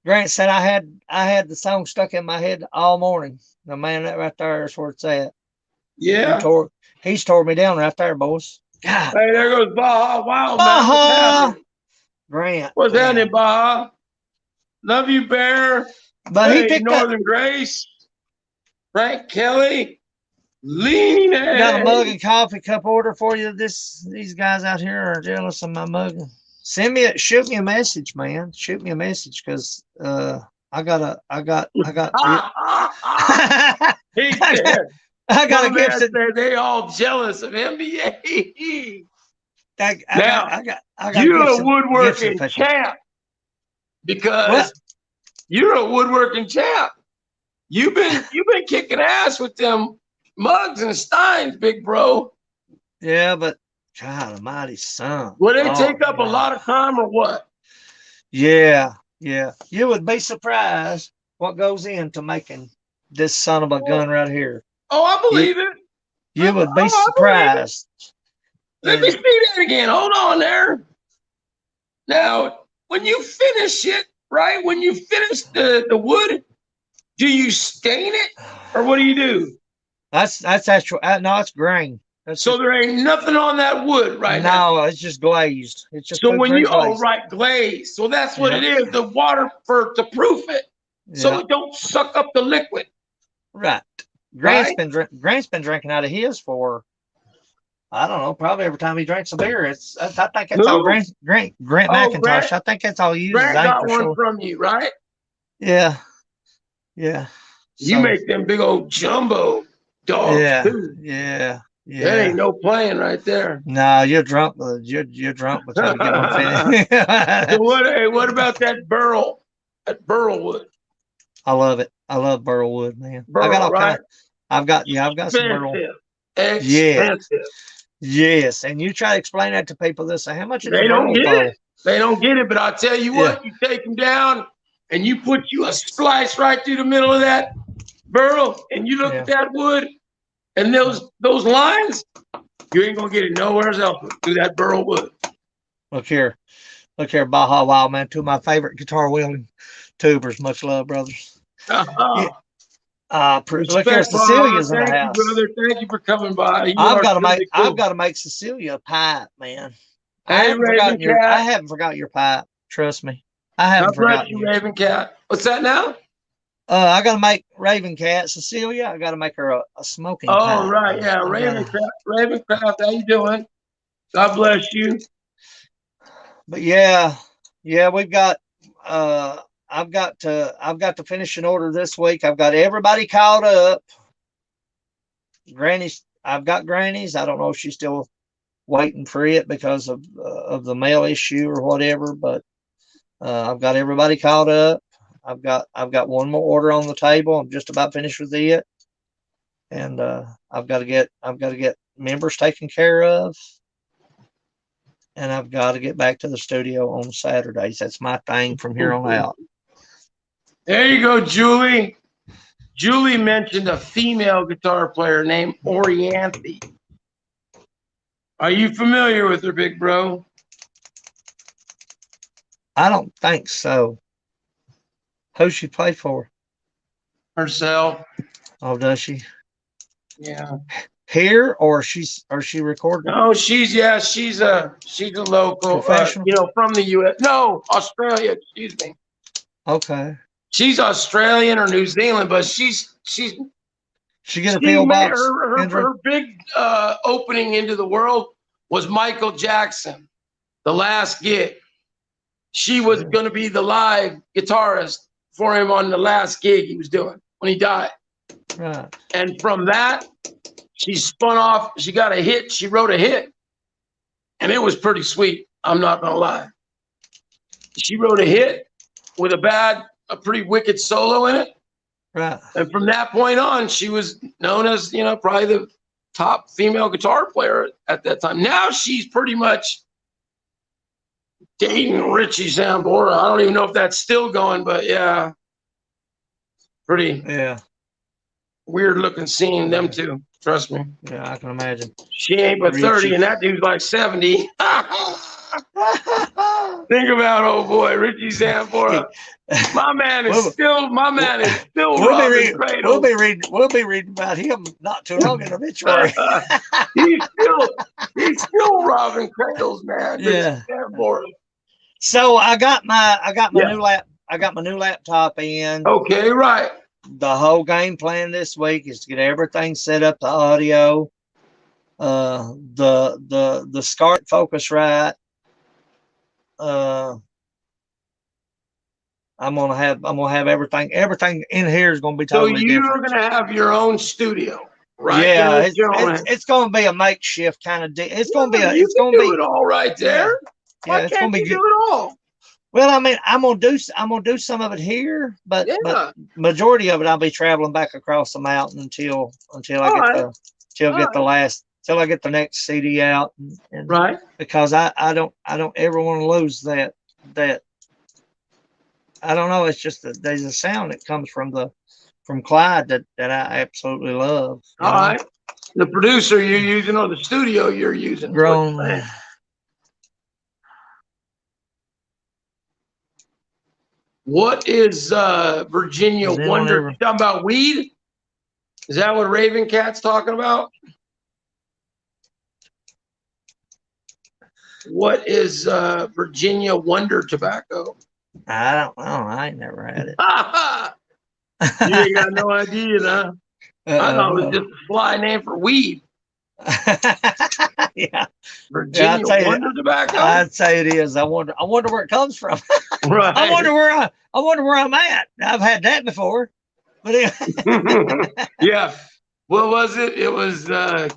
Speaker 2: Grant said I had the song stuck in my head all morning. The man, that right there is where it's at.
Speaker 1: Yeah.
Speaker 2: He's tore me down right there, boys. God.
Speaker 1: Hey, there goes Baja. Wow,
Speaker 2: Baja. Grant.
Speaker 1: What's happening, Baja? Love you, Bear.
Speaker 2: But he picked
Speaker 1: Northern Grace. Frank Kelly. Lean.
Speaker 2: Got a mug and coffee cup order for you. These guys out here are jealous of my mug. Shoot me a message, man. Shoot me a message because I got
Speaker 1: He said,
Speaker 2: I got a gift.
Speaker 1: They all jealous of NBA.
Speaker 2: You're
Speaker 1: a woodworking champ because you're a woodworking champ. You've been kicking ass with them mugs and steins, big bro.
Speaker 2: Yeah, but God Almighty, son.
Speaker 1: Will they take up a lot of time or what?
Speaker 2: Yeah, yeah. You would be surprised what goes into making this son of a gun right here.
Speaker 1: Oh, I believe it.
Speaker 2: You would be surprised.
Speaker 1: Let me see that again. Hold on there. Now, when you finish it, right? When you finish the wood, do you stain it or what do you do?
Speaker 2: That's actual. No, it's grain.
Speaker 1: So there ain't nothing on that wood right now.
Speaker 2: No, it's just glazed. It's just
Speaker 1: so when you
Speaker 2: glazed.
Speaker 1: glaze. So that's what it is. The water to proof it, so it don't suck up the liquid.
Speaker 2: Right. Grant's been drinking out of his for, I don't know, probably every time he drinks a beer. I think it's all Grant McIntosh. I think that's all he uses.
Speaker 1: Grant got one from you, right?
Speaker 2: Yeah. Yeah.
Speaker 1: You make them big old jumbo dogs too.
Speaker 2: Yeah. Yeah.
Speaker 1: That ain't no playing right there.
Speaker 2: No, you're drunk. You're drunk before you get one finished.
Speaker 1: So what about that burl? That burl wood.
Speaker 2: I love it. I love burl wood, man.
Speaker 1: Burl,
Speaker 2: I got all
Speaker 1: right?
Speaker 2: I've got some burl.
Speaker 1: Expensive.
Speaker 2: Yes. And you try to explain that to people, they'll say, how much is
Speaker 1: They don't get it. They don't get it, but I'll tell you what, you take them down and you put you a slice right through the middle of that burl and you look at that wood and those lines, you ain't gonna get it nowhere else through that burl wood. Look here,
Speaker 2: Baja Wild Man, two of my favorite guitar wielding tubers. Much love, brothers. Look here, Cecilia's in the house.
Speaker 1: Brother. Thank you for coming by.
Speaker 2: I've got to make Cecilia a pipe, man. I haven't forgotten your pipe. Trust me, I haven't forgotten
Speaker 1: you, Raven Cat. What's that now?
Speaker 2: I got to make Raven Cat Cecilia. I got to make her a smoking pipe.
Speaker 1: Oh, right, yeah, Ravencraft. How you doing? God bless you.
Speaker 2: But yeah, we've got. I've got to finish an order this week. I've got everybody caught up. I've got Granny's. I don't know if she's still waiting for it because of the mail issue or whatever, but I've got everybody caught up. I've got one more order on the table. I'm just about finished with it, and I've got to get members taken care of, and I've got to get back to the studio on Saturdays. That's my thing from here on out.
Speaker 1: There you go, Julie. Julie mentioned a female guitar player named Orianthi. Are you familiar with her, big bro?
Speaker 2: I don't think so. Who's she play for?
Speaker 1: Herself.
Speaker 2: Oh, does she?
Speaker 1: Yeah.
Speaker 2: Here or she recording?
Speaker 1: No, she's a local
Speaker 2: professional.
Speaker 1: From the US. No, Australia, excuse me.
Speaker 2: Okay.
Speaker 1: She's Australian or New Zealand, but she
Speaker 2: get a PO box.
Speaker 1: Her big opening into the world was Michael Jackson, the last gig. She was going to be the live guitarist for him on the last gig he was doing when he died.
Speaker 2: Right.
Speaker 1: And from that, she spun off. She got a hit. She wrote a hit, and it was pretty sweet. I'm not going to lie. She wrote a hit with a pretty wicked solo in it.
Speaker 2: Right.
Speaker 1: And from that point on, she was known as, probably the top female guitar player at that time. Now she's pretty much dating Richie Sambora. I don't even know if that's still going, but yeah. Pretty weird looking seeing them two. Trust me.
Speaker 2: Yeah, I can imagine.
Speaker 1: She ain't but 30 and that dude's like 70. Think about old boy Richie Sambora. My man is still robbing cradles.
Speaker 2: We'll be reading about him not too long in the obituary.
Speaker 1: he's still robbing cradles, man.
Speaker 2: Yeah.
Speaker 1: Sambora.
Speaker 2: So I got my new laptop in.
Speaker 1: Okay, right.
Speaker 2: The whole game plan this week is to get everything set up, the audio, the SCART Focusrite. I'm gonna have everything in here is gonna be totally different.
Speaker 1: So you're gonna have your own studio, right?
Speaker 2: Yeah, it's gonna be a makeshift kind of it's gonna be
Speaker 1: do it all right there.
Speaker 2: Yeah,
Speaker 1: Why can't you do it all?
Speaker 2: Well, I mean, I'm gonna do some of it here, but majority of it I'll be traveling back across the mountain until I get the till I get the next CD out, and
Speaker 1: Right.
Speaker 2: because I don't ever want to lose that. I don't know. It's just that there's a sound that comes from Clyde that I absolutely love.
Speaker 1: All right. The producer you're using or the studio you're using.
Speaker 2: Grown.
Speaker 1: What is Virginia Wonder? You talking about weed? Is that what Raven Cat's talking about? What is Virginia Wonder tobacco?
Speaker 2: I don't know. I ain't never had it.
Speaker 1: You ain't got no idea, huh? I thought it was just a fly name for weed.
Speaker 2: Yeah.
Speaker 1: Virginia Wonder tobacco?
Speaker 2: I'd say it is. I wonder where it comes from.
Speaker 1: Right.
Speaker 2: I wonder where I'm at. I've had that before. But
Speaker 1: yeah. What was it? It was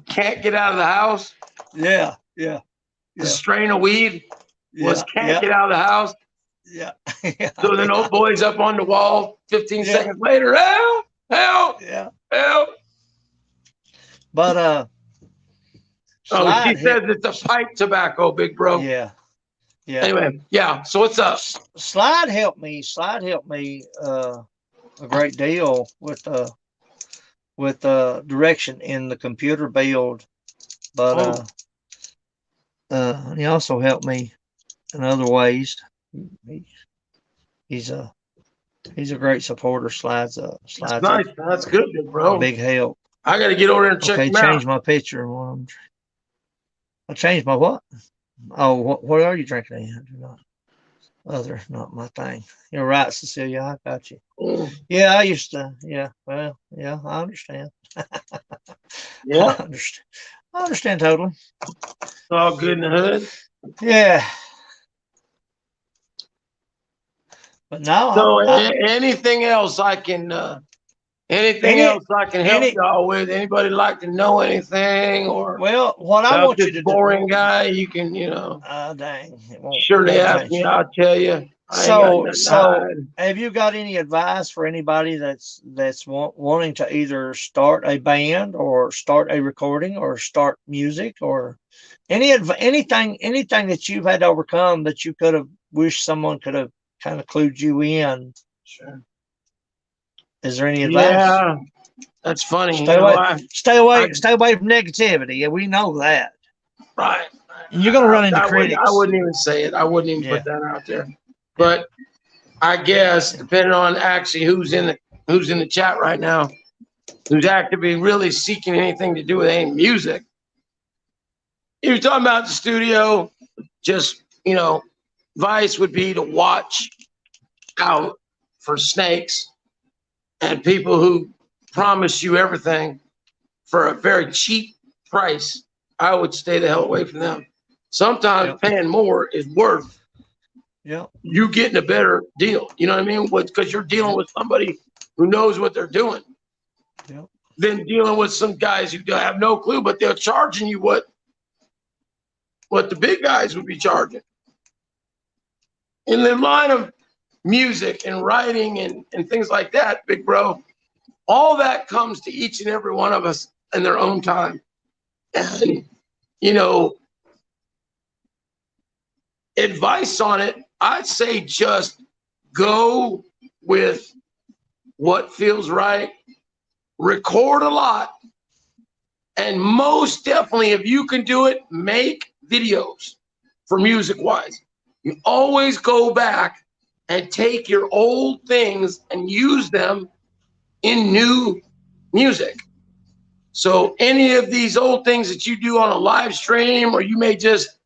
Speaker 1: can't get out of the house.
Speaker 2: Yeah.
Speaker 1: The strain of weed was can't get out of the house.
Speaker 2: Yeah.
Speaker 1: So then old boy's up on the wall 15 seconds later. Help! Help!
Speaker 2: Yeah.
Speaker 1: Help!
Speaker 2: But
Speaker 1: she says it's a pipe tobacco, big bro.
Speaker 2: Yeah.
Speaker 1: Anyway, so what's up?
Speaker 2: Slide helped me a great deal with direction in the computer build, but he also helped me in other ways. He's a great supporter. Slides
Speaker 1: That's nice. That's good, big bro.
Speaker 2: Big help.
Speaker 1: I got to get over there and check him out.
Speaker 2: Change my picture. I changed my what? Oh, what are you drinking? Not my thing. You're right, Cecilia. I got you. Yeah, I used to. Yeah, well, yeah, I understand.
Speaker 1: Yeah,
Speaker 2: I understand totally.
Speaker 1: It's all good in the hood.
Speaker 2: Yeah. But no.
Speaker 1: So anything else I can help y'all with? Anybody like to know anything or?
Speaker 2: Well, what I want you to
Speaker 1: boring guy, you can
Speaker 2: dang.
Speaker 1: Sure, they ask me, I'll tell you.
Speaker 2: So have you got any advice for anybody that's wanting to either start a band or start a recording or start music or anything that you've had to overcome that you could have wished someone could have kind of clued you in?
Speaker 1: Sure.
Speaker 2: Is there any advice?
Speaker 1: Yeah, that's funny.
Speaker 2: Stay away from negativity. Yeah, we know that.
Speaker 1: Right.
Speaker 2: You're gonna run into critics.
Speaker 1: I wouldn't even say it. I wouldn't even put that out there. But I guess depending on actually who's in the chat right now, who's actively really seeking anything to do with any music. If you're talking about the studio, just advice would be to watch out for snakes and people who promise you everything for a very cheap price. I would stay the hell away from them. Sometimes paying more is worth you getting a better deal. You know what I mean? Because you're dealing with somebody who knows what they're doing. Than dealing with some guys who have no clue, but they're charging you what the big guys would be charging. In the line of music and writing and things like that, big bro, all that comes to each and every one of us in their own time. And, advice on it, I'd say just go with what feels right, record a lot, and most definitely, if you can do it, make videos for music-wise. You always go back and take your old things and use them in new music. So any of these old things that you do on a live stream, or you may just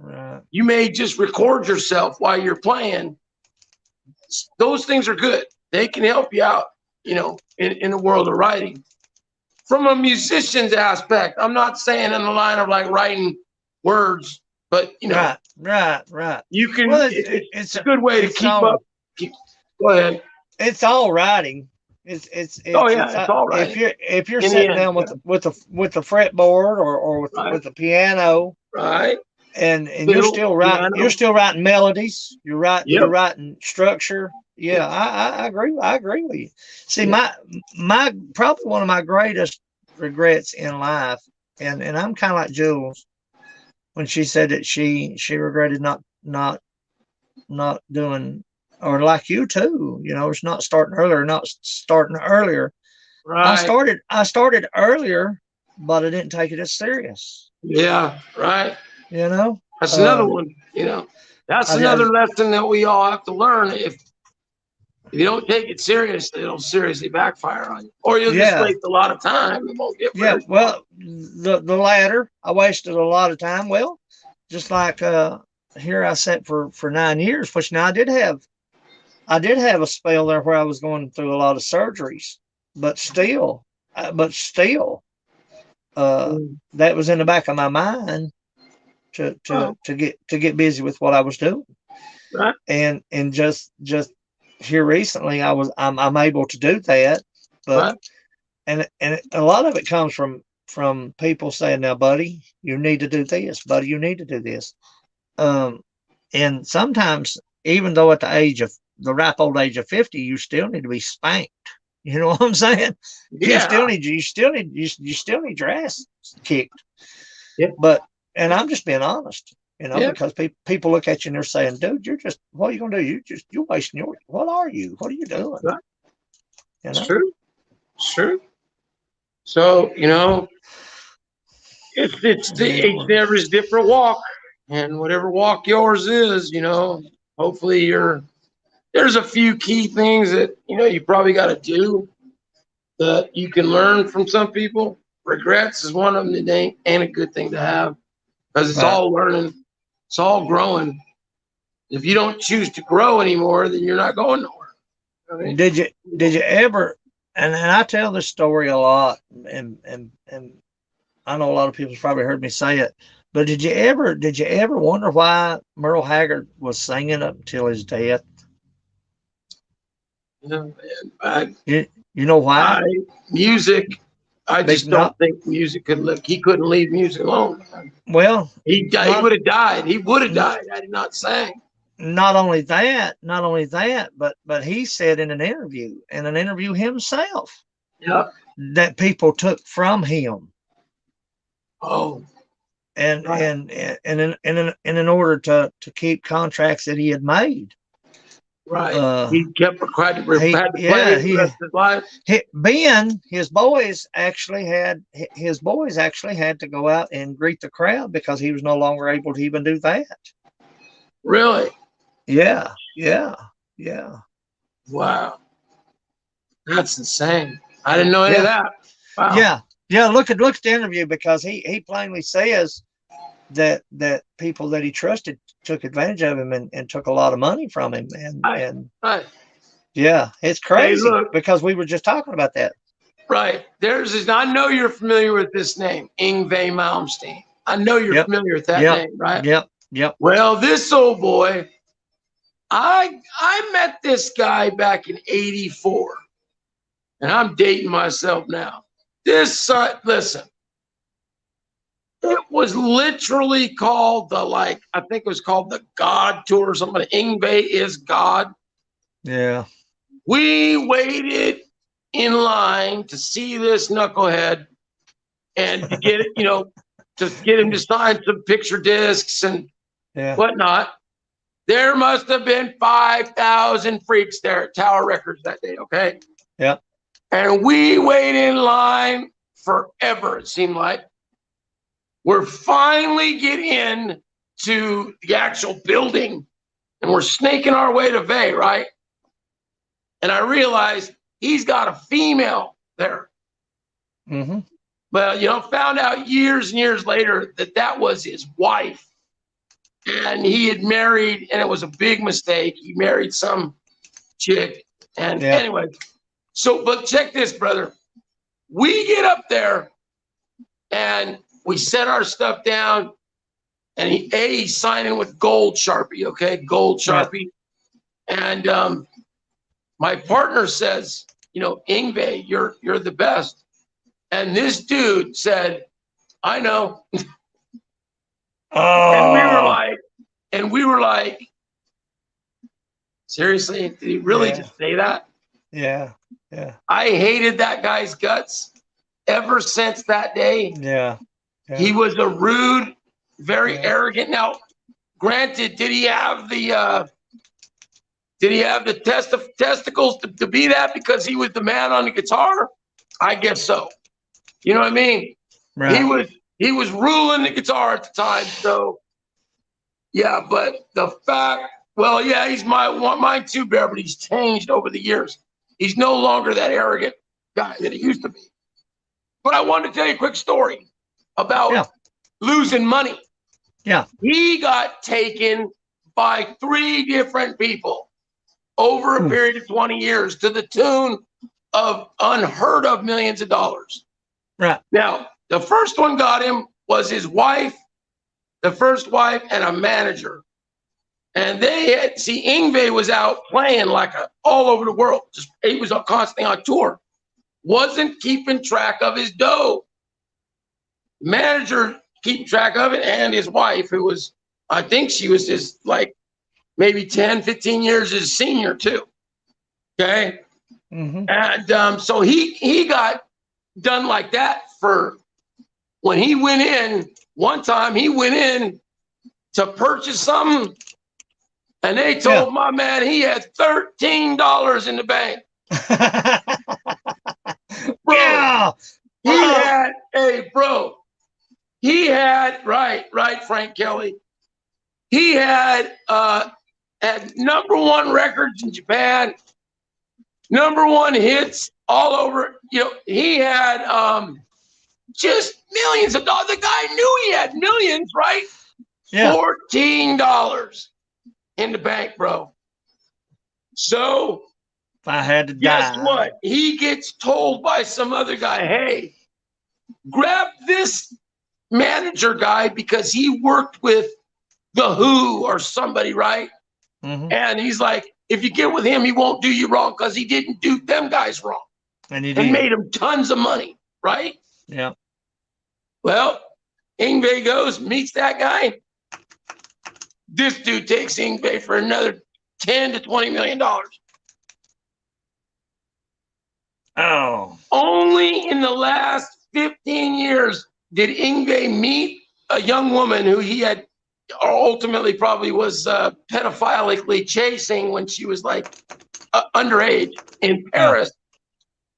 Speaker 1: record yourself while you're playing, those things are good. They can help you out, in the world of writing. From a musician's aspect, I'm not saying in the line of like writing words, but
Speaker 2: right.
Speaker 1: You can. Well, it's a good way to keep up. Go ahead.
Speaker 2: It's all writing. It's
Speaker 1: all right.
Speaker 2: If you're sitting down with the fretboard or with the piano,
Speaker 1: right,
Speaker 2: and you're still writing melodies. You're writing structure. Yeah, I agree. I agree with you. See, my probably one of my greatest regrets in life and I'm kind of like Jules when she said that she regretted not doing, or like you too, it's not starting earlier.
Speaker 1: Right.
Speaker 2: I started earlier, but I didn't take it as serious.
Speaker 1: Yeah. Right.
Speaker 2: You know,
Speaker 1: That's another one. That's
Speaker 2: I
Speaker 1: another lesson that we all have to learn. If you don't take it serious, it'll seriously backfire on you, or you'll just
Speaker 2: yeah,
Speaker 1: waste a lot of time. You won't get
Speaker 2: yeah.
Speaker 1: very far.
Speaker 2: Well, the latter, I wasted a lot of time. Well, just like here I sat for 9 years, which now I did have a spell there where I was going through a lot of surgeries, but still, but still, that was in the back of my mind
Speaker 1: Oh,
Speaker 2: to get busy with what I was doing,
Speaker 1: right.
Speaker 2: and just here recently I'm able to do that, but
Speaker 1: Right.
Speaker 2: and a lot of it comes from people saying, now, buddy, you need to do this, buddy, you need to do this, um, and sometimes even though at the ripe old age of 50, you still need to be spanked. You know what I'm saying?
Speaker 1: Yeah.
Speaker 2: You still need your ass kicked.
Speaker 1: Yeah.
Speaker 2: But and I'm just being honest,
Speaker 1: Yeah.
Speaker 2: because people look at you and they're saying, dude, what are you gonna do? You're wasting what are you? What are you doing?
Speaker 1: Right.
Speaker 2: You
Speaker 1: It's
Speaker 2: know?
Speaker 1: true. It's true. So it's every different walk, and whatever walk yours is, hopefully there's a few key things that you probably got to do that you can learn from some people. Regrets is one of them that ain't a good thing to have, because it's
Speaker 2: Right.
Speaker 1: all learning, it's all growing. If you don't choose to grow anymore, then you're not going nowhere. I mean,
Speaker 2: Did you ever? And I tell this story a lot, and I know a lot of people's probably heard me say it, but did you ever wonder why Merle Haggard was singing up until his death?
Speaker 1: I,
Speaker 2: You know why?
Speaker 1: I music. I
Speaker 2: Big
Speaker 1: just don't
Speaker 2: not
Speaker 1: think music could live. He couldn't leave music alone.
Speaker 2: well,
Speaker 1: He died. He
Speaker 2: not
Speaker 1: would have died. He would have died had he not sang.
Speaker 2: not only that, but he said in an interview himself,
Speaker 1: Yep.
Speaker 2: that people took from him,
Speaker 1: Oh,
Speaker 2: and
Speaker 1: right.
Speaker 2: in order to keep contracts that he had made.
Speaker 1: Right.
Speaker 2: Uh,
Speaker 1: He kept had to play the rest of his life.
Speaker 2: Ben, his boys actually had to go out and greet the crowd because he was no longer able to even do that.
Speaker 1: Really?
Speaker 2: Yeah, yeah, yeah,
Speaker 1: Wow. That's insane. I didn't know any of
Speaker 2: yeah,
Speaker 1: that. Wow.
Speaker 2: yeah, yeah. Look at the interview, because he plainly says that people that he trusted took advantage of him and took a lot of money from him,
Speaker 1: Right.
Speaker 2: and
Speaker 1: Right.
Speaker 2: yeah, it's
Speaker 1: Hey,
Speaker 2: crazy
Speaker 1: look.
Speaker 2: because we were just talking about that.
Speaker 1: Right. I know you're familiar with this name, Yngwie Malmsteen. I know you're
Speaker 2: Yep,
Speaker 1: familiar with that
Speaker 2: yep,
Speaker 1: name, right?
Speaker 2: yep, yep.
Speaker 1: Well, this old boy, I met this guy back in '84, and I'm dating myself now. Listen, it was literally called I think it was called the God Tour or something. Yngwie is God.
Speaker 2: Yeah.
Speaker 1: We waited in line to see this knucklehead and to get it, to get him to sign some picture discs and
Speaker 2: Yeah.
Speaker 1: whatnot. There must have been 5,000 freaks there at Tower Records that day, okay?
Speaker 2: Yeah.
Speaker 1: And we waited in line forever, it seemed like. We're finally getting in to the actual building, and we're snaking our way to Vay, right? And I realized he's got a female there.
Speaker 2: Mm-hmm.
Speaker 1: Well, found out years and years later that was his wife. And he had married, and it was a big mistake. He married some chick. And anyway, but check this, brother. We get up there and we set our stuff down, and he's signing with gold Sharpie, okay? Gold Sharpie. Yeah. And my partner says, Yngwie, you're the best. And this dude said, I know.
Speaker 2: Oh.
Speaker 1: And we were like, seriously? Did he really just say that?
Speaker 2: Yeah. Yeah.
Speaker 1: I hated that guy's guts ever since that day.
Speaker 2: Yeah.
Speaker 1: He was a rude, very arrogant. Now, granted, did he have the testicles to be that because he was the man on the guitar? I guess so. You know what I mean?
Speaker 2: Right.
Speaker 1: He was ruling the guitar at the time. So yeah, but the fact, well, yeah, he's mine too, Bear, but he's changed over the years. He's no longer that arrogant guy that he used to be. But I wanted to tell you a quick story about losing money.
Speaker 2: Yeah.
Speaker 1: He got taken by 3 different people over a period of 20 years to the tune of unheard of millions of dollars.
Speaker 2: Right.
Speaker 1: Now, the first one got him was his wife, the first wife, and a manager. And Yngwie was out playing all over the world. He was constantly on tour. Wasn't keeping track of his dough. Manager keeping track of it, and his wife, who was, I think she was his maybe 10, 15 years his senior too. Okay. And so he got done like that for when he went in. One time he went in to purchase something, and they told my man he had $13 in the bank. Bro, he had right, Frank Kelly. He had #1 records in Japan, #1 hits all over. You know, he had just millions of dollars. The guy knew he had millions, right? Yeah. $14 in the bank, bro. So
Speaker 2: if I had to
Speaker 1: guess what? He gets told by some other guy, hey, grab this manager guy because he worked with The Who or somebody, right? And he's like, if you get with him, he won't do you wrong because he didn't do them guys wrong. And he made him tons of money, right?
Speaker 2: Yeah.
Speaker 1: Well, Yngwie goes, meets that guy. This dude takes Yngwie for another $10 to $20 million.
Speaker 2: Oh.
Speaker 1: Only in the last 15 years did Yngwie meet a young woman who he had ultimately probably was pedophilically chasing when she was underage in Paris.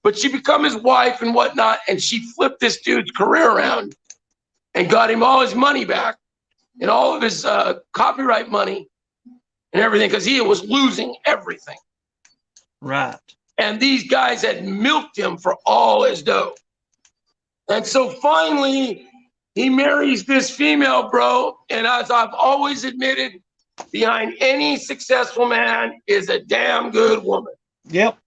Speaker 1: But she became his wife and whatnot, and she flipped this dude's career around and got him all his money back and all of his copyright money and everything because he was losing everything.
Speaker 2: Right.
Speaker 1: And these guys had milked him for all his dough. And so finally, he marries this female, bro. And as I've always admitted, behind any successful man is a damn good woman.
Speaker 2: Yep.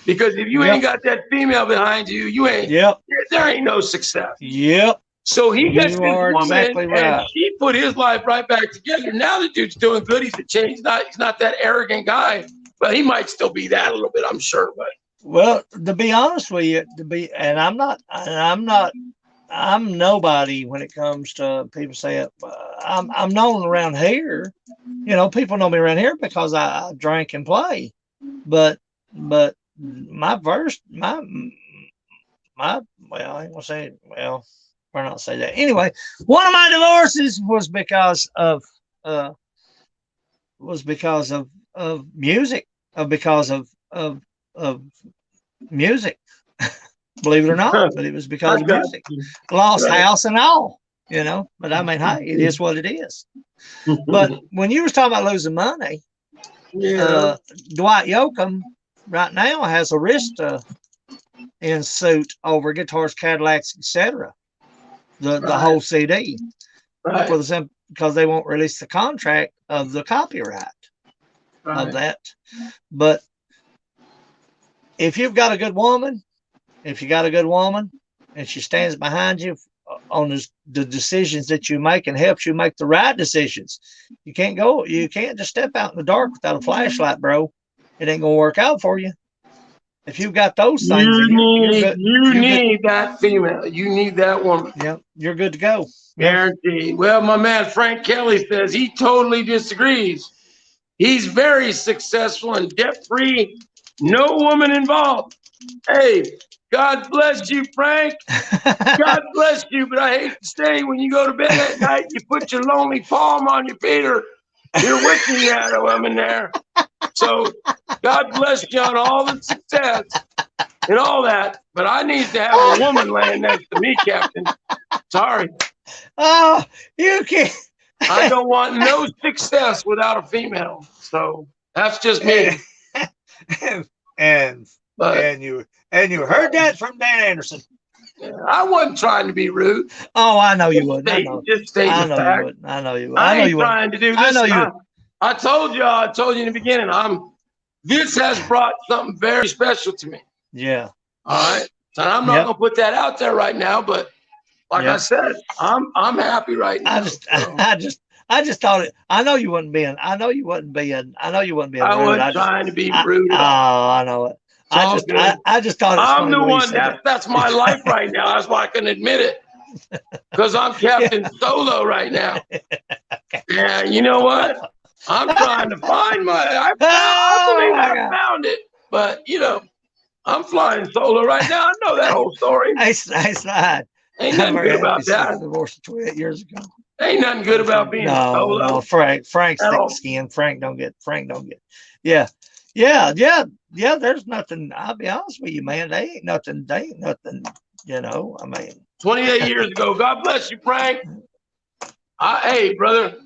Speaker 1: Because if you ain't got that female behind you, you ain't.
Speaker 2: Yep.
Speaker 1: There ain't no success.
Speaker 2: Yep.
Speaker 1: So he gets this woman,
Speaker 2: exactly right.
Speaker 1: and she put his life right back together. Now the dude's doing good. He's a change. He's not that arrogant guy, but he might still be that a little bit, I'm sure. But
Speaker 2: well, to be honest with you, I'm nobody when it comes to people say I'm known around here. You know, people know me around here because I drink and play. But my verse, well, I ain't gonna say it. Well, we're not say that. Anyway, one of my divorces was because of music, because of music. Believe it or not, but it was because of music. Lost house and all, you know. But I mean, hey, it is what it is. But when you was talking about losing money, Dwight Yoakam right now has a wrist in suit over guitars, Cadillacs, etc. The whole CD for the because they won't release the contract of the copyright of that. But if you've got a good woman, and she stands behind you on the decisions that you make and helps you make the right decisions, you can't just step out in the dark without a flashlight, bro. It ain't gonna work out for you. If you've got those things,
Speaker 1: you need that female. You need that woman.
Speaker 2: Yep, you're good to go.
Speaker 1: Guaranteed. Well, my man Frank Kelly says he totally disagrees. He's very successful and debt-free, no woman involved. Hey, God bless you, Frank. God bless you, but I hate to say when you go to bed at night, you put your lonely palm on your Peter. You're wishing you had a woman there. So God bless you on all the success and all that. But I need to have a woman laying next to me, Captain. Sorry.
Speaker 2: Oh, you can't.
Speaker 1: I don't want no success without a female. So that's just me.
Speaker 2: and you heard that from Dan Anderson.
Speaker 1: I wasn't trying to be rude.
Speaker 2: Oh, I know you wouldn't.
Speaker 1: Just state the fact.
Speaker 2: You wouldn't. I know you wouldn't.
Speaker 1: I ain't trying to do this.
Speaker 2: I know you.
Speaker 1: I told you in the beginning. This has brought something very special to me.
Speaker 2: Yeah.
Speaker 1: All right. So I'm not gonna put that out there right now, but like I said, I'm happy right now.
Speaker 2: I just thought it. I know you wouldn't be. I wasn't trying
Speaker 1: to be rude.
Speaker 2: Oh, I know it. I just thought
Speaker 1: I'm the one that's my life right now. That's why I can admit it. Because I'm Captain Solo right now. Yeah, you know what? I'm trying to find I believe I found it. But I'm flying solo right now. I know that whole story.
Speaker 2: Nice.
Speaker 1: Ain't nothing good about that.
Speaker 2: Divorced 28 years ago.
Speaker 1: Ain't nothing good about being solo.
Speaker 2: No, Frank's thick skin. Frank don't get. Yeah. There's nothing. I'll be honest with you, man. They ain't nothing. I mean,
Speaker 1: 28 years ago. God bless you, Frank. Hey, brother,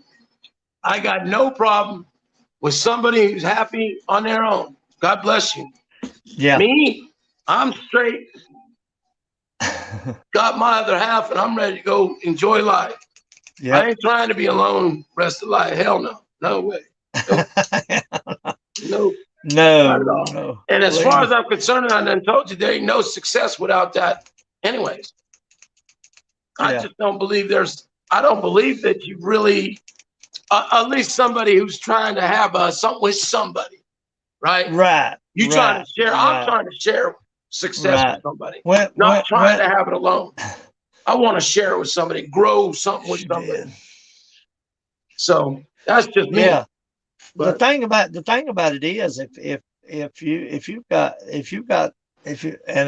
Speaker 1: I got no problem with somebody who's happy on their own. God bless you.
Speaker 2: Yeah.
Speaker 1: Me, I'm straight. Got my other half, and I'm ready to go enjoy life. Yeah. I ain't trying to be alone rest of life. Hell no. No way. No. No. And as far as I'm concerned, I done told you there ain't no success without that. Anyways, I just don't believe I don't believe that you really, at least somebody who's trying to have something with somebody, right?
Speaker 2: Right.
Speaker 1: You trying to share. I'm trying to share success with somebody. Not trying to have it alone. I want to share it with somebody, grow something with somebody. So that's just me.
Speaker 2: Yeah. But the thing about it is, and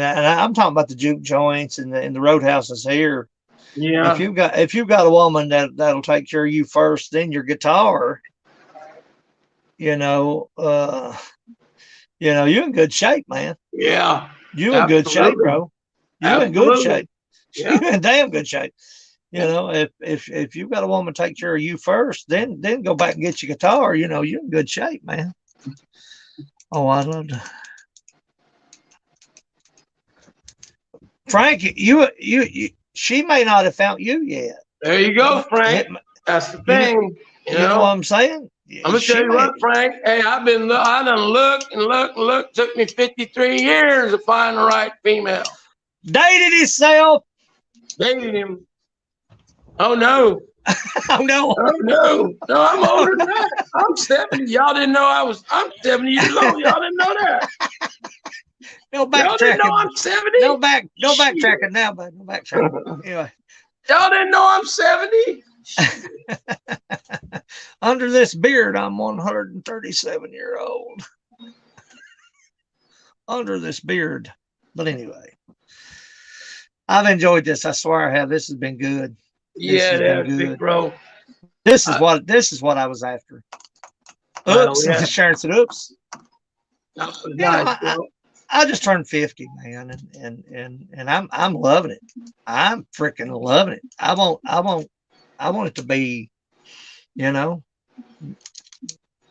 Speaker 2: I'm talking about the juke joints and the roadhouses here.
Speaker 1: Yeah.
Speaker 2: If you've got a woman that'll take care of you first, then your guitar, you're in good shape, man.
Speaker 1: Yeah.
Speaker 2: You in good shape, bro. You in good shape. Yeah. You in damn good shape. If you've got a woman take care of you first, then go back and get your guitar. You're in good shape, man. Oh, I love to. Frank, she may not have found you yet.
Speaker 1: There you go, Frank. That's the thing.
Speaker 2: You know what I'm saying?
Speaker 1: I'm gonna tell you what, Frank. Hey, I done looked and looked. Took me 53 years to find the right female.
Speaker 2: Dated himself.
Speaker 1: Dated him. Oh no.
Speaker 2: Oh no.
Speaker 1: Oh no. No, I'm older than that. I'm 70. Y'all didn't know I'm 70 years old. Y'all didn't know that.
Speaker 2: No backtracking.
Speaker 1: Y'all didn't know I'm 70.
Speaker 2: No backtracking now, but no backtracking. Anyway.
Speaker 1: Y'all didn't know I'm 70.
Speaker 2: Under this beard, I'm 137-year-old. Under this beard. But anyway. I've enjoyed this. I swear I have. This has been good.
Speaker 1: Big bro.
Speaker 2: This is what I was after. Oops. Sharon said, oops.
Speaker 1: Nice,
Speaker 2: I just turned 50, man, and I'm loving it. I'm freaking loving it. I want it to be,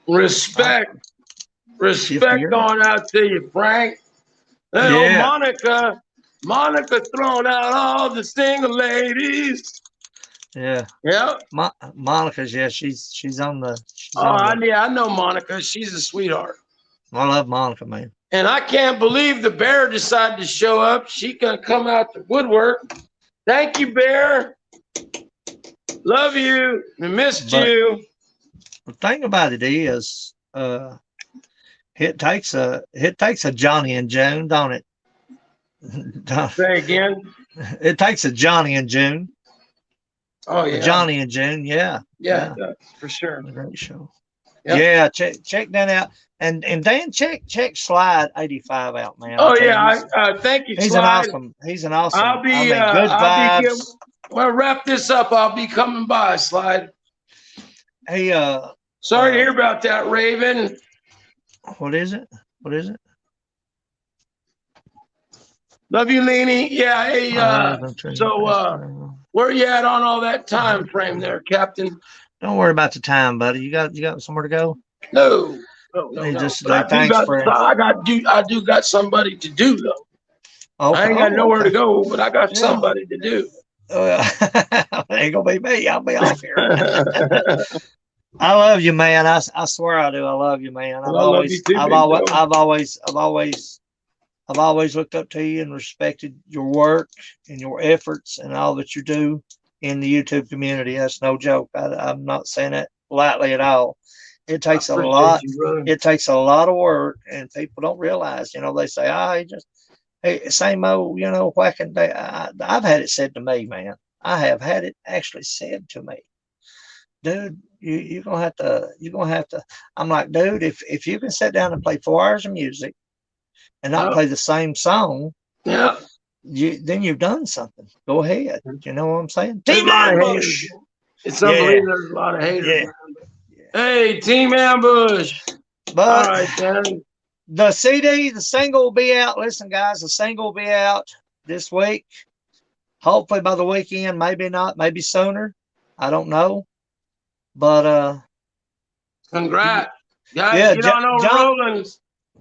Speaker 1: Respect going out to you, Frank. Monica throwing out all the single ladies.
Speaker 2: Yeah. Monica's she's on the.
Speaker 1: I know Monica. She's a sweetheart.
Speaker 2: I love Monica, man.
Speaker 1: And I can't believe the bear decided to show up. She gonna come out the woodwork. Thank you, Bear. Love you. We missed you.
Speaker 2: The thing about it is, it takes a Johnny and June, don't it?
Speaker 1: Say again.
Speaker 2: It takes a Johnny and June.
Speaker 1: Oh yeah.
Speaker 2: Johnny and June, yeah.
Speaker 1: Yeah, for sure.
Speaker 2: A great show.
Speaker 1: Yep.
Speaker 2: Yeah, check that out. And Dan, check Slide 85 out, man.
Speaker 1: Oh
Speaker 2: I tell
Speaker 1: yeah,
Speaker 2: you,
Speaker 1: thank you,
Speaker 2: he's
Speaker 1: Slide.
Speaker 2: an awesome. I mean, good
Speaker 1: I'll
Speaker 2: vibes.
Speaker 1: Well, wrap this up. I'll be coming by, Slide.
Speaker 2: Hey,
Speaker 1: sorry to hear about that, Raven.
Speaker 2: What is it? What is it?
Speaker 1: Love you, Leany. Yeah, hey, where you at on all that time frame there, Captain?
Speaker 2: Don't worry about the time, buddy. You got somewhere to go?
Speaker 1: No.
Speaker 2: Just
Speaker 1: but I do got somebody to do though. Okay. I ain't got nowhere to go, but I got somebody to do.
Speaker 2: Ain't gonna be me. I'll be off here. I love you, man. I swear I do. I love you, man. I've always looked up to you and respected your work and your efforts and all that you do in the YouTube community. That's no joke. I'm not saying that lightly at all. It takes a lot. It takes a lot of work, and people don't realize. You know, they say, hey, same old, whacking day. I've had it said to me, man. I have had it actually said to me, dude, you're gonna have to. I'm like, dude, if you can sit down and play 4 hours of music and not play the same song, then you've done something. Go ahead. You know what I'm saying?
Speaker 1: Team Ambush. It's unbelievable. There's a lot of haters. Hey, Team Ambush.
Speaker 2: But
Speaker 1: all right, man.
Speaker 2: The single will be out. Listen, guys, the single will be out this week. Hopefully by the weekend, maybe not, maybe sooner. I don't know. But
Speaker 1: congrats. Guys, get on over Rollins.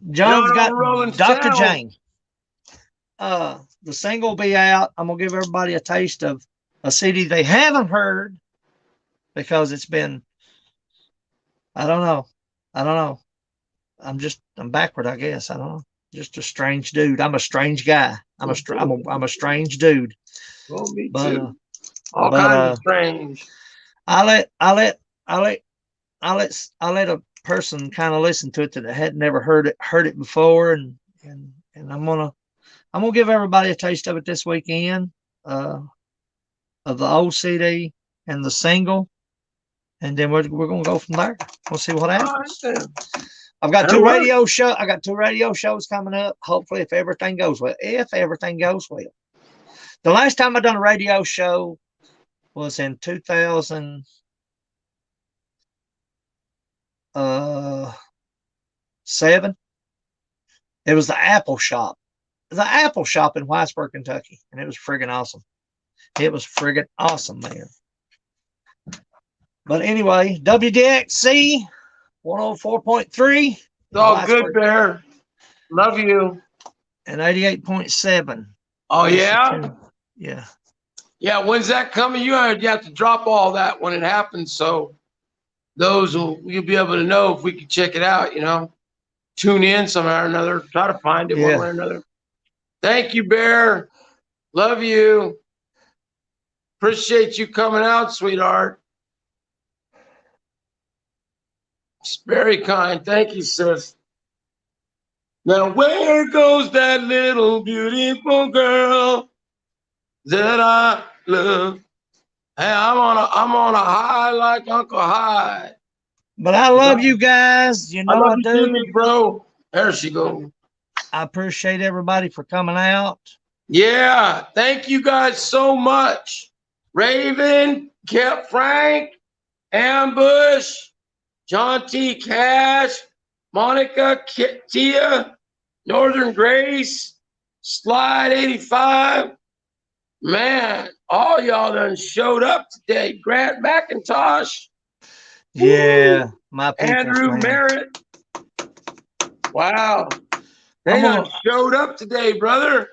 Speaker 2: John's got Dr. Jane. The single will be out. I'm gonna give everybody a taste of a CD they haven't heard because it's been, I don't know. I'm backward, I guess. I don't know. Just a strange dude. I'm a strange guy. I'm a strange dude.
Speaker 1: Well, me too. All kinds of strange.
Speaker 2: I let a person kind of listen to it that had never heard it before, and I'm gonna give everybody a taste of it this weekend, of the old CD and the single, and then we're gonna go from there. We'll see what happens. I've got two radio shows. I got 2 radio shows coming up. Hopefully, if everything goes well. The last time I done a radio show was in 2007. It was the Apple Shop in Whitesburg, Kentucky, and it was friggin' awesome. It was friggin' awesome, man. But anyway, WDXC 104.3.
Speaker 1: It's all good, Bear. Love you.
Speaker 2: And 88.7.
Speaker 1: Oh, yeah?
Speaker 2: Yeah.
Speaker 1: Yeah, when's that coming? You have to drop all that when it happens, so you'll be able to know if we can check it out, Tune in somehow or another. Try to find it one way or another. Thank you, Bear. Love you. Appreciate you coming out, sweetheart. It's very kind. Thank you, sis. Now, where goes that little beautiful girl that I love? Hey, I'm on a high like Uncle High.
Speaker 2: But I love you guys. I love you
Speaker 1: too, big bro. There she goes.
Speaker 2: I appreciate everybody for coming out.
Speaker 1: Yeah, thank you guys so much. Raven, Kep Frank, Ambush, John T. Cash, Monica, Tia, Northern Grace, Slide 85. Man, all y'all done showed up today. Grant McIntosh.
Speaker 2: Yeah, my people.
Speaker 1: Andrew Merritt. Wow. They done showed up today, brother.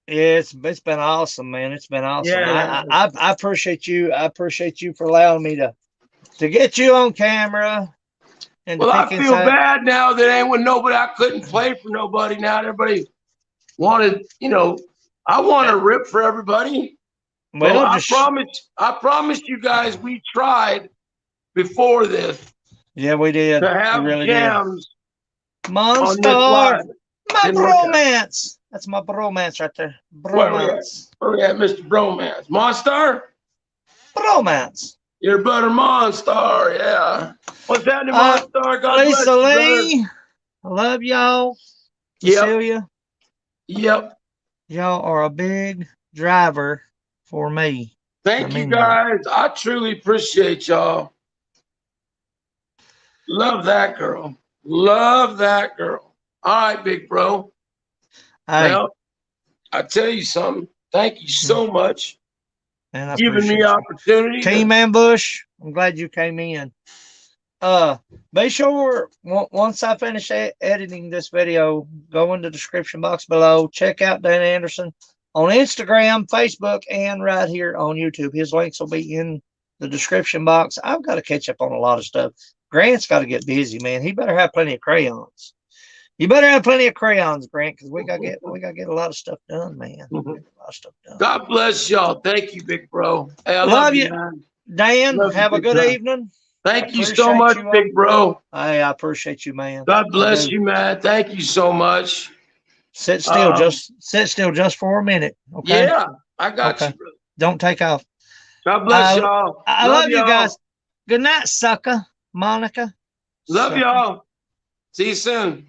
Speaker 2: Yeah, it's been awesome, man. It's been awesome. Yeah. I appreciate you. I appreciate you for allowing me to get you on camera. And
Speaker 1: well, I feel bad now that ain't with nobody. I couldn't play for nobody now. Everybody wanted, I want to rip for everybody. Well, I promised you guys we tried before this.
Speaker 2: Yeah, we did.
Speaker 1: To have jams.
Speaker 2: Monster. My bromance. That's my bromance right there. Bromance.
Speaker 1: Where we at, Mr. Bromance? Monster?
Speaker 2: Bromance.
Speaker 1: Your brother Monstar, yeah. What's happening, Monstar? God bless
Speaker 2: Lisa
Speaker 1: you,
Speaker 2: Lee, I love y'all. Cecilia,
Speaker 1: Yep.
Speaker 2: y'all are a big driver for me.
Speaker 1: Thank you, guys. I truly appreciate y'all. Love that girl. Love that girl. All right, big bro.
Speaker 2: Hey,
Speaker 1: well, I tell you something. Thank you so much
Speaker 2: man, I
Speaker 1: giving me
Speaker 2: appreciate you.
Speaker 1: opportunity.
Speaker 2: Team Ambush, I'm glad you came in. Be sure once I finish editing this video, go in the description box below. Check out Dan Anderson on Instagram, Facebook, and right here on YouTube. His links will be in the description box. I've got to catch up on a lot of stuff. Grant's got to get busy, man. He better have plenty of crayons. You better have plenty of crayons, Grant, because we gotta get a lot of stuff done, man. A lot of stuff done.
Speaker 1: God bless y'all. Thank you, big bro. Hey, I
Speaker 2: love you,
Speaker 1: man.
Speaker 2: Dan.
Speaker 1: Love
Speaker 2: have a good evening.
Speaker 1: Thank you so much, big bro.
Speaker 2: Hey, I appreciate you, man.
Speaker 1: God bless you, man. Thank you so much.
Speaker 2: Sit still, just for a minute. Okay.
Speaker 1: Yeah, I got you, brother.
Speaker 2: Don't take off.
Speaker 1: God bless y'all.
Speaker 2: I love you guys. Good night, sucker. Monica.
Speaker 1: Love y'all. See you soon.